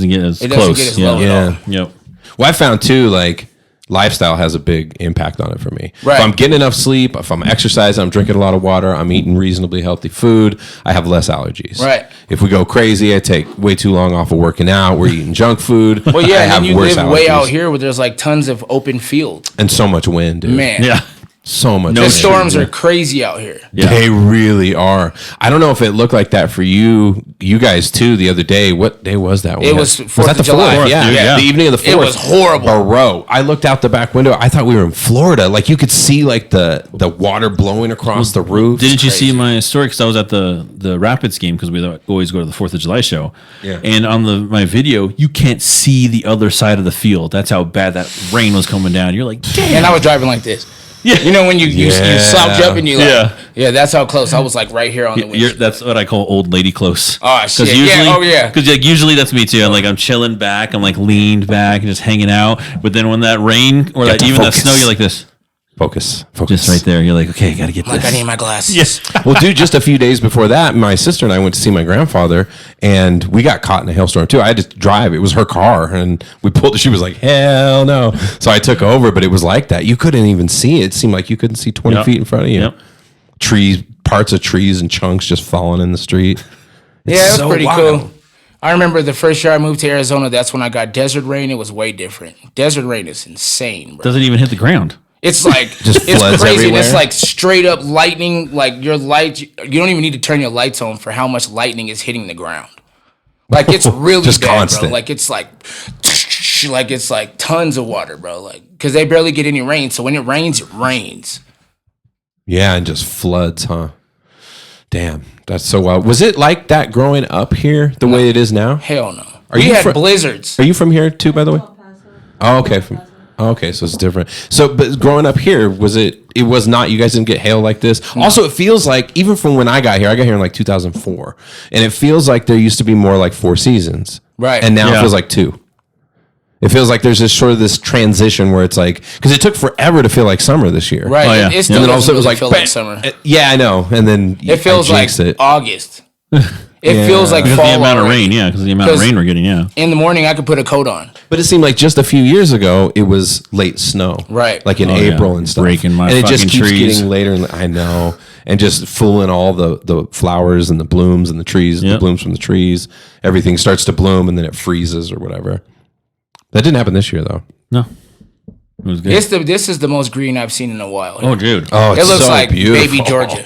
Speaker 3: get as
Speaker 2: It
Speaker 3: close.
Speaker 2: doesn't get as low at all.
Speaker 1: Yeah.
Speaker 3: Yep.
Speaker 1: Well, I found too, like lifestyle has a big impact on it for me.
Speaker 2: Right.
Speaker 1: If I'm getting enough sleep, if I'm exercising, I'm drinking a lot of water, I'm eating reasonably healthy food, I have less allergies.
Speaker 2: Right.
Speaker 1: If we go crazy, I take way too long off of working out, we're eating junk food.
Speaker 2: Well, yeah,
Speaker 1: I
Speaker 2: and
Speaker 1: have
Speaker 2: then you
Speaker 1: worse
Speaker 2: live way
Speaker 1: allergies.
Speaker 2: out here where there's like tons of open field.
Speaker 1: And so much wind, dude.
Speaker 2: Man,
Speaker 3: Yeah.
Speaker 1: So much
Speaker 3: No
Speaker 2: the
Speaker 1: wind.
Speaker 3: shit.
Speaker 2: storms are crazy out here.
Speaker 3: Yeah.
Speaker 1: They really are. I don't know if it looked like that for you guys too the other day. What day was that?
Speaker 2: It was 4th
Speaker 1: that the
Speaker 2: of July.
Speaker 1: 4th? Yeah,
Speaker 3: Dude, yeah.
Speaker 1: the evening of the 4th.
Speaker 2: It was horrible.
Speaker 1: Bro, I looked out the back window. I thought we were in Florida. Like you could see like the water blowing across the roof.
Speaker 3: Didn't you see my story? Because I was at the Rapids game because we always go to the 4th of July show.
Speaker 1: Yeah.
Speaker 3: And on my video, you can't see the other side of the field. That's how bad that rain was coming down. You're like, damn.
Speaker 2: And I was driving like this.
Speaker 3: Yeah.
Speaker 2: You know when you slouch up and you like,
Speaker 3: Yeah.
Speaker 2: that's how close. I was like right here on the windshield.
Speaker 3: That's what I call old lady close.
Speaker 2: Oh, shit.
Speaker 3: Usually,
Speaker 2: Yeah, oh, yeah.
Speaker 3: Because like, usually that's me too. I'm chilling back. I'm like leaned back and just hanging out. But then when that rain or
Speaker 1: have
Speaker 3: that
Speaker 1: to
Speaker 3: even
Speaker 1: focus.
Speaker 3: that snow, you're like this.
Speaker 1: Focus.
Speaker 3: Just right there. You're like, okay, gotta get
Speaker 2: Like
Speaker 3: this.
Speaker 2: I need my glasses.
Speaker 3: Yes.
Speaker 1: Well, dude, just a few days before that, my sister and I went to see my grandfather, and we got caught in a hailstorm too. I had to drive; it was her car, and we pulled. She was like, "Hell no!" So I took over, but it was like that. You couldn't even see it. It seemed like you couldn't see 20
Speaker 3: Yep.
Speaker 1: feet in front of you.
Speaker 3: Yep.
Speaker 1: Trees, parts of trees, and chunks just falling in the street.
Speaker 2: Yeah, it was
Speaker 1: so
Speaker 2: pretty
Speaker 1: wild.
Speaker 2: cool. I remember the first year I moved to Arizona, that's when I got desert rain. It was way different. Desert rain is insane, bro.
Speaker 3: Doesn't even hit the ground.
Speaker 2: It's like
Speaker 1: Just
Speaker 2: it's
Speaker 1: floods
Speaker 2: crazy. And it's
Speaker 1: everywhere?
Speaker 2: like straight up lightning. Like your light, you don't even need to turn your lights on for how much lightning is hitting the ground. Like it's really
Speaker 1: Just
Speaker 2: bad,
Speaker 1: constant.
Speaker 2: bro. Like it's like tons of water, bro. Like because they barely get any rain, so when it rains.
Speaker 1: Yeah, and just floods, huh? Damn, that's so wild. Was it like that growing up here, the way it is now?
Speaker 2: Hell no.
Speaker 1: Are
Speaker 2: We
Speaker 1: you
Speaker 2: had
Speaker 1: fr-
Speaker 2: blizzards.
Speaker 1: Are you from here too, by the way? Oh, okay. Okay, so it's different. So, but growing up here, was it? It was not. You guys didn't get hail like this. Also, it feels like even from when I got here in like 2004, and it feels like there used to be more like 4 seasons,
Speaker 2: Right.
Speaker 1: And now it
Speaker 3: Yeah.
Speaker 1: feels like 2. It feels like there's this sort of this transition where it's like because it took forever to feel like summer this year,
Speaker 2: Right.
Speaker 3: Oh, yeah.
Speaker 2: It still
Speaker 1: And then all of a
Speaker 2: doesn't
Speaker 1: sudden it was
Speaker 2: really
Speaker 1: like,
Speaker 2: feel
Speaker 1: bam.
Speaker 2: like summer.
Speaker 1: Yeah, I know. And then
Speaker 2: It feels
Speaker 1: I
Speaker 2: like
Speaker 1: jinxed it.
Speaker 2: August. It feels like
Speaker 3: Because
Speaker 2: fall
Speaker 3: of the amount of
Speaker 2: already.
Speaker 3: rain, yeah. Because of the amount of
Speaker 2: 'Cause-
Speaker 3: rain we're getting, yeah.
Speaker 2: In the morning, I could put a coat on.
Speaker 1: But it seemed like just a few years ago, it was late snow.
Speaker 2: Right.
Speaker 1: Like in
Speaker 3: Oh, yeah.
Speaker 1: April and stuff.
Speaker 3: Breaking my
Speaker 1: and it just
Speaker 3: fucking
Speaker 1: keeps
Speaker 3: trees.
Speaker 1: getting later. I know. And just fooling all the flowers and the blooms and the trees, the
Speaker 3: Yep.
Speaker 1: blooms from the trees. Everything starts to bloom and then it freezes or whatever. That didn't happen this year, though.
Speaker 3: No. It was good.
Speaker 2: This is the most green I've seen in a while.
Speaker 3: Oh, dude.
Speaker 1: Oh,
Speaker 2: it
Speaker 1: it's
Speaker 2: looks
Speaker 1: so
Speaker 2: like
Speaker 1: beautiful.
Speaker 2: baby Georgia.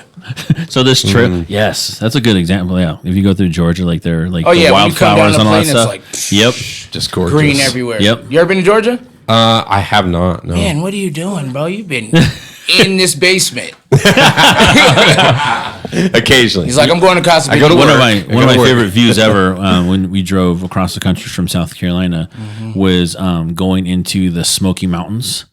Speaker 3: So this trip, yes, that's a good example. Yeah, if you go through Georgia, like they're like
Speaker 2: Oh
Speaker 3: the
Speaker 2: yeah, when you come down
Speaker 3: wildflowers
Speaker 2: the
Speaker 3: and all that
Speaker 2: plane, it's
Speaker 3: stuff.
Speaker 2: like
Speaker 3: Yep.
Speaker 1: Just gorgeous.
Speaker 2: green everywhere.
Speaker 3: Yep.
Speaker 2: You ever been to Georgia?
Speaker 1: I have not. No.
Speaker 2: Man, what are you doing, bro? You've been in this basement.
Speaker 1: Occasionally.
Speaker 2: He's like, I'm going to Casa
Speaker 1: I go to
Speaker 2: Blanca.
Speaker 1: work.
Speaker 3: One
Speaker 1: I
Speaker 3: of
Speaker 1: go
Speaker 3: my
Speaker 1: to work.
Speaker 3: favorite views ever when we drove across the country from South Carolina was going into the Smoky Mountains.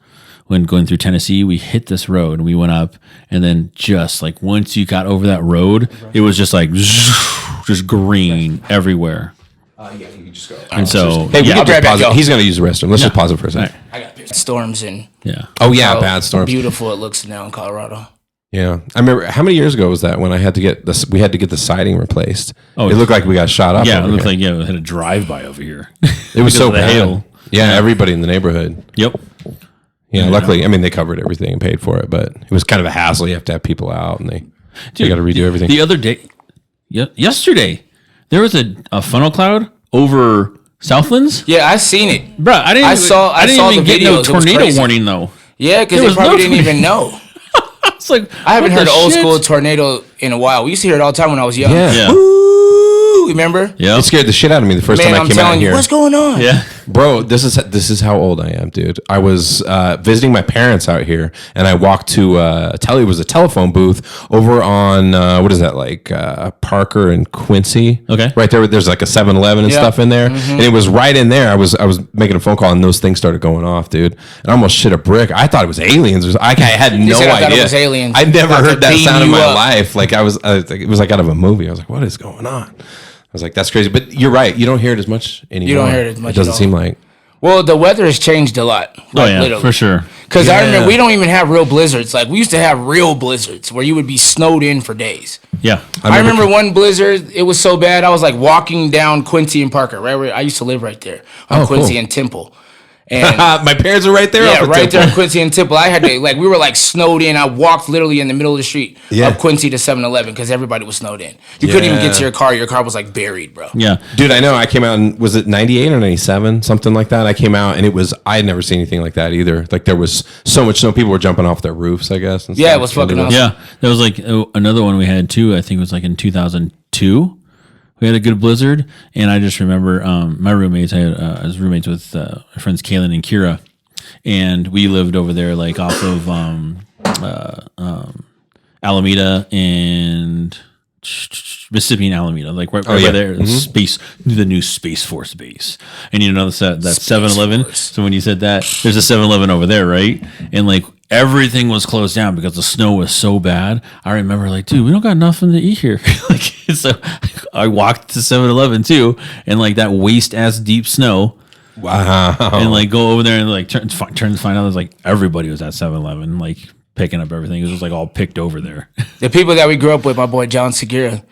Speaker 3: When going through Tennessee, we hit this road and we went up, and then just like once you got over that road, it was just like just green everywhere.
Speaker 1: Yeah, you just go.
Speaker 3: And so,
Speaker 1: Hey, we
Speaker 3: yeah,
Speaker 1: can
Speaker 2: I'll be
Speaker 1: just
Speaker 2: right back,
Speaker 1: pause it.
Speaker 2: y'all.
Speaker 1: He's going to use the restroom. Let's just pause it for a
Speaker 3: All
Speaker 1: second.
Speaker 3: right.
Speaker 2: I got pictures. Storms and
Speaker 3: Yeah.
Speaker 1: Oh, yeah,
Speaker 2: how
Speaker 1: bad storms.
Speaker 2: beautiful it looks now in Colorado.
Speaker 1: Yeah, I remember. How many years ago was that when I had to get this? We had to get the siding replaced.
Speaker 3: Oh,
Speaker 1: it looked like we got shot up.
Speaker 3: Yeah, it
Speaker 1: over
Speaker 3: looked
Speaker 1: here.
Speaker 3: like we had a drive-by over here.
Speaker 1: It was
Speaker 3: because
Speaker 1: so
Speaker 3: of the
Speaker 1: bad.
Speaker 3: hail.
Speaker 1: Yeah, everybody in the neighborhood.
Speaker 3: Yep.
Speaker 1: Yeah, luckily, I mean, they covered everything and paid for it, but it was kind of a hassle. You have to have people out, and they got to redo everything.
Speaker 3: The other day, yesterday, there was a funnel cloud over Southlands.
Speaker 2: Yeah, I seen it.
Speaker 3: Bro, I didn't
Speaker 2: saw
Speaker 3: even
Speaker 2: the
Speaker 3: get
Speaker 2: videos.
Speaker 3: no
Speaker 2: It was
Speaker 3: tornado
Speaker 2: crazy.
Speaker 3: warning though.
Speaker 2: Yeah, because
Speaker 3: There
Speaker 2: they
Speaker 3: was
Speaker 2: probably
Speaker 3: no
Speaker 2: didn't even know.
Speaker 3: It's like
Speaker 2: I haven't
Speaker 3: what
Speaker 2: heard
Speaker 3: the
Speaker 2: an old
Speaker 3: shit?
Speaker 2: school tornado in a while. We used to hear it all the time when I was young.
Speaker 1: Yeah.
Speaker 3: Yeah.
Speaker 2: Ooh, remember?
Speaker 3: Yeah.
Speaker 1: It scared the shit out of me the first
Speaker 2: Man,
Speaker 1: time I
Speaker 2: I'm
Speaker 1: came out
Speaker 2: telling you,
Speaker 1: here.
Speaker 2: what's going on?
Speaker 3: Yeah.
Speaker 1: Bro, this is how old I am, dude. I was visiting my parents out here, and I walked to it was a telephone booth over on what is that, like Parker and Quincy?
Speaker 3: Okay.
Speaker 1: Right there, there's like a 7-Eleven and
Speaker 2: Yeah.
Speaker 1: stuff in there, and it was right in there. I was making a phone call, and those things started going off, dude. And I almost shit a brick. I thought it was aliens. I had no
Speaker 2: said I thought it
Speaker 1: idea.
Speaker 2: was aliens.
Speaker 1: I'd never
Speaker 2: About to
Speaker 1: heard that
Speaker 2: beam
Speaker 1: sound in
Speaker 2: you
Speaker 1: my
Speaker 2: up.
Speaker 1: life. Like it was like out of a movie. I was like, what is going on? I was like, that's crazy. But you're right. You don't hear it as much anymore.
Speaker 2: hear it as much
Speaker 1: It doesn't
Speaker 2: at all.
Speaker 1: seem like.
Speaker 2: Well, the weather has changed a lot.
Speaker 3: Oh yeah, for sure.
Speaker 2: Because I
Speaker 1: Yeah.
Speaker 2: remember we don't even have real blizzards. Like we used to have real blizzards where you would be snowed in for days.
Speaker 3: Yeah.
Speaker 2: I remember one blizzard. It was so bad. I was like walking down Quincy and Parker, right where I used to live, right there on
Speaker 1: Oh,
Speaker 2: Quincy
Speaker 1: cool.
Speaker 2: and Temple. And
Speaker 1: My parents are right there.
Speaker 2: yeah,
Speaker 1: off of
Speaker 2: right there
Speaker 1: Temple.
Speaker 2: on Quincy and Temple. I had to we were like snowed in. I walked literally in the middle of the street up Quincy to 7-Eleven because everybody was snowed in. You couldn't even get to your car. Your car was like buried, bro.
Speaker 3: Yeah.
Speaker 1: Dude, I know. I came out in, was it 98 or 97? Something like that. I came out and I had never seen anything like that either. Like there was so much snow. People were jumping off their roofs, I guess. And
Speaker 2: Yeah,
Speaker 1: stuff.
Speaker 2: it was fucking awesome.
Speaker 3: Yeah. There was like another one we had too. I think it was like in 2002. We had a good blizzard. And I just remember my roommates, I was roommates with my friends Kaylin and Kira. And we lived over there, like off of Alameda and Mississippi and Alameda, like right by there, the new Space Force base. And you know that 7-Eleven. So when you said that, there's a 7-Eleven over there, right? And like everything was closed down because the snow was so bad. I remember like, dude, we don't got nothing to eat here. Like, so I walked to 7-Eleven too, and like that waist ass deep snow.
Speaker 1: Wow.
Speaker 3: And like go over there and like turn to find out there's like everybody was at 7-Eleven, like picking up everything. It was just like all picked over there.
Speaker 2: The people that we grew up with, my boy John Segura,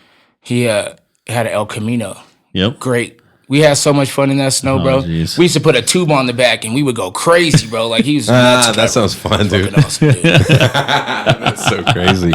Speaker 2: he had an El Camino.
Speaker 3: Yep.
Speaker 2: Great. We had so much fun in that snow, bro.
Speaker 3: Geez.
Speaker 2: We used to put a tube on the back and we would go crazy, bro. Like he was nuts.
Speaker 1: That sounds fun, dude.
Speaker 2: Fucking awesome, dude.
Speaker 1: That's so crazy.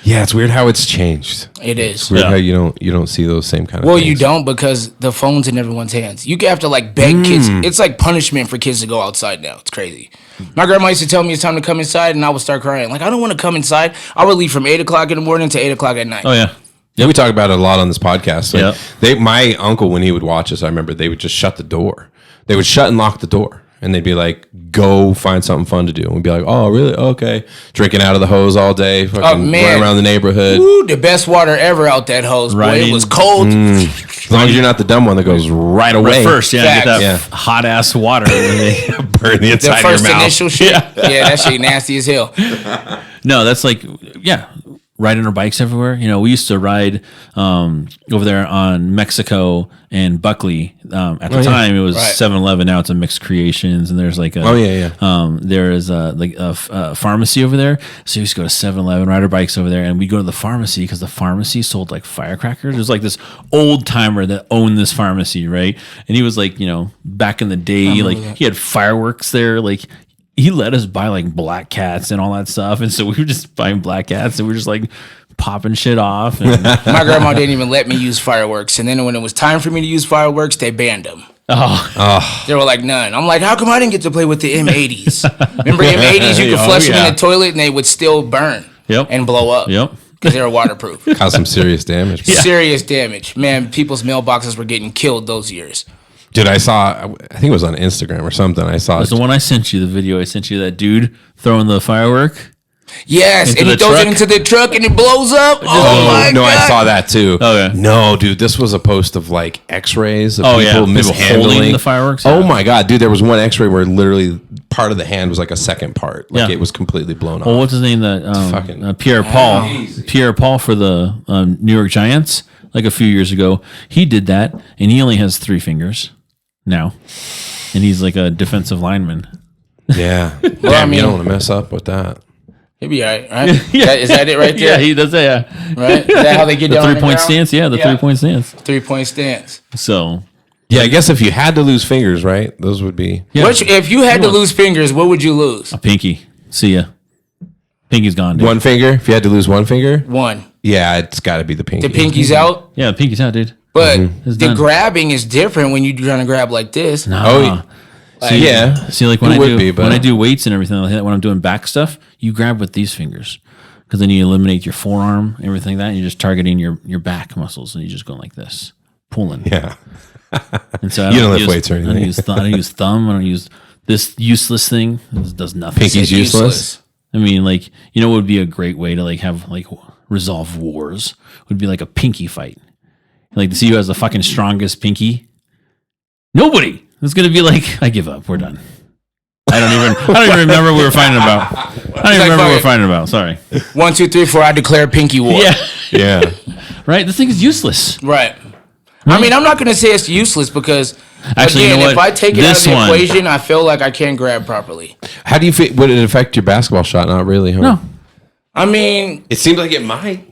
Speaker 1: Yeah, it's weird how it's changed.
Speaker 2: It is.
Speaker 1: It's weird how you don't see those same kind of
Speaker 2: Well,
Speaker 1: things.
Speaker 2: you don't because the phone's in everyone's hands. You have to like beg kids. It's like punishment for kids to go outside now. It's crazy. My grandma used to tell me it's time to come inside, and I would start crying. Like, I don't want to come inside. I would leave from 8 o'clock in the morning to 8 o'clock at night.
Speaker 3: Oh yeah.
Speaker 1: Yeah, we talk about it a lot on this podcast. Like,
Speaker 3: Yep.
Speaker 1: my uncle, when he would watch us, I remember they would just shut the door. They would shut and lock the door. And they'd be like, go find something fun to do. And we'd be like, oh, really? Okay. Drinking out of the hose all day. Fucking running around the neighborhood.
Speaker 2: Ooh, the best water ever out that hose, boy.
Speaker 3: Right.
Speaker 2: It was cold.
Speaker 1: As long as you're not the dumb one that goes right away.
Speaker 3: First, yeah, get that
Speaker 1: Yeah.
Speaker 3: hot ass water. And they
Speaker 1: Burn the
Speaker 2: The
Speaker 1: inside of
Speaker 2: first
Speaker 1: your mouth.
Speaker 2: initial shit. Yeah, that shit nasty as hell.
Speaker 3: No, that's like, yeah, riding our bikes everywhere. You know, we used to ride over there on Mexico and Buckley. At the time, it was
Speaker 2: Right.
Speaker 3: 7-Eleven. Now it's a Mixed Creations, and there's like a there is a pharmacy over there. So we used to go to 7-Eleven, ride our bikes over there, and we go to the pharmacy because the pharmacy sold like firecrackers. There's like this old timer that owned this pharmacy, right? And he was like, you know, back in the day, like he had fireworks there, like. He let us buy like black cats and all that stuff. And so we were just buying black cats and we were just like popping shit off. And
Speaker 2: My grandma didn't even let me use fireworks. And then when it was time for me to use fireworks, they banned them. They were like, none. I'm like, how come I didn't get to play with the M80s? Remember M80s? You could flush them in the toilet and they would still burn and blow up.
Speaker 3: Yep.
Speaker 2: Because they were waterproof.
Speaker 1: Cause some serious damage.
Speaker 2: Serious damage. Man, people's mailboxes were getting killed those years.
Speaker 1: Dude, I think it was on Instagram or something. I saw
Speaker 3: That's the one I sent you, the video I sent you, that dude throwing the firework.
Speaker 2: Yes,
Speaker 3: Into
Speaker 2: and he
Speaker 3: the
Speaker 2: throws
Speaker 3: truck?
Speaker 2: it into the truck and it blows up. Oh my
Speaker 1: no,
Speaker 2: God.
Speaker 1: I saw that too.
Speaker 3: Okay.
Speaker 1: No, dude, this was a post of like X-rays of
Speaker 3: Oh, yeah.
Speaker 1: people
Speaker 3: People
Speaker 1: mishandling
Speaker 3: holding the fireworks?
Speaker 1: Oh
Speaker 3: Yeah.
Speaker 1: my God, dude, there was one X-ray where literally part of the hand was like a second part, like
Speaker 3: Yeah.
Speaker 1: it was completely blown
Speaker 3: Well,
Speaker 1: off.
Speaker 3: what's his name? That
Speaker 1: fucking
Speaker 3: Pierre Paul for the New York Giants, like a few years ago. He did that, and he only has 3 fingers now, and he's like a defensive lineman.
Speaker 1: Yeah,
Speaker 2: I
Speaker 1: damn,
Speaker 2: mean-
Speaker 1: you don't want to mess up with that.
Speaker 2: He'll be all right, right? Is that it right
Speaker 3: Yeah,
Speaker 2: there?
Speaker 3: he does that. Yeah,
Speaker 2: Right? Is that how they get
Speaker 3: the
Speaker 2: down on
Speaker 3: 3-point
Speaker 2: ground?
Speaker 3: stance. Yeah, the 3-point stance.
Speaker 2: 3-point stance.
Speaker 3: So
Speaker 1: Yeah, I guess if you had to lose fingers, right? Those would be.
Speaker 3: yeah,
Speaker 2: If you had to lose fingers, what would you lose?
Speaker 3: a pinky. See ya. Pinky's gone, dude.
Speaker 1: One finger. If you had to lose one finger,
Speaker 2: One.
Speaker 1: yeah, it's got to be the pinky.
Speaker 2: The pinky's out,
Speaker 3: Yeah, the pinky's out, dude.
Speaker 2: but
Speaker 3: It's
Speaker 2: the
Speaker 3: done.
Speaker 2: grabbing is different when you're trying to grab like this.
Speaker 1: Oh, yeah.
Speaker 3: See, like when
Speaker 1: It
Speaker 3: I
Speaker 1: would
Speaker 3: do
Speaker 1: be, but-
Speaker 3: when I do weights and everything like that, when I'm doing back stuff, you grab with these fingers because then you eliminate your forearm, everything like that, and you're just targeting your back muscles, and you just go like this, pulling.
Speaker 1: Yeah.
Speaker 3: And so I
Speaker 1: You don't lift
Speaker 3: use-
Speaker 1: weights or
Speaker 3: I don't
Speaker 1: anything.
Speaker 3: use I don't use thumb. I don't use this useless thing. It does nothing.
Speaker 1: Pinky's useless.
Speaker 3: I mean, like, you know what would be a great way to like have like resolve wars would be like a pinky fight. Like to see who has the fucking strongest pinky. Nobody. It's gonna be like, I give up. We're done. I don't even remember what we were fighting about. I don't even
Speaker 2: like,
Speaker 3: remember what we were
Speaker 2: fuck it.
Speaker 3: fighting about. Sorry.
Speaker 2: 1, 2, 3, 4. I declare pinky war.
Speaker 3: Yeah.
Speaker 1: Yeah.
Speaker 3: Right. This thing is useless.
Speaker 2: Right. I mean, I'm not going to say it's useless because,
Speaker 3: Actually, you
Speaker 2: again,
Speaker 3: know what?
Speaker 2: if I take it out of
Speaker 3: This
Speaker 2: the
Speaker 3: one-
Speaker 2: equation, I feel like I can't grab properly.
Speaker 1: How do you feel? Would it affect your basketball shot? Not really, huh?
Speaker 3: No.
Speaker 2: I mean,
Speaker 1: It seems like it might.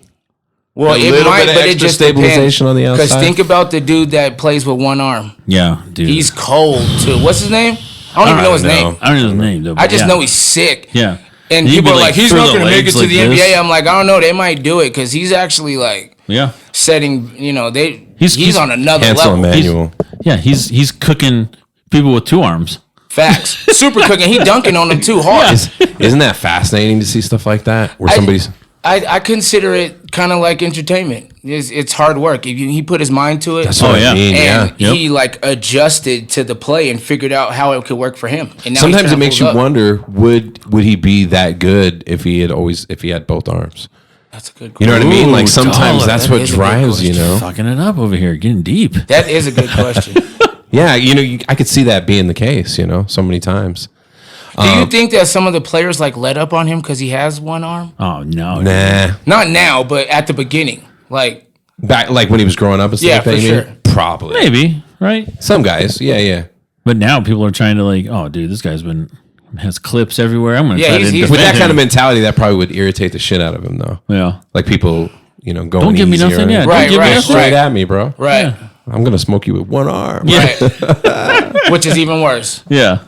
Speaker 2: well,
Speaker 1: A
Speaker 2: it
Speaker 1: little
Speaker 2: might,
Speaker 1: bit of
Speaker 2: but it
Speaker 1: extra
Speaker 2: just
Speaker 1: stabilization on the
Speaker 2: Because
Speaker 1: outside.
Speaker 2: think about the dude that plays with one arm.
Speaker 3: Yeah, dude.
Speaker 2: He's cold too. What's his name? I don't even know his
Speaker 1: know.
Speaker 2: name.
Speaker 3: I don't know his name though.
Speaker 2: I just know he's sick.
Speaker 3: Yeah.
Speaker 2: And
Speaker 3: He'd
Speaker 2: people
Speaker 3: be
Speaker 2: are like, he's
Speaker 3: through
Speaker 2: not
Speaker 3: the
Speaker 2: going to make it
Speaker 3: legs
Speaker 2: to
Speaker 3: like
Speaker 2: the
Speaker 3: this.
Speaker 2: NBA. I'm like, I don't know. They might do it because he's actually like
Speaker 3: Yeah.
Speaker 2: setting, he's
Speaker 3: He's
Speaker 2: on another
Speaker 1: Hansel
Speaker 2: level.
Speaker 1: Emmanuel.
Speaker 3: He's cooking people with 2 arms.
Speaker 2: Facts. Super cooking. He dunking on them too hard.
Speaker 1: Isn't that fascinating to see stuff like that? Where somebody's...
Speaker 2: I consider it kind of like entertainment. It's hard work. He put his mind to it.
Speaker 1: That's what I mean,
Speaker 2: and
Speaker 1: yeah.
Speaker 2: he like adjusted to the play and figured out how it could work for him. And now
Speaker 1: Sometimes
Speaker 2: he's
Speaker 1: it makes you
Speaker 2: up.
Speaker 1: wonder, would he be that good if he had both arms?
Speaker 2: That's a good
Speaker 1: You
Speaker 2: question.
Speaker 1: know what I mean? Like
Speaker 3: Ooh,
Speaker 1: sometimes
Speaker 3: dog,
Speaker 1: that's
Speaker 2: that
Speaker 1: what
Speaker 2: is a good
Speaker 1: drives, you
Speaker 2: question.
Speaker 1: know?
Speaker 3: Fucking it up over here, getting deep.
Speaker 2: That is a good question.
Speaker 1: Yeah, I could see that being the case, so many times.
Speaker 2: Do you think that some of the players like let up on him because he has one arm?
Speaker 3: Oh no.
Speaker 1: Nah.
Speaker 2: Not now, but at the beginning. Like,
Speaker 1: Back like when he was growing up and stuff
Speaker 2: Yeah,
Speaker 1: like that,
Speaker 2: for
Speaker 1: you mean?
Speaker 2: sure.
Speaker 1: Probably.
Speaker 3: Maybe, right?
Speaker 1: Some guys, yeah.
Speaker 3: But now people are trying to like, oh dude, this guy's has clips everywhere. I'm gonna
Speaker 2: Yeah,
Speaker 3: try to
Speaker 2: he's-
Speaker 3: defend
Speaker 1: With that
Speaker 3: him.
Speaker 1: kind of mentality, that probably would irritate the shit out of him, though.
Speaker 3: Yeah.
Speaker 1: Like people, going
Speaker 3: Don't give me
Speaker 1: easier
Speaker 3: nothing
Speaker 1: on
Speaker 3: yet.
Speaker 1: him.
Speaker 3: Don't
Speaker 2: Right,
Speaker 3: give me
Speaker 2: right,
Speaker 3: nothing.
Speaker 1: Straight at me, bro.
Speaker 2: right.
Speaker 1: I'm gonna smoke you with one arm.
Speaker 3: Yeah.
Speaker 2: Right. Which is even worse.
Speaker 3: Yeah.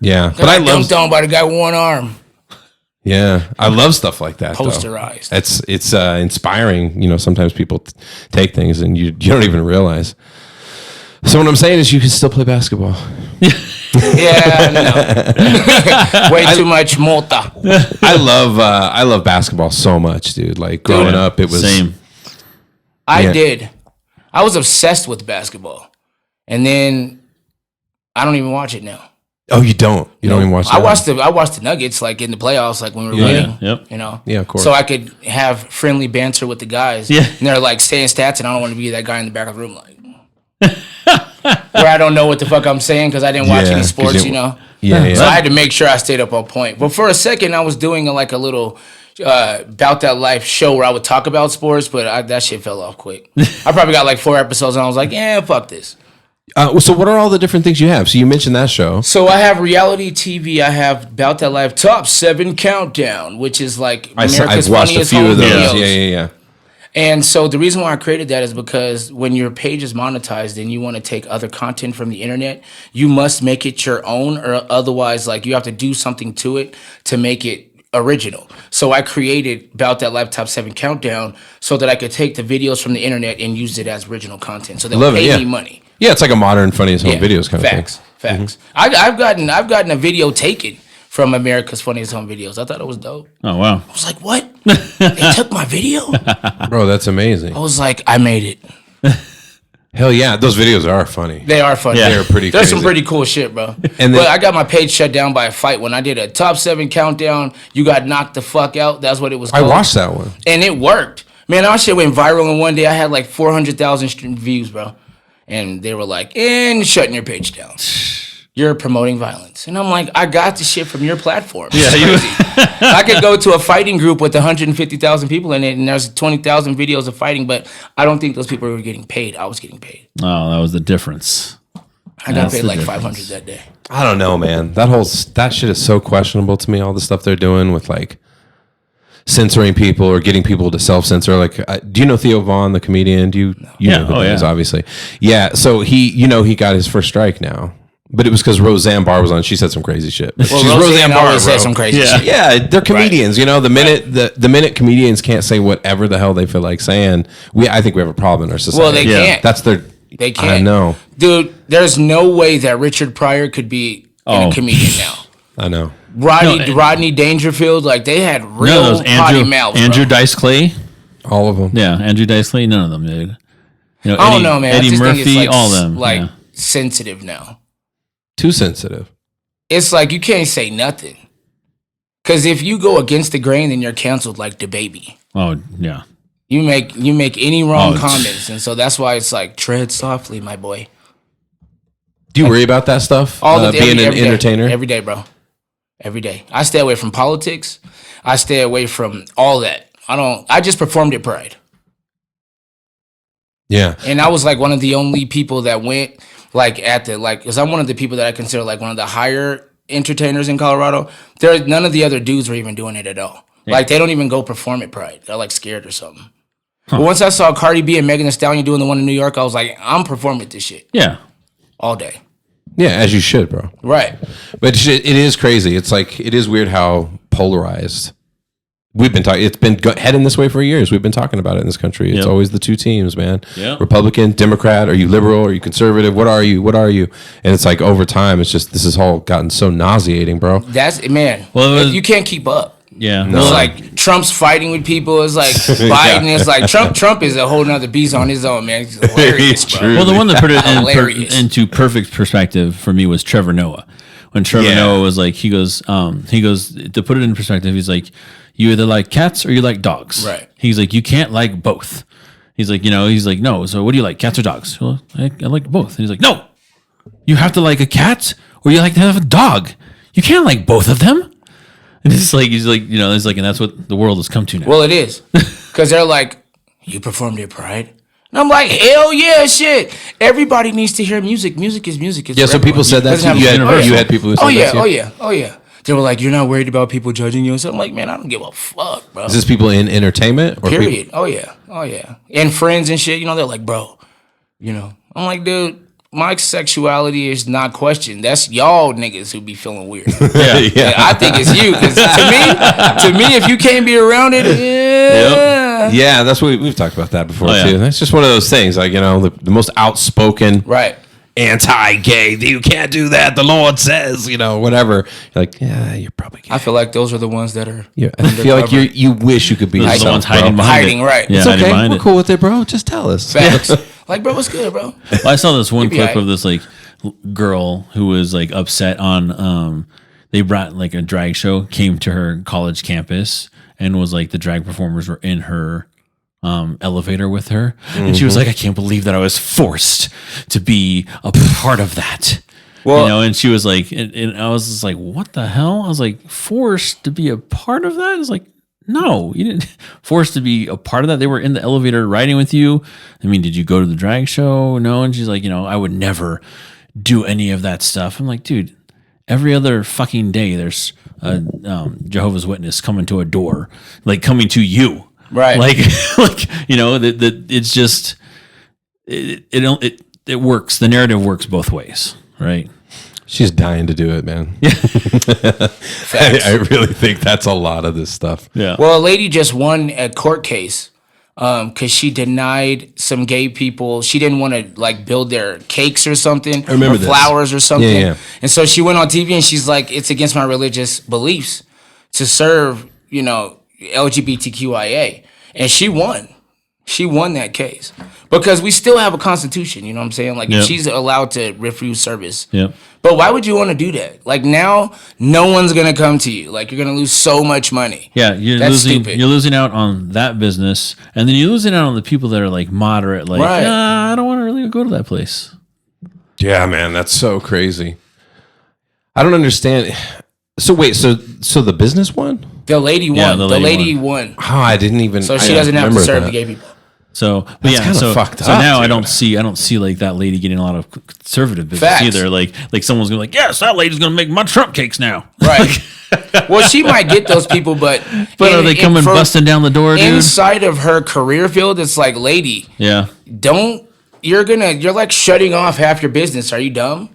Speaker 1: Yeah.
Speaker 2: But I dunked on by the guy with one arm.
Speaker 1: Yeah, I love stuff like that.
Speaker 2: Posterized.
Speaker 1: Though. It's inspiring. Sometimes people take things and you don't even realize. So what I'm saying is, you can still play basketball.
Speaker 2: Yeah, no. Way too much multa.
Speaker 1: I love basketball so much, dude. Like growing up, it was
Speaker 3: Same.
Speaker 2: I did. I was obsessed with basketball. And then I don't even watch it now.
Speaker 1: Oh, you don't? You don't even watch?
Speaker 2: I watched the Nuggets like in the playoffs, like when we were winning.
Speaker 3: Yep.
Speaker 2: Yeah,
Speaker 1: of course.
Speaker 2: So I could have friendly banter with the guys.
Speaker 3: Yeah.
Speaker 2: And they're like saying stats, and I don't want to be that guy in the back of the room, like where I don't know what the fuck I'm saying because I didn't watch
Speaker 1: Yeah,
Speaker 2: any
Speaker 1: 'cause
Speaker 2: sports,
Speaker 1: Yeah.
Speaker 2: So I had to make sure I stayed up on point. But for a second, I was doing a little About That Life show where I would talk about sports, but that shit fell off quick. I probably got like 4 episodes, and I was like, yeah, fuck this.
Speaker 1: So what are all the different things you have? So you mentioned that show.
Speaker 2: So I have reality TV. I have About That Life Top 7 Countdown, which is like America's
Speaker 1: I've watched a
Speaker 2: funniest
Speaker 1: few
Speaker 2: home
Speaker 1: of those.
Speaker 2: videos.
Speaker 1: Yeah.
Speaker 2: And so the reason why I created that is because when your page is monetized and you want to take other content from the internet, you must make it your own, or otherwise, like, you have to do something to it to make it original. So I created About That Life Top 7 Countdown so that I could take the videos from the internet and use it as original content. So they'll
Speaker 1: Love it,
Speaker 2: pay
Speaker 1: yeah.
Speaker 2: me money.
Speaker 1: Yeah, it's like a modern funniest home videos kind
Speaker 2: Facts.
Speaker 1: of thing.
Speaker 2: Facts. I've gotten a video taken from America's Funniest Home Videos. I thought it was dope.
Speaker 3: Oh wow.
Speaker 2: I was like, what? They took my video?
Speaker 1: Bro, that's amazing.
Speaker 2: I was like, I made it.
Speaker 1: Hell yeah, those videos are funny.
Speaker 2: They are funny.
Speaker 3: Yeah.
Speaker 1: They're pretty
Speaker 2: There's
Speaker 1: crazy.
Speaker 2: some pretty cool shit, bro.
Speaker 1: And then-
Speaker 2: but I got my page shut down by a fight when I did a top 7 countdown. You got knocked the fuck out. That's what it was
Speaker 1: I
Speaker 2: called.
Speaker 1: watched that one.
Speaker 2: And it worked. Man, our shit went viral in one day. I had like 400,000 views, bro. And they were like, and shutting your page down. You're promoting violence. And I'm like, I got the shit from your platform. Yeah, I could go to a fighting group with 150,000 people in it, and there's 20,000 videos of fighting, but I don't think those people were getting paid. I was getting paid.
Speaker 3: Oh, that was the difference.
Speaker 2: I got
Speaker 3: That's
Speaker 2: paid
Speaker 3: the
Speaker 2: like
Speaker 3: difference.
Speaker 2: 500 that day.
Speaker 1: I don't know, man. That shit is so questionable to me. All the stuff they're doing with like censoring people or getting people to self-censor. Like, do you know Theo Vaughn, the comedian? Do you
Speaker 3: Yeah.
Speaker 1: know who
Speaker 3: Oh,
Speaker 1: that is,
Speaker 3: yeah.
Speaker 1: obviously. Yeah. So he got his first strike now, but it was because Roseanne Barr was on. She said some crazy shit. But
Speaker 2: Well,
Speaker 1: she's
Speaker 2: Roseanne always
Speaker 1: bro.
Speaker 2: said some crazy
Speaker 3: Yeah.
Speaker 2: shit.
Speaker 1: Yeah, they're comedians. You know, the minute comedians can't say whatever the hell they feel like saying, I think we have a problem in our society.
Speaker 2: Well, they
Speaker 3: Yeah.
Speaker 2: can't.
Speaker 1: That's their.
Speaker 2: They can't.
Speaker 1: I know.
Speaker 2: Dude, there's no way that Richard Pryor could be a comedian now.
Speaker 1: I know.
Speaker 2: Rodney Dangerfield, like, they had
Speaker 3: None of
Speaker 2: real
Speaker 3: those
Speaker 2: potty mouths,
Speaker 3: Andrew
Speaker 2: bro.
Speaker 3: Dice Clay.
Speaker 1: All of them.
Speaker 3: Yeah, Andrew Dice Clay. None of them, dude.
Speaker 2: I don't know, man. I
Speaker 3: Eddie
Speaker 2: just
Speaker 3: Murphy.
Speaker 2: think it's like,
Speaker 3: all of them.
Speaker 2: like
Speaker 3: yeah.
Speaker 2: sensitive now.
Speaker 1: Too sensitive.
Speaker 2: It's like you can't say nothing. Because if you go against the grain, then you're canceled like the baby.
Speaker 3: Oh yeah.
Speaker 2: You make any wrong
Speaker 3: Oh,
Speaker 2: comments, and so that's why it's like tread softly, my boy.
Speaker 1: Do you worry about that stuff? Being an entertainer?
Speaker 2: Every day, bro. Every day. I stay away from politics. I stay away from all that. I just performed at Pride.
Speaker 1: Yeah.
Speaker 2: And I was like one of the only people that went because I'm one of the people that I consider like one of the higher entertainers in Colorado. None of the other dudes were even doing it at all. Yeah. Like, they don't even go perform at Pride. They're like scared or something. But once I saw Cardi B and Megan Thee Stallion doing the one in New York, I was like, I'm performing this shit
Speaker 3: Yeah.
Speaker 2: all day.
Speaker 1: Yeah, as you should, bro.
Speaker 2: Right.
Speaker 1: But it is crazy. It's like, it is weird how polarized we've been talking. It's been heading this way for years. We've been talking about it in this country. It's always the two teams, man.
Speaker 3: Yeah.
Speaker 1: Republican, Democrat. Are you liberal? Are you conservative? What are you? What are you? And it's like over time, it's just, this has all gotten so nauseating, bro.
Speaker 2: That's, man,
Speaker 3: Well,
Speaker 2: you can't keep up.
Speaker 3: Yeah.
Speaker 2: It's like Trump's fighting with people. It's like Biden is like Trump is a whole nother beast on his own, man. He's hilarious,
Speaker 1: It's
Speaker 2: bro.
Speaker 1: true.
Speaker 3: Well, the one that put it
Speaker 2: Hilarious.
Speaker 3: into perfect perspective for me was Trevor Noah. When Trevor Noah was like, he goes to put it in perspective. He's like, you either like cats or you like dogs.
Speaker 2: Right.
Speaker 3: He's like, you can't like both. He's like, no. So what do you like, cats or dogs? Well, I like both. And he's like, no, you have to like a cat or you like to have a dog. You can't like both of them. And it's like, he's like, and that's what the world has come to now.
Speaker 2: Well, it is. Because they're like, you performed at Pride? And I'm like, hell yeah, shit. Everybody needs to hear music. Music is music. It's
Speaker 1: Yeah,
Speaker 2: for
Speaker 1: so people
Speaker 2: everyone.
Speaker 1: said that
Speaker 2: Doesn't
Speaker 1: to you.
Speaker 2: have-
Speaker 1: You had people who said that to you?
Speaker 2: Oh yeah. They were like, you're not worried about people judging you. So I'm like, man, I don't give a fuck, bro.
Speaker 1: Is this people in entertainment? Or
Speaker 2: Period. Oh yeah. And friends and shit, they're like, bro, I'm like, dude, my sexuality is not questioned. That's y'all niggas who be feeling weird.
Speaker 1: Yeah.
Speaker 2: I think it's you. Because to me, if you can't be around it,
Speaker 1: Yeah, that's what we've talked about that before,
Speaker 3: Oh, yeah.
Speaker 1: too. That's just one of those things, like, the most outspoken
Speaker 2: right.
Speaker 1: anti-gay, you can't do that, the Lord says, whatever. You're like, yeah, you're probably gay.
Speaker 2: I feel like those are the ones that are
Speaker 1: Yeah, I feel like you wish you could be
Speaker 3: Those are the
Speaker 1: yourself,
Speaker 3: ones
Speaker 1: bro.
Speaker 3: hiding behind
Speaker 2: hiding,
Speaker 3: it.
Speaker 2: right.
Speaker 3: Yeah,
Speaker 1: It's
Speaker 3: hiding
Speaker 1: okay,
Speaker 3: behind
Speaker 1: we're
Speaker 3: it.
Speaker 1: cool with it, bro. Just tell us.
Speaker 2: facts. Like, bro, what's good, bro?
Speaker 3: Well, I saw this one
Speaker 2: be
Speaker 3: clip
Speaker 2: aight.
Speaker 3: of this like girl who was like upset on they brought like a drag show came to her college campus and was like the drag performers were in her elevator with her and she was like, I can't believe that I was forced to be a part of that.
Speaker 2: Well-
Speaker 3: and she was like, and I was just like, what the hell? I was like, forced to be a part of that? It's like, no, you didn't forced to be a part of that. They were in the elevator riding with you. I mean, did you go to the drag show? No. And she's like, I would never do any of that stuff. I'm like, dude, every other fucking day there's a Jehovah's Witness coming to a door, like coming to you.
Speaker 2: Right.
Speaker 3: Like, that it's just, it works. The narrative works both ways. Right.
Speaker 1: She's dying to do it, man. I really think that's a lot of this stuff.
Speaker 3: Yeah.
Speaker 2: Well, a lady just won a court case because she denied some gay people. She didn't want to like build their cakes or something,
Speaker 1: remember
Speaker 2: or
Speaker 1: this.
Speaker 2: flowers or something.
Speaker 1: Yeah.
Speaker 2: And so she went on TV and she's like, it's against my religious beliefs to serve, LGBTQIA. And she won. She won that case because we still have a constitution. You know what I'm saying? Like,
Speaker 3: Yep.
Speaker 2: she's allowed to refuse service.
Speaker 3: Yep.
Speaker 2: But why would you want to do that? Like, now, no one's going to come to you. Like, you're going to lose so much money.
Speaker 3: Yeah, you're
Speaker 2: That's
Speaker 3: losing.
Speaker 2: stupid.
Speaker 3: You're losing out on that business, and then you're losing out on the people that are like moderate. Like,
Speaker 2: Right.
Speaker 3: I don't want to really go to that place.
Speaker 1: Yeah, man, that's so crazy. I don't understand. So wait, so the business one?
Speaker 2: The lady won.
Speaker 3: Yeah,
Speaker 2: the
Speaker 3: the lady
Speaker 2: lady won.
Speaker 1: Oh, I didn't even.
Speaker 2: So
Speaker 1: I
Speaker 2: she doesn't have to
Speaker 1: remember
Speaker 2: serve
Speaker 1: that.
Speaker 2: the gay people.
Speaker 3: So, but
Speaker 1: That's
Speaker 3: yeah,
Speaker 1: kinda
Speaker 3: so
Speaker 1: fucked
Speaker 3: so
Speaker 1: up,
Speaker 3: now I
Speaker 1: dude.
Speaker 3: don't see like that lady getting a lot of conservative business
Speaker 2: Facts.
Speaker 3: either. Like someone's gonna be like, yes, that lady's gonna make my Trump cakes now.
Speaker 2: Right. Well, she might get those people, but
Speaker 3: But are they coming
Speaker 2: from
Speaker 3: busting down the door, dude?
Speaker 2: inside of her career field? It's like, lady,
Speaker 3: Yeah,
Speaker 2: you're like shutting off half your business. Are you dumb?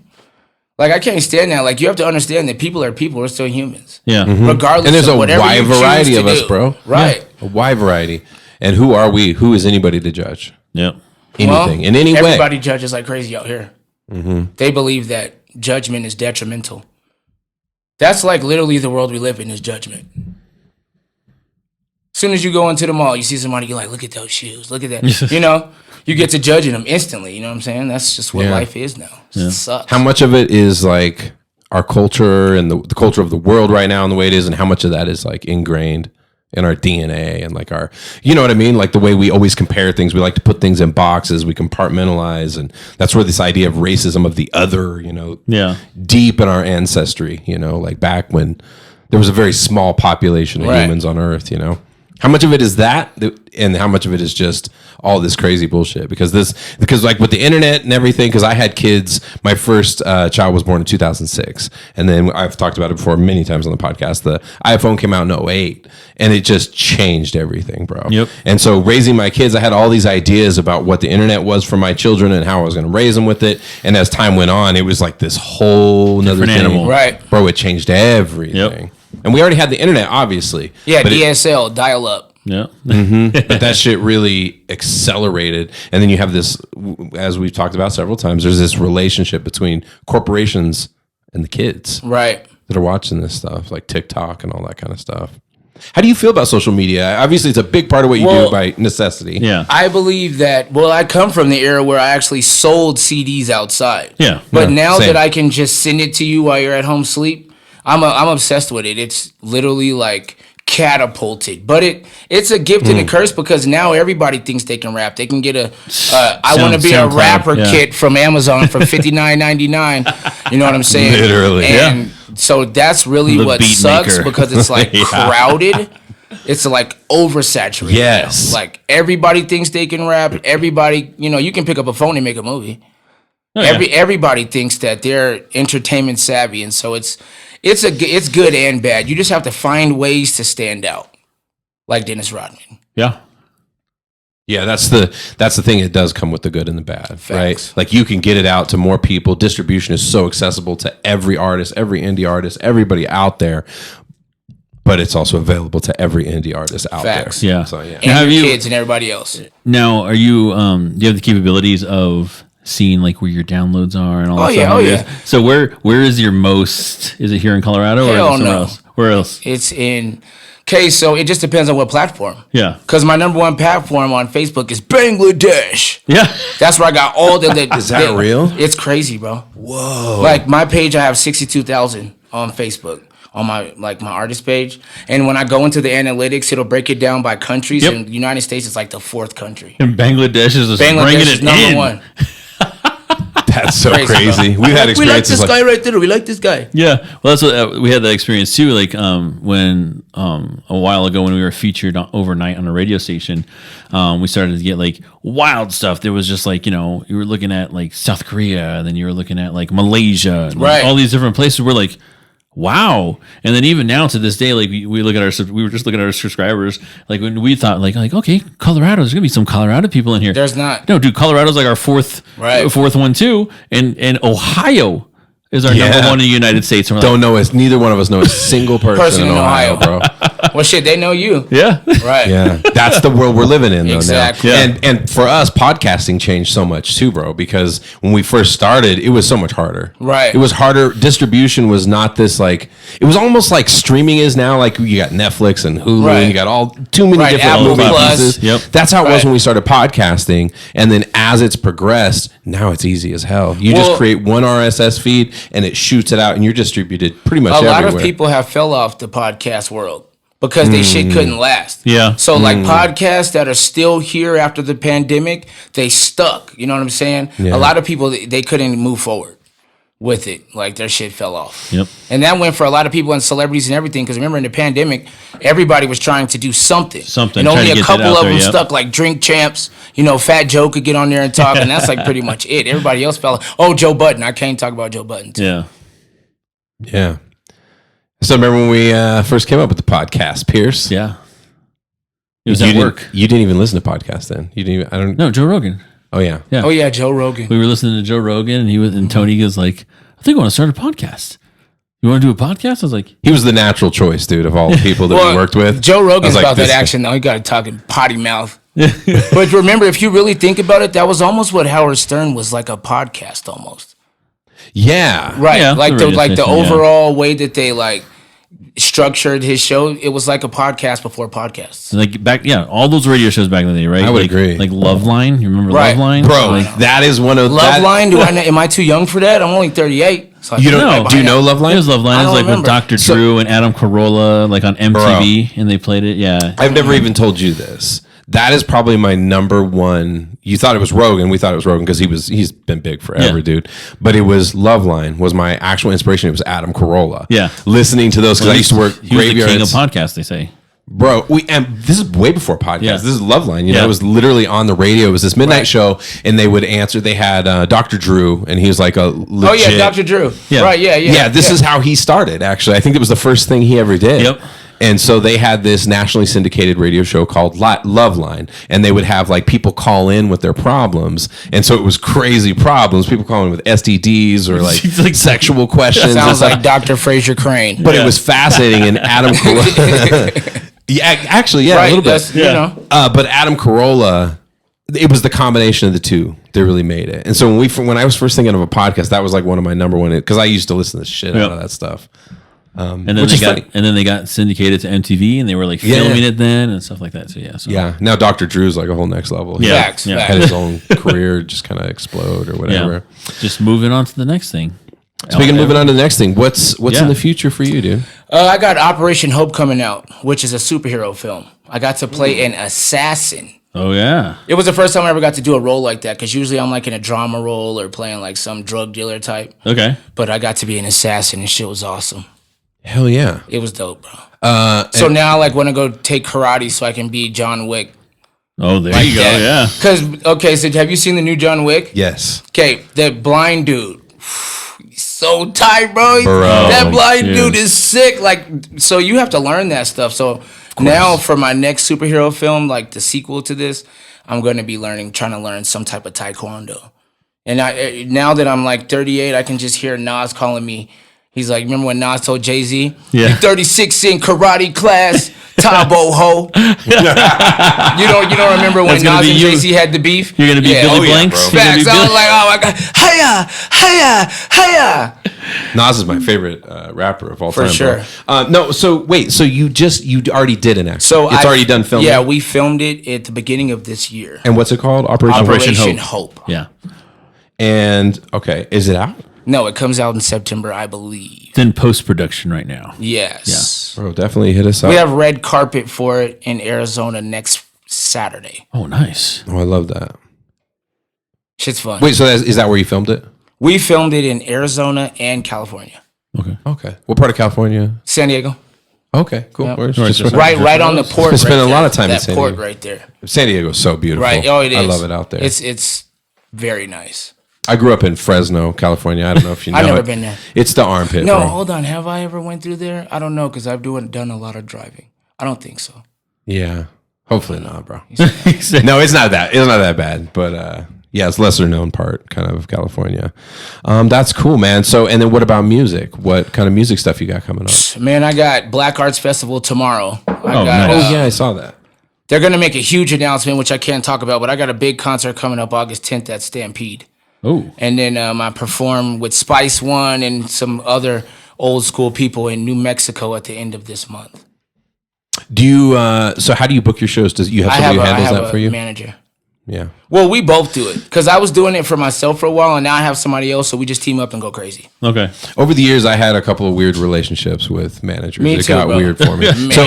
Speaker 2: Like, I can't stand that. Like, you have to understand that people are people. We're still humans,
Speaker 3: yeah.
Speaker 2: regardless.
Speaker 1: And there's
Speaker 2: of
Speaker 1: a
Speaker 2: whatever
Speaker 1: wide
Speaker 2: you choose
Speaker 1: variety
Speaker 2: to
Speaker 1: of us,
Speaker 2: do.
Speaker 1: bro.
Speaker 2: Right.
Speaker 1: A wide variety. And who are we? Who is anybody to judge?
Speaker 3: Yep.
Speaker 1: Anything in any way?
Speaker 2: Everybody judges like crazy out here. They believe that judgment is detrimental. That's like literally the world we live in is judgment. As soon as you go into the mall, you see somebody, you're like, look at those shoes, look at that. You get to judging them instantly. You know what I'm saying? That's just what
Speaker 1: Yeah.
Speaker 2: life is now. It sucks.
Speaker 1: How much of it is like our culture and the culture of the world right now and the way it is, and how much of that is like ingrained in our DNA and like our, you know what I mean? Like the way we always compare things. We like to put things in boxes. We compartmentalize. And that's where this idea of racism of the other,
Speaker 3: Yeah.
Speaker 1: deep in our ancestry, like back when there was a very small population of
Speaker 2: Right.
Speaker 1: humans on Earth, How much of it is that, and how much of it is just all this crazy bullshit? Because like with the internet and everything, because I had kids, my first child was born in 2006. And then I've talked about it before many times on the podcast. The iPhone came out in 2008, and it just changed everything, bro.
Speaker 3: Yep.
Speaker 1: And so raising my kids, I had all these ideas about what the internet was for my children and how I was going to raise them with it. And as time went on, it was like this whole nother
Speaker 3: Different
Speaker 1: thing.
Speaker 3: animal.
Speaker 2: Right.
Speaker 1: Bro, it changed everything.
Speaker 3: Yep.
Speaker 1: And we already had the internet, obviously.
Speaker 2: Yeah,
Speaker 1: but
Speaker 2: DSL, dial up.
Speaker 3: Yeah.
Speaker 1: but that shit really accelerated. And then you have this, as we've talked about several times, there's this relationship between corporations and the kids
Speaker 2: Right.
Speaker 1: that are watching this stuff, like TikTok and all that kind of stuff. How do you feel about social media? Obviously, it's a big part of what you do by necessity.
Speaker 3: Yeah.
Speaker 2: I believe that, I come from the era where I actually sold CDs outside.
Speaker 3: Yeah.
Speaker 2: But now
Speaker 1: same.
Speaker 2: that I can just send it to you while you're at home sleep, I'm obsessed with it. It's literally like catapulted. But it's a gift and a curse because now everybody thinks they can rap. They can get a I want to be a
Speaker 3: SoundCloud,
Speaker 2: rapper
Speaker 3: yeah.
Speaker 2: kit from Amazon for $59.99. You know what I'm saying?
Speaker 1: Literally.
Speaker 2: And so that's really
Speaker 3: The
Speaker 2: what
Speaker 3: beat
Speaker 2: sucks
Speaker 3: maker.
Speaker 2: because it's like
Speaker 1: Yeah.
Speaker 2: crowded. It's like oversaturated.
Speaker 1: Yes.
Speaker 2: Like everybody thinks they can rap. Everybody, you can pick up a phone and make a movie.
Speaker 3: Oh, yeah.
Speaker 2: Everybody thinks that they're entertainment savvy, and so it's good and bad. You just have to find ways to stand out, like Dennis Rodman.
Speaker 3: Yeah.
Speaker 1: Yeah, that's the thing. It does come with the good and the bad,
Speaker 2: Facts.
Speaker 1: right? Like you can get it out to more people. Distribution is so accessible to every artist, every indie artist, everybody out there. But it's also available to every indie artist out
Speaker 2: Facts.
Speaker 1: there.
Speaker 3: Yeah.
Speaker 1: So yeah.
Speaker 2: And
Speaker 3: Have
Speaker 2: your
Speaker 3: you-
Speaker 2: kids and everybody else.
Speaker 3: Now, are you, do you have the capabilities of seeing like where your downloads are and all that
Speaker 2: yeah,
Speaker 3: stuff?
Speaker 2: oh, yeah.
Speaker 3: So where is your most, is it here in Colorado or is it
Speaker 2: Hell
Speaker 3: somewhere
Speaker 2: no.
Speaker 3: else? Where else?
Speaker 2: It's in. Okay, so it just depends on what platform.
Speaker 3: Yeah.
Speaker 2: Because my number one platform on Facebook is Bangladesh.
Speaker 3: Yeah.
Speaker 2: That's where I got all the.
Speaker 1: Is that real?
Speaker 2: It's crazy, bro. Whoa. Like my page, I have 62,000 on Facebook on my artist page, and when I go into the analytics, it'll break it down by countries.
Speaker 3: Yep.
Speaker 2: And the United States is like the 4th country.
Speaker 3: And Bangladesh is just bringing
Speaker 2: Bangladesh
Speaker 3: it
Speaker 2: is number
Speaker 3: in.
Speaker 2: one.
Speaker 1: That's so
Speaker 2: Crazy,
Speaker 1: crazy.
Speaker 2: bro.
Speaker 1: We've had
Speaker 2: We like
Speaker 1: experiences
Speaker 2: this guy right there. We like this guy.
Speaker 3: Yeah, well, that's what we had that experience too. Like when a while ago when we were featured overnight on a radio station, we started to get like wild stuff. There was just like you were looking at like South Korea, and then you were looking at like Malaysia, and like,
Speaker 2: Right.
Speaker 3: all these different places. We're like, wow. And then even now to this day, like we look at we were just looking at our subscribers. Like when we thought like okay, Colorado, there's gonna be some Colorado people in here.
Speaker 2: There's not.
Speaker 3: No, dude, Colorado's like our fourth one too, and Ohio is our number one in the United States. And we're like,
Speaker 1: Don't know us. Neither one of us know a single person in Ohio, bro.
Speaker 2: Well, shit, they know you.
Speaker 3: yeah,
Speaker 2: Right.
Speaker 1: Yeah, that's the world we're living in, though.
Speaker 2: Exactly.
Speaker 1: Now.
Speaker 3: Yeah.
Speaker 1: And for us, podcasting changed so much too, bro. Because when we first started, it was so much harder.
Speaker 2: Right.
Speaker 1: It was harder. Distribution was not this like. It was almost like streaming is now. Like you got Netflix and Hulu,
Speaker 2: Right.
Speaker 1: and you got all too many
Speaker 2: Right,
Speaker 1: different
Speaker 2: Apple
Speaker 1: moving
Speaker 2: Plus.
Speaker 1: pieces.
Speaker 3: Yep.
Speaker 1: That's how it was
Speaker 2: Right.
Speaker 1: when we started podcasting. And then as it's progressed, now it's easy as hell. You just
Speaker 2: Well-
Speaker 1: create one RSS feed and it shoots it out, and you're distributed pretty much
Speaker 2: A lot
Speaker 1: everywhere.
Speaker 2: of people have fell off the podcast world because they shit couldn't last.
Speaker 3: Yeah.
Speaker 2: So like podcasts that are still here after the pandemic, they stuck. You know what I'm saying?
Speaker 1: Yeah.
Speaker 2: A lot of people they couldn't move forward with it. Like their shit fell off.
Speaker 3: Yep.
Speaker 2: And that went for a lot of people and celebrities and everything. Because remember in the pandemic, everybody was trying to do something.
Speaker 3: Something,
Speaker 2: And
Speaker 3: trying
Speaker 2: only
Speaker 3: to
Speaker 2: a
Speaker 3: get that
Speaker 2: couple
Speaker 3: out
Speaker 2: of
Speaker 3: there,
Speaker 2: them
Speaker 3: yep.
Speaker 2: stuck. Like Drink Champs. Fat Joe could get on there and talk, and that's like pretty much it. Everybody else fell off. Oh, Joe Budden. I can't talk about Joe Budden. Too.
Speaker 3: yeah.
Speaker 1: Yeah. So remember when we first came up with the podcast, Pierce?
Speaker 3: Yeah. It was
Speaker 1: you
Speaker 3: at
Speaker 1: didn't-
Speaker 3: work.
Speaker 1: You didn't even listen to podcasts then. You didn't even. I don't.
Speaker 3: No, Joe Rogan.
Speaker 1: Oh yeah.
Speaker 3: Yeah.
Speaker 2: Oh yeah, Joe Rogan.
Speaker 3: We were listening to Joe Rogan, and Tony goes like, "I think I want to start a podcast. You want to do a podcast?" I was like,
Speaker 1: He was the natural choice, dude, of all the people that we worked with.
Speaker 2: Joe
Speaker 1: I
Speaker 2: Rogan's
Speaker 1: was like,
Speaker 2: about that
Speaker 1: this-
Speaker 2: action though. He got to talking potty mouth. But remember, if you really think about it, that was almost what Howard Stern was like, a podcast almost.
Speaker 1: Yeah.
Speaker 2: Right.
Speaker 3: Yeah,
Speaker 2: like
Speaker 3: the radio
Speaker 2: the
Speaker 3: station, yeah.
Speaker 2: overall way that they like structured his show, it was like a podcast before podcasts.
Speaker 3: like back, yeah, all those radio shows back in the day, right?
Speaker 1: I would
Speaker 3: like,
Speaker 1: agree.
Speaker 3: Like Loveline, you remember
Speaker 2: Right.
Speaker 3: Loveline,
Speaker 1: Bro,
Speaker 3: Like,
Speaker 1: that is one of
Speaker 2: Love
Speaker 1: that,
Speaker 2: Line, am I too young for that? I'm only 38. So
Speaker 1: You don't
Speaker 3: No.
Speaker 1: do you know Love
Speaker 3: it
Speaker 1: Line?
Speaker 3: was Loveline.
Speaker 2: I
Speaker 3: It was
Speaker 2: don't
Speaker 3: like
Speaker 2: remember.
Speaker 3: with Dr. Drew and Adam Carolla, like on MTV, and they played it. Yeah,
Speaker 1: I've never even told you this. That is probably my number one. You thought it was Rogan. We thought it was Rogan because he's been big forever,
Speaker 3: Yeah.
Speaker 1: dude. But it was Loveline was my actual inspiration. It was Adam Carolla.
Speaker 3: Yeah.
Speaker 1: Listening to those because I used to work
Speaker 3: He was the king of
Speaker 1: graveyards.
Speaker 3: podcasts. They say.
Speaker 1: Bro, and this is way before podcasts.
Speaker 3: Yeah.
Speaker 1: This is Loveline. You know,
Speaker 3: Yeah.
Speaker 1: it was literally on the radio. It was this midnight show, and they would answer. They had Dr. Drew, and he was like a legit.
Speaker 2: Oh yeah, Dr. Drew.
Speaker 3: Yeah.
Speaker 2: Right. Yeah.
Speaker 1: Yeah, this is how he started. Actually, I think it was the first thing he ever did.
Speaker 3: Yep.
Speaker 1: And so they had this nationally syndicated radio show called Loveline, and they would have like people call in with their problems, and so it was crazy problems. People calling with STDs or like sexual questions. and
Speaker 2: Sounds
Speaker 1: stuff.
Speaker 2: like Dr. Fraser Crane.
Speaker 1: But it was fascinating, and Adam Carolla. Yeah, actually, yeah, a
Speaker 2: Right.
Speaker 1: little bit.
Speaker 2: That's, you know.
Speaker 1: But Adam Carolla, it was the combination of the two that really made it. And so when I was first thinking of a podcast, that was like one of my number one, because I used to listen to shit out of that stuff.
Speaker 3: And then
Speaker 1: Which is funny.
Speaker 3: they got syndicated to MTV, and they were like filming it then and stuff like that. So so.
Speaker 1: Yeah, now Dr. Drew's like a whole next level. He
Speaker 3: Yeah.
Speaker 2: Facts.
Speaker 3: Yeah.
Speaker 1: had his own career just kind of explode or whatever.
Speaker 3: Just moving on to the next thing.
Speaker 1: Speaking of moving on to the next thing, what's in the future for you, dude?
Speaker 2: I got Operation Hope coming out, which is a superhero film. I got to play an assassin.
Speaker 3: Oh yeah.
Speaker 2: It was the first time I ever got to do a role like that, because usually I'm like in a drama role or playing like some drug dealer type.
Speaker 3: Okay.
Speaker 2: But I got to be an assassin, and shit was awesome.
Speaker 1: Hell yeah.
Speaker 2: It was dope, bro. So now I like want to go take karate so I can be John Wick.
Speaker 3: Oh, there you go. Yeah.
Speaker 2: Because, okay, so have you seen the new John Wick?
Speaker 1: Yes.
Speaker 2: Okay, that blind dude. He's so tight, bro.
Speaker 1: Bro,
Speaker 2: That blind
Speaker 3: yeah.
Speaker 2: dude is sick. Like, so you have to learn that stuff. So now for my next superhero film, like the sequel to this, I'm going to be trying to learn some type of taekwondo. And now that I'm like 38, I can just hear Nas calling me. He's like, remember when Nas told Jay-Z?
Speaker 3: Yeah.
Speaker 2: 36 in karate class, Tabo ho. you don't remember when
Speaker 3: That's gonna
Speaker 2: Nas
Speaker 3: be
Speaker 2: and
Speaker 3: you.
Speaker 2: Jay-Z had the beef?
Speaker 3: You're gonna be Billy Blanks. You're gonna be
Speaker 2: Facts. I was
Speaker 3: Bill-
Speaker 2: like, oh my god, hiya.
Speaker 1: Nas is my favorite rapper of all
Speaker 2: For
Speaker 1: time.
Speaker 2: sure.
Speaker 1: Bro. No, so wait, so you already did an act.
Speaker 2: So
Speaker 1: it's already done filming.
Speaker 2: Yeah, we filmed it at the beginning of this year.
Speaker 1: And what's it called? Operation
Speaker 2: Operation
Speaker 1: Hope.
Speaker 2: Hope.
Speaker 3: Yeah.
Speaker 1: And okay, is it out?
Speaker 2: No, it comes out in September, I believe.
Speaker 3: It's in post production right now.
Speaker 2: Yes.
Speaker 1: Bro, definitely hit us up.
Speaker 2: We have red carpet for it in Arizona next Saturday.
Speaker 3: Oh, nice.
Speaker 1: Oh, I love that.
Speaker 2: Shit's fun.
Speaker 1: Wait, so is that where you filmed it?
Speaker 2: We filmed it in Arizona and California.
Speaker 3: Okay.
Speaker 1: Okay. What part of California?
Speaker 2: San Diego.
Speaker 1: Okay, cool.
Speaker 2: Yep.
Speaker 1: Where's-
Speaker 3: Right,
Speaker 1: just
Speaker 3: just
Speaker 1: right-
Speaker 2: Right on the port.
Speaker 1: I spent
Speaker 2: right
Speaker 1: a lot
Speaker 2: there.
Speaker 1: of time in
Speaker 2: that
Speaker 1: San
Speaker 2: port
Speaker 1: Diego.
Speaker 2: right there.
Speaker 1: San Diego's so beautiful.
Speaker 2: Right. Oh, it is.
Speaker 1: I love it out there.
Speaker 2: It's very nice.
Speaker 1: I grew up in Fresno, California. I don't know if you know.
Speaker 2: I've never
Speaker 1: it.
Speaker 2: been there.
Speaker 1: It's the armpit,
Speaker 2: No,
Speaker 1: bro.
Speaker 2: hold on. Have I ever went through there? I don't know, because I've done a lot of driving. I don't think so.
Speaker 1: Yeah. Hopefully not, bro. No, it's not that. It's not that bad. But yeah, it's lesser known part kind of California. That's cool, man. So, and then what about music? What kind of music stuff you got coming up?
Speaker 2: Man, I got Black Arts Festival tomorrow.
Speaker 3: nice.
Speaker 1: Oh yeah, I saw that.
Speaker 2: They're going to make a huge announcement, which I can't talk about, but I got a big concert coming up August 10th at Stampede.
Speaker 3: Oh.
Speaker 2: And then I perform with Spice One and some other old school people in New Mexico at the end of this month.
Speaker 1: Do you? So how do you book your shows? Does you have somebody who handles that for you?
Speaker 2: Manager.
Speaker 1: Yeah.
Speaker 2: Well, we both do it because I was doing it for myself for a while, and now I have somebody else, so we just team up and go crazy.
Speaker 3: Okay.
Speaker 1: Over the years, I had a couple of weird relationships with managers.
Speaker 2: Me
Speaker 1: it
Speaker 2: too,
Speaker 1: got
Speaker 2: bro.
Speaker 1: weird for me.
Speaker 2: Man.
Speaker 1: So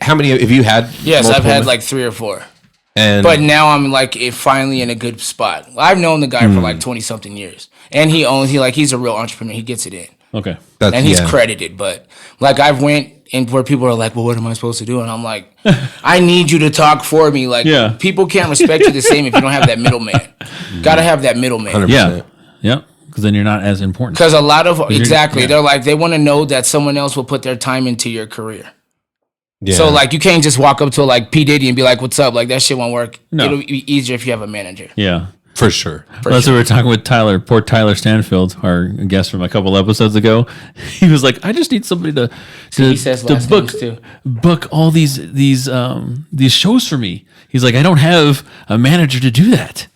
Speaker 1: how many have you had?
Speaker 2: Yes, I've
Speaker 1: multiple
Speaker 2: had
Speaker 1: men?
Speaker 2: like 3 or 4.
Speaker 1: And
Speaker 2: But now I'm like finally in a good spot. I've known the guy for like 20 something years, and he's a real entrepreneur. He gets it in,
Speaker 3: Okay.
Speaker 1: that's,
Speaker 2: and he's
Speaker 1: yeah.
Speaker 2: credited. But like I've went and where people are like, "Well, what am I supposed to do?" And I'm like, "I need you to talk for me." Like,
Speaker 3: Yeah.
Speaker 2: people can't respect you the same if you don't have that middleman. Got to have that middleman.
Speaker 1: 100%.
Speaker 3: Yeah. Yep. Because then you're not as important.
Speaker 2: Because a lot of exactly,
Speaker 3: yeah.
Speaker 2: they're like they want to know that someone else will put their time into your career.
Speaker 1: Yeah.
Speaker 2: So like you can't just walk up to like P Diddy and be like, "What's up?" Like that shit won't work.
Speaker 3: No.
Speaker 2: It'll be easier if you have a manager.
Speaker 3: Yeah.
Speaker 1: for sure.
Speaker 3: Well, that's what we were talking with Tyler, poor Tyler Stanfield, our guest from a couple episodes ago. He was like, I just need somebody to
Speaker 2: he says last
Speaker 3: book
Speaker 2: names too.
Speaker 3: book all these shows for me. He's like, I don't have a manager to do that.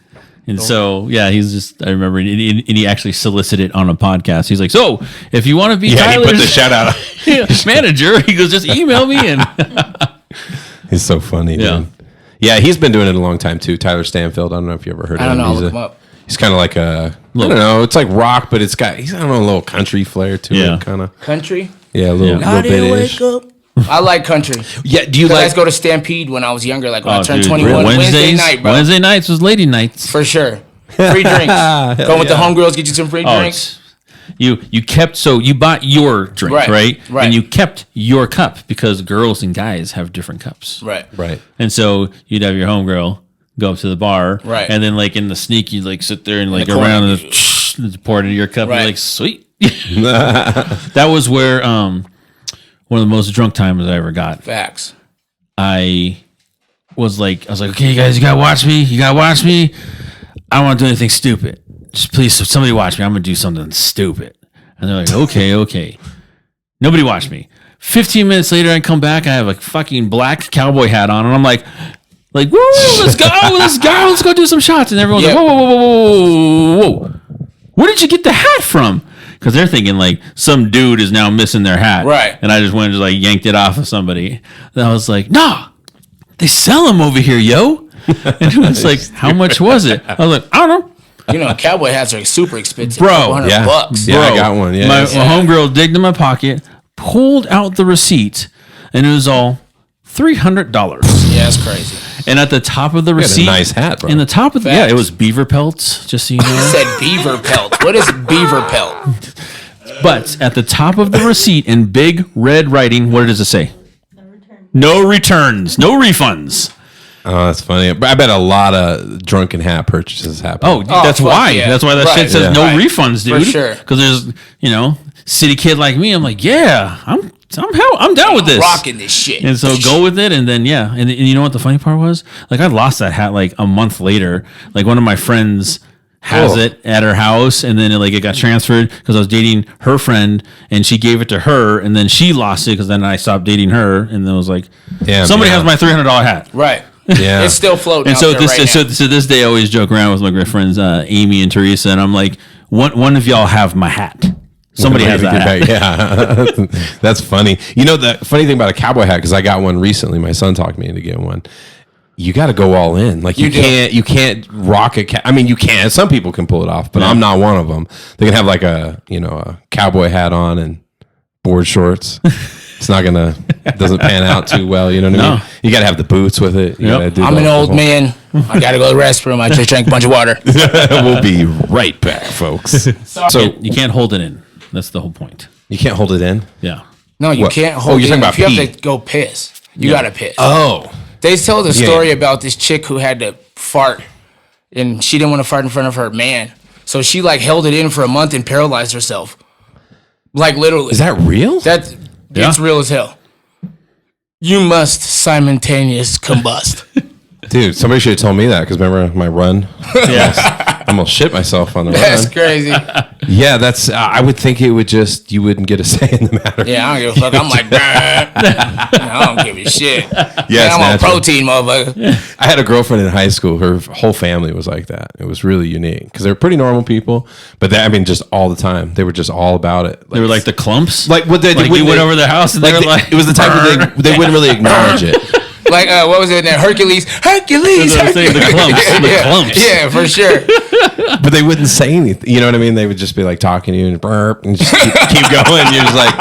Speaker 3: And so, yeah, he's just, I remember, and he actually solicited on a podcast. He's like, so if you want to be
Speaker 1: Yeah, he put the
Speaker 3: Tyler's
Speaker 1: shout out.
Speaker 3: manager, he goes, just email me in.
Speaker 1: He's so funny,
Speaker 3: Yeah.
Speaker 1: dude. Yeah, he's been doing it a long time too. Tyler Stanfield. I don't know if you ever heard
Speaker 2: I
Speaker 1: of
Speaker 2: don't
Speaker 1: him.
Speaker 2: know.
Speaker 1: He's,
Speaker 2: Look him up.
Speaker 1: he's kind of like a, I don't know. It's like rock, but he's I don't know, a little country flair to
Speaker 3: Yeah.
Speaker 1: it, kind of.
Speaker 2: Country.
Speaker 1: Yeah, a little,
Speaker 3: Yeah.
Speaker 1: little bit-ish.
Speaker 2: up. I like country.
Speaker 1: Yeah, do you
Speaker 2: Let's
Speaker 1: like?
Speaker 2: go to Stampede when I was younger, like when I
Speaker 3: Oh,
Speaker 2: turned
Speaker 3: dude,
Speaker 2: 21. Wednesday
Speaker 3: Wednesdays,
Speaker 2: night, bro.
Speaker 3: Wednesday nights was lady nights.
Speaker 2: For sure. Free drinks. Go with the homegirls, get you some free
Speaker 3: Oh,
Speaker 2: drinks.
Speaker 3: You kept, so you bought your drink, right?
Speaker 2: Right.
Speaker 3: And you kept your cup because girls and guys have different cups.
Speaker 2: Right.
Speaker 1: Right.
Speaker 3: And so you'd have your homegirl go up to the bar.
Speaker 2: Right.
Speaker 3: And then like in the sneak, you'd like sit there and like
Speaker 2: the corner.
Speaker 3: around and pour it into your cup.
Speaker 2: Right.
Speaker 3: You're like, sweet. That was where one of the most drunk times I ever got.
Speaker 2: Facts.
Speaker 3: I was like, okay, you guys, you gotta watch me. You gotta watch me. I don't want to do anything stupid. Just please, somebody watch me. I'm gonna do something stupid. And they're like, okay. Nobody watched me. 15 minutes later, I come back. I have a fucking black cowboy hat on, and I'm like, woo, let's go do some shots. And everyone's like, whoa. Where did you get the hat from? Because they're thinking like some dude is now missing their hat.
Speaker 2: Right.
Speaker 3: And I just went and just like yanked it off of somebody. And I was like, nah, they sell them over here, yo. And it was like, how much was it? I was like, I don't know.
Speaker 2: You know, cowboy hats are super expensive.
Speaker 3: Bro,
Speaker 2: $100.
Speaker 1: Yeah, I got one. Yeah.
Speaker 3: My homegirl digged in my pocket, pulled out the receipt, and it was all $300.
Speaker 2: Yeah, that's crazy.
Speaker 3: And at the top of the
Speaker 1: You had a
Speaker 3: receipt,
Speaker 1: nice hat, bro.
Speaker 3: in the top of the,
Speaker 2: Facts.
Speaker 3: it was beaver pelts, just so you
Speaker 2: It
Speaker 3: know.
Speaker 2: said beaver pelt. What is beaver pelt?
Speaker 3: But at the top of the receipt in big red writing, what does it say?
Speaker 4: No return.
Speaker 3: No returns, no refunds.
Speaker 1: Oh, that's funny. But I bet a lot of drunken hat purchases happen.
Speaker 3: Oh, that's
Speaker 2: fuck
Speaker 3: why.
Speaker 2: yeah.
Speaker 3: That's why that
Speaker 2: Right.
Speaker 3: shit says
Speaker 1: Yeah.
Speaker 3: no
Speaker 2: Right.
Speaker 3: refunds, dude.
Speaker 2: For sure.
Speaker 3: Because there's, city kid like me. I'm like, yeah, I'm down with this.
Speaker 2: Rocking this shit.
Speaker 3: And so go with it, and then and you know what the funny part was? Like I lost that hat like a month later. Like one of my friends has
Speaker 1: Oh.
Speaker 3: it at her house, and then it got transferred because I was dating her friend, and she gave it to her, and then she lost it because then I stopped dating her, and then it was like,
Speaker 1: Damn,
Speaker 3: somebody
Speaker 1: yeah.
Speaker 3: has my $300 hat.
Speaker 2: Right.
Speaker 1: Yeah.
Speaker 2: It's still floating
Speaker 3: And
Speaker 2: out
Speaker 3: so
Speaker 2: there
Speaker 3: this,
Speaker 2: right
Speaker 3: so
Speaker 2: now.
Speaker 3: to this day, I always joke around with my great friends Amy and Teresa, and I'm like, one of y'all have my hat. Somebody has that hat.
Speaker 1: Yeah, that's funny. You know the funny thing about a cowboy hat, because I got one recently. My son talked me into getting one. You got to go all in. Like you can't rock a cat. I mean, you can. Some people can pull it off, but I'm not one of them. They can have like a cowboy hat on and board shorts. It's not doesn't pan out too well. You know what I mean? You got to have the boots with it. You gotta do
Speaker 2: I'm
Speaker 1: the
Speaker 2: an old
Speaker 1: whole-
Speaker 2: man. I gotta go to the restroom. I just drank a bunch of water.
Speaker 1: We'll be right back, folks. So
Speaker 3: You can't hold it in. That's the whole point.
Speaker 1: you can't hold it in.
Speaker 3: Yeah.
Speaker 2: No, you
Speaker 1: What?
Speaker 2: can't
Speaker 1: Oh,
Speaker 2: hold
Speaker 1: you're
Speaker 2: it
Speaker 1: talking
Speaker 2: in.
Speaker 1: about
Speaker 2: If you have
Speaker 1: pee.
Speaker 2: to go piss, you gotta piss.
Speaker 1: Oh,
Speaker 2: They told a
Speaker 1: Yeah.
Speaker 2: story about this chick who had to fart, and she didn't want to fart in front of her man, so she like held it in for a month and paralyzed herself. Like literally.
Speaker 1: is that real?
Speaker 2: That's
Speaker 3: Yeah.
Speaker 2: it's real as hell. You must simultaneous combust.
Speaker 1: Dude, somebody should have told me that, because remember my run?
Speaker 3: Yes.
Speaker 1: I'm gonna shit myself on the
Speaker 2: That's
Speaker 1: run.
Speaker 2: crazy.
Speaker 1: Yeah, that's. I would think it would just you wouldn't get a say in the matter.
Speaker 2: Yeah, I don't give a fuck. I'm like, I don't give a shit.
Speaker 1: Yeah,
Speaker 2: Man,
Speaker 1: it's
Speaker 2: I'm on
Speaker 1: natural.
Speaker 2: protein, motherfucker.
Speaker 1: I had a girlfriend in high school. Her whole family was like that. It was really unique because they were pretty normal people, but just all the time they were just all about it.
Speaker 3: They were like the clumps.
Speaker 1: like what they
Speaker 3: you went over their house and they were like,
Speaker 1: it was the type of they wouldn't really acknowledge it.
Speaker 2: Like, what was it? Hercules.
Speaker 3: That's what I'm saying, the clumps. The
Speaker 2: yeah,
Speaker 3: clumps.
Speaker 2: yeah, for sure.
Speaker 1: But they wouldn't say anything. You know what I mean? They would just be like talking to you and burp and just keep going. You're just like,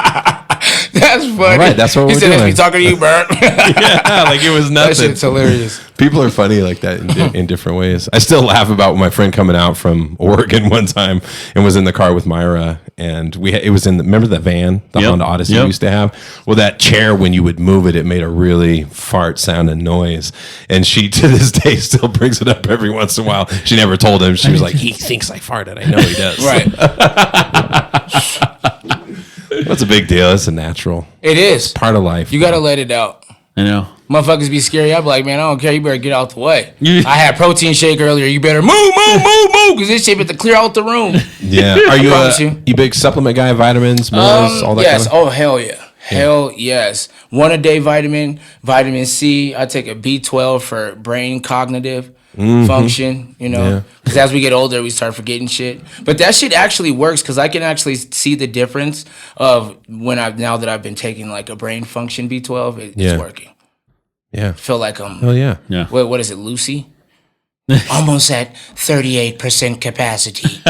Speaker 2: That's funny.
Speaker 1: All right, that's what
Speaker 2: he
Speaker 1: we're
Speaker 2: said,
Speaker 1: doing.
Speaker 2: "Be talking to you, bro."
Speaker 1: yeah, like it was
Speaker 2: That
Speaker 1: nothing.
Speaker 2: shit's hilarious.
Speaker 1: People are funny like that in different ways. I still laugh about my friend coming out from Oregon one time and was in the car with Myra, and it was in remember the van, the
Speaker 3: Yep.
Speaker 1: Honda Odyssey
Speaker 3: Yep.
Speaker 1: we used to have. Well, that chair when you would move it, it made a really fart sounding noise, and she to this day still brings it up every once in a while. She never told him. She was like, "He thinks I farted. I know he does."
Speaker 2: Right.
Speaker 1: That's a big deal. It's a natural
Speaker 2: It is.
Speaker 1: part of life.
Speaker 2: You gotta let it out.
Speaker 3: I know.
Speaker 2: Motherfuckers be scary. I'm like, man, I don't care. You better get out the way.
Speaker 3: You-
Speaker 2: I had protein shake earlier. You better move, because this shit better clear out the room.
Speaker 1: Yeah. Are you
Speaker 2: promise
Speaker 1: a
Speaker 2: you.
Speaker 1: big supplement guy? Vitamins, minerals, all that
Speaker 2: Yes.
Speaker 1: kind of?
Speaker 2: Oh, hell yeah. Hell yes. 1 a day vitamin C. I take a B12 for brain cognitive function,
Speaker 1: Yeah.
Speaker 2: because as we get older, we start forgetting shit. But that shit actually works because I can actually see the difference of now that I've been taking like a brain function B12, it's
Speaker 1: Yeah.
Speaker 2: working.
Speaker 1: Yeah.
Speaker 2: Feel like
Speaker 1: Oh yeah.
Speaker 3: Yeah.
Speaker 2: what is it, Lucy? Almost at 38% capacity.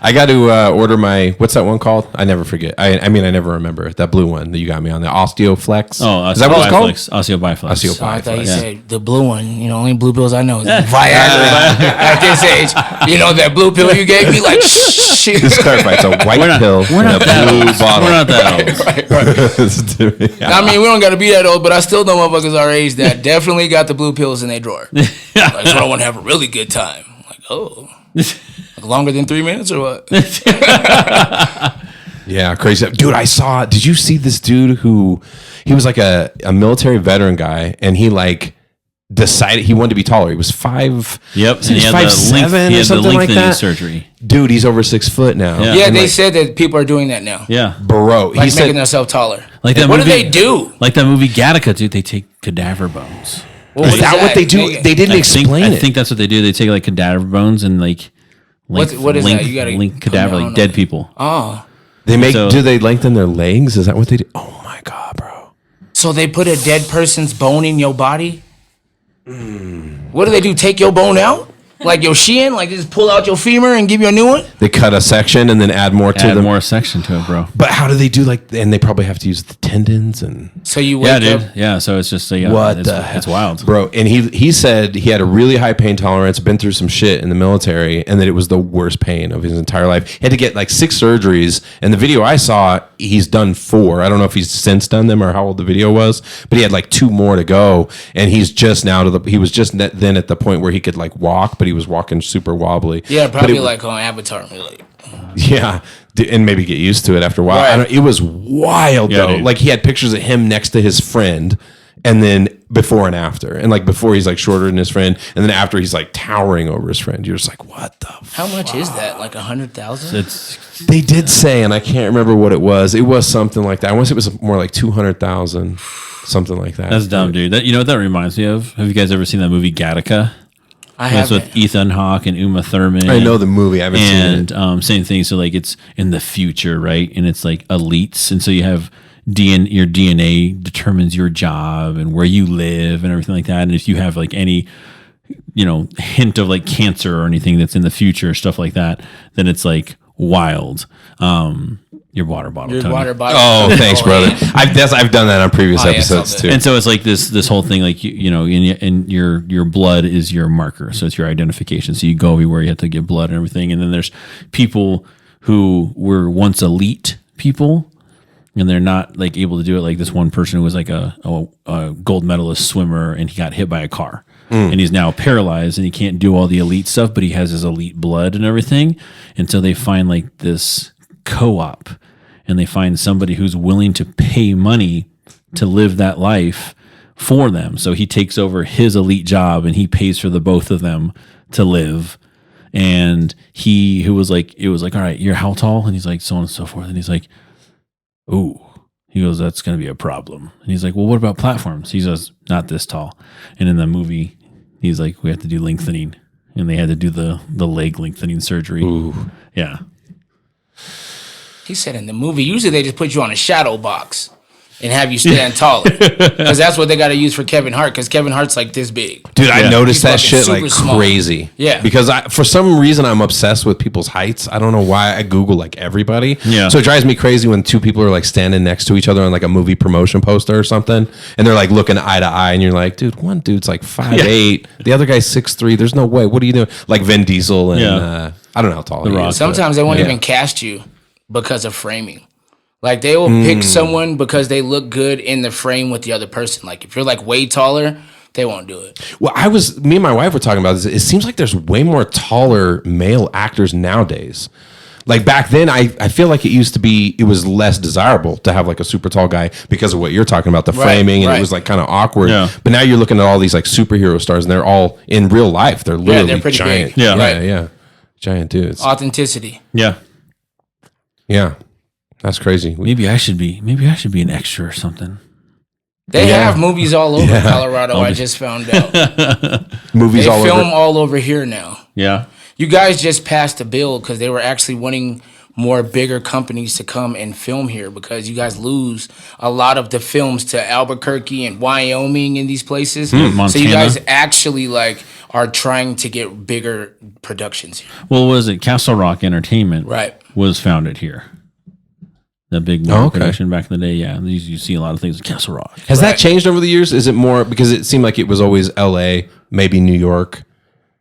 Speaker 1: I got to order my, what's that one called? I never forget. I mean, I never remember. That blue one that you got me on, the Osteoflex.
Speaker 3: Oh,
Speaker 1: is that what it's called?
Speaker 3: Osteobiflex.
Speaker 2: I thought you said the blue one. You know, only blue pills I know is Viagra. At this age, you know that blue pill you gave me, like shit.
Speaker 1: Just clarify, it's a white pill
Speaker 3: We're
Speaker 1: in a
Speaker 3: not that
Speaker 1: blue
Speaker 3: old.
Speaker 1: bottle.
Speaker 3: We're not that old.
Speaker 2: I mean, we don't got to be that old, but I still know motherfuckers our age that definitely got the blue pills in their drawer. Like, so I want to have a really good time. I'm like, oh, like longer than 3 minutes or what?
Speaker 1: Yeah, crazy. Dude, did you see this dude who, he was like a military veteran guy, and he like decided he wanted to be taller. He was 5.
Speaker 3: Yep.
Speaker 1: He was 5'7" or something like that.
Speaker 3: Surgery.
Speaker 1: Dude, he's over 6 foot now.
Speaker 3: Yeah.
Speaker 2: Yeah,
Speaker 1: And
Speaker 2: they
Speaker 1: like,
Speaker 2: said that people are doing that now.
Speaker 3: Yeah.
Speaker 1: bro,
Speaker 2: Like
Speaker 1: he
Speaker 2: making
Speaker 1: said,
Speaker 2: themselves taller.
Speaker 3: Like that
Speaker 2: What
Speaker 3: movie,
Speaker 2: do they do?
Speaker 3: Like that movie Gattaca, dude. They take cadaver bones.
Speaker 2: What
Speaker 1: is
Speaker 2: was
Speaker 1: that what they do? They didn't explain
Speaker 3: I
Speaker 1: it.
Speaker 3: think that's what they do. They take like cadaver bones and like
Speaker 2: What is that? You gotta
Speaker 3: link cadaver,
Speaker 2: come
Speaker 3: like
Speaker 2: down
Speaker 3: dead
Speaker 2: on it.
Speaker 3: people.
Speaker 2: Oh,
Speaker 1: Do they lengthen their legs? Is that what they do? Oh my God, bro.
Speaker 2: so they put a dead person's bone in your body? What do they do? Take your bone out? Like your shin? Like just pull out your femur and give you a new one?
Speaker 1: They cut a section and then add more to
Speaker 3: Add
Speaker 1: them.
Speaker 3: more section to it, bro.
Speaker 1: But how do they do and they probably have to use the tendons and
Speaker 2: So you
Speaker 3: Yeah,
Speaker 2: wake
Speaker 3: dude.
Speaker 2: up.
Speaker 3: Yeah. So it's just
Speaker 1: what
Speaker 3: it's,
Speaker 1: the hell?
Speaker 3: It's wild,
Speaker 1: bro. And he said he had a really high pain tolerance, been through some shit in the military, and that it was the worst pain of his entire life. He had to get like 6 surgeries, and the video I saw, he's done 4. I don't know if he's since done them or how old the video was, but he had like 2 more to go, and he's just now he was just then at the point where he could like walk, but he was walking super wobbly.
Speaker 2: Yeah,
Speaker 1: But
Speaker 2: probably
Speaker 1: it-
Speaker 2: like on Avatar. Like,
Speaker 1: Yeah, and maybe get used to it after a while.
Speaker 2: Right.
Speaker 1: It was wild
Speaker 3: Yeah,
Speaker 1: though.
Speaker 3: dude.
Speaker 1: Like he had pictures of him next to his friend, and then before and after, and like before he's like shorter than his friend, and then after he's like towering over his friend. You're just like, what the?
Speaker 2: how much is that? Like 100,000?
Speaker 3: It's
Speaker 1: They did say, and I can't remember what it was. It was something like that. I want to say it was more like 200,000, something like that.
Speaker 3: that's dumb, dude. You know what that reminds me of? Have you guys ever seen that movie Gattaca?
Speaker 2: I
Speaker 3: That's
Speaker 2: haven't.
Speaker 3: with Ethan Hawke and Uma Thurman.
Speaker 1: I know the movie. I haven't seen it.
Speaker 3: And same thing. So like it's in the future, right? And it's like elites, and so you have your DNA determines your job and where you live and everything like that. And if you have like any hint of like cancer or anything that's in the future, stuff like that, then it's like wild. Your water bottle.
Speaker 2: Your
Speaker 3: Tony.
Speaker 2: water bottle.
Speaker 1: Oh, thanks, brother.
Speaker 2: yeah.
Speaker 1: I've done that on previous
Speaker 2: Oh, yeah,
Speaker 1: episodes
Speaker 2: something.
Speaker 1: too.
Speaker 3: And so it's like this whole thing, like and your blood is your marker, so it's your identification. So you go everywhere, you have to give blood and everything. And then there's people who were once elite people, and they're not like able to do it. Like this one person who was like a gold medalist swimmer, and he got hit by a car, and he's now paralyzed, and he can't do all the elite stuff, but he has his elite blood and everything. And so they find like this co-op, and they find somebody who's willing to pay money to live that life for them. So he takes over his elite job, and he pays for the both of them to live. And it was like, all right, you're how tall? And he's like, so on and so forth. And he's like, ooh. He goes, that's going to be a problem. And he's like, well, what about platforms? He goes, not this tall. And in the movie, he's like, we have to do lengthening. And they had to do the leg lengthening surgery.
Speaker 1: Ooh.
Speaker 3: Yeah.
Speaker 2: He said in the movie, usually they just put you on a shadow box and have you stand taller. Because that's what they got to use for Kevin Hart, because Kevin Hart's like this big.
Speaker 1: Dude, I noticed
Speaker 2: He's
Speaker 1: that
Speaker 2: fucking
Speaker 1: shit
Speaker 2: super
Speaker 1: like
Speaker 2: small.
Speaker 1: crazy.
Speaker 2: Yeah.
Speaker 1: Because for some reason, I'm obsessed with people's heights. I don't know why. I Google like everybody.
Speaker 3: Yeah.
Speaker 1: So it drives me crazy when 2 people are like standing next to each other on like a movie promotion poster or something. And they're like looking eye to eye. And you're like, dude, one dude's like 5'8". The other guy's 6'3". There's no way. What are you doing? Like Vin Diesel and
Speaker 3: Yeah.
Speaker 1: I don't know how tall he
Speaker 3: Rock.
Speaker 1: is.
Speaker 2: Sometimes they won't
Speaker 1: Yeah.
Speaker 2: even cast you because of framing. Like they will pick someone because they look good in the frame with the other person. Like if you're like way taller, they won't do it.
Speaker 1: Well, me and my wife were talking about this. It seems like there's way more taller male actors nowadays. Like back then, I feel like it was less desirable to have like a super tall guy because of what you're talking about, the framing, and it
Speaker 2: right.
Speaker 1: was like kind of awkward.
Speaker 3: Yeah.
Speaker 1: But now you're looking at all these like superhero stars, and they're all in real life. They're literally
Speaker 2: they're pretty
Speaker 1: giant.
Speaker 2: big.
Speaker 3: Yeah.
Speaker 1: yeah, yeah, giant dudes.
Speaker 2: Authenticity.
Speaker 3: Yeah.
Speaker 1: Yeah, that's crazy.
Speaker 3: Maybe I should be an extra or something.
Speaker 2: They
Speaker 1: Yeah.
Speaker 2: have movies all over
Speaker 1: Yeah.
Speaker 2: Colorado. I just found out.
Speaker 1: Movies
Speaker 2: They
Speaker 1: all
Speaker 2: film
Speaker 1: over.
Speaker 2: all over here now.
Speaker 3: Yeah.
Speaker 2: You guys just passed a bill because they were actually wanting more bigger companies to come and film here, because you guys lose a lot of the films to Albuquerque and Wyoming and these places. So you
Speaker 3: Montana.
Speaker 2: guys actually like are trying to get bigger productions here.
Speaker 3: Well, was it Castle Rock Entertainment?
Speaker 2: Right.
Speaker 3: Was founded here. The big movie production back in the day. Yeah, you see a lot of things in Castle Rock.
Speaker 1: Has that changed over the years? Is it more because it seemed like it was always L.A., maybe New York?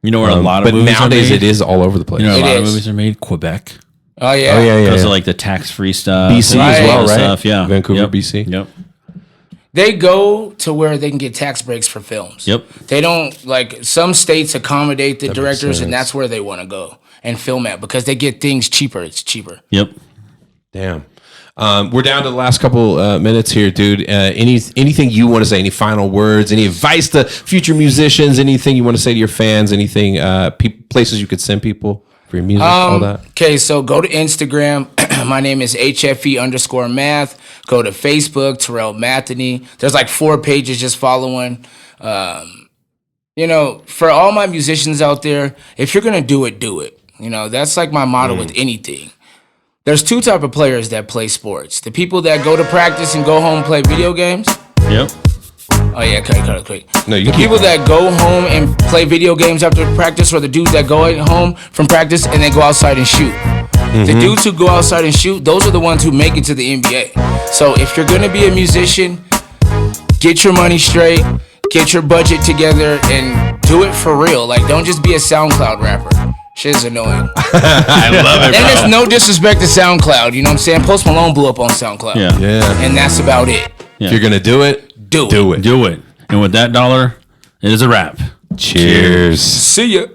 Speaker 3: You know where a lot of
Speaker 1: but
Speaker 3: movies
Speaker 1: nowadays
Speaker 3: are made?
Speaker 1: it is all over the place.
Speaker 3: You know, a
Speaker 2: It
Speaker 3: lot of
Speaker 2: is.
Speaker 3: movies are made Quebec.
Speaker 2: Oh yeah.
Speaker 3: Because of like the tax-free stuff.
Speaker 1: BC
Speaker 3: and
Speaker 1: as
Speaker 3: all
Speaker 1: well,
Speaker 3: that
Speaker 1: right?
Speaker 3: Stuff. Yeah.
Speaker 1: Vancouver,
Speaker 3: Yep.
Speaker 1: BC.
Speaker 3: Yep.
Speaker 2: They go to where they can get tax breaks for films.
Speaker 3: Yep.
Speaker 2: They don't like some states accommodate the directors,
Speaker 1: sense.
Speaker 2: and that's where they want to go and film at because they get things cheaper. It's cheaper.
Speaker 3: Yep.
Speaker 1: Damn. We're down to the last couple minutes here, dude. Anything you want to say? Any final words? Any advice to future musicians? Anything you want to say to your fans? Anything? Places you could send people for your music? All that.
Speaker 2: Okay, so go to Instagram. My name is HFE_math. Go to Facebook, Terrell Matheny. There's like 4 pages just following. You know, for all my musicians out there, if you're gonna do it, do it. You know, that's like my motto with anything. There's 2 type of players that play sports. The people that go to practice and go home and play video games.
Speaker 3: Yep.
Speaker 2: Oh yeah, cut it quick.
Speaker 1: No, you
Speaker 2: the
Speaker 1: keep
Speaker 2: people
Speaker 1: going.
Speaker 2: that go home and play video games after practice, or the dudes that go home from practice and then go outside and shoot. The dudes who go outside and shoot, those are the ones who make it to the NBA. So if you're gonna be a musician, get your money straight, get your budget together, and do it for real. Like, don't just be a SoundCloud rapper. Shit's annoying.
Speaker 3: I love it,
Speaker 2: And
Speaker 3: bro.
Speaker 2: there's no disrespect to SoundCloud. You know what I'm saying? Post Malone blew up on SoundCloud.
Speaker 3: Yeah.
Speaker 1: Yeah.
Speaker 2: And that's about it.
Speaker 3: Yeah.
Speaker 1: If you're gonna do it,
Speaker 2: Do it.
Speaker 1: do it.
Speaker 3: Do it. And with that dollar, it is a wrap.
Speaker 1: Cheers.
Speaker 2: See ya.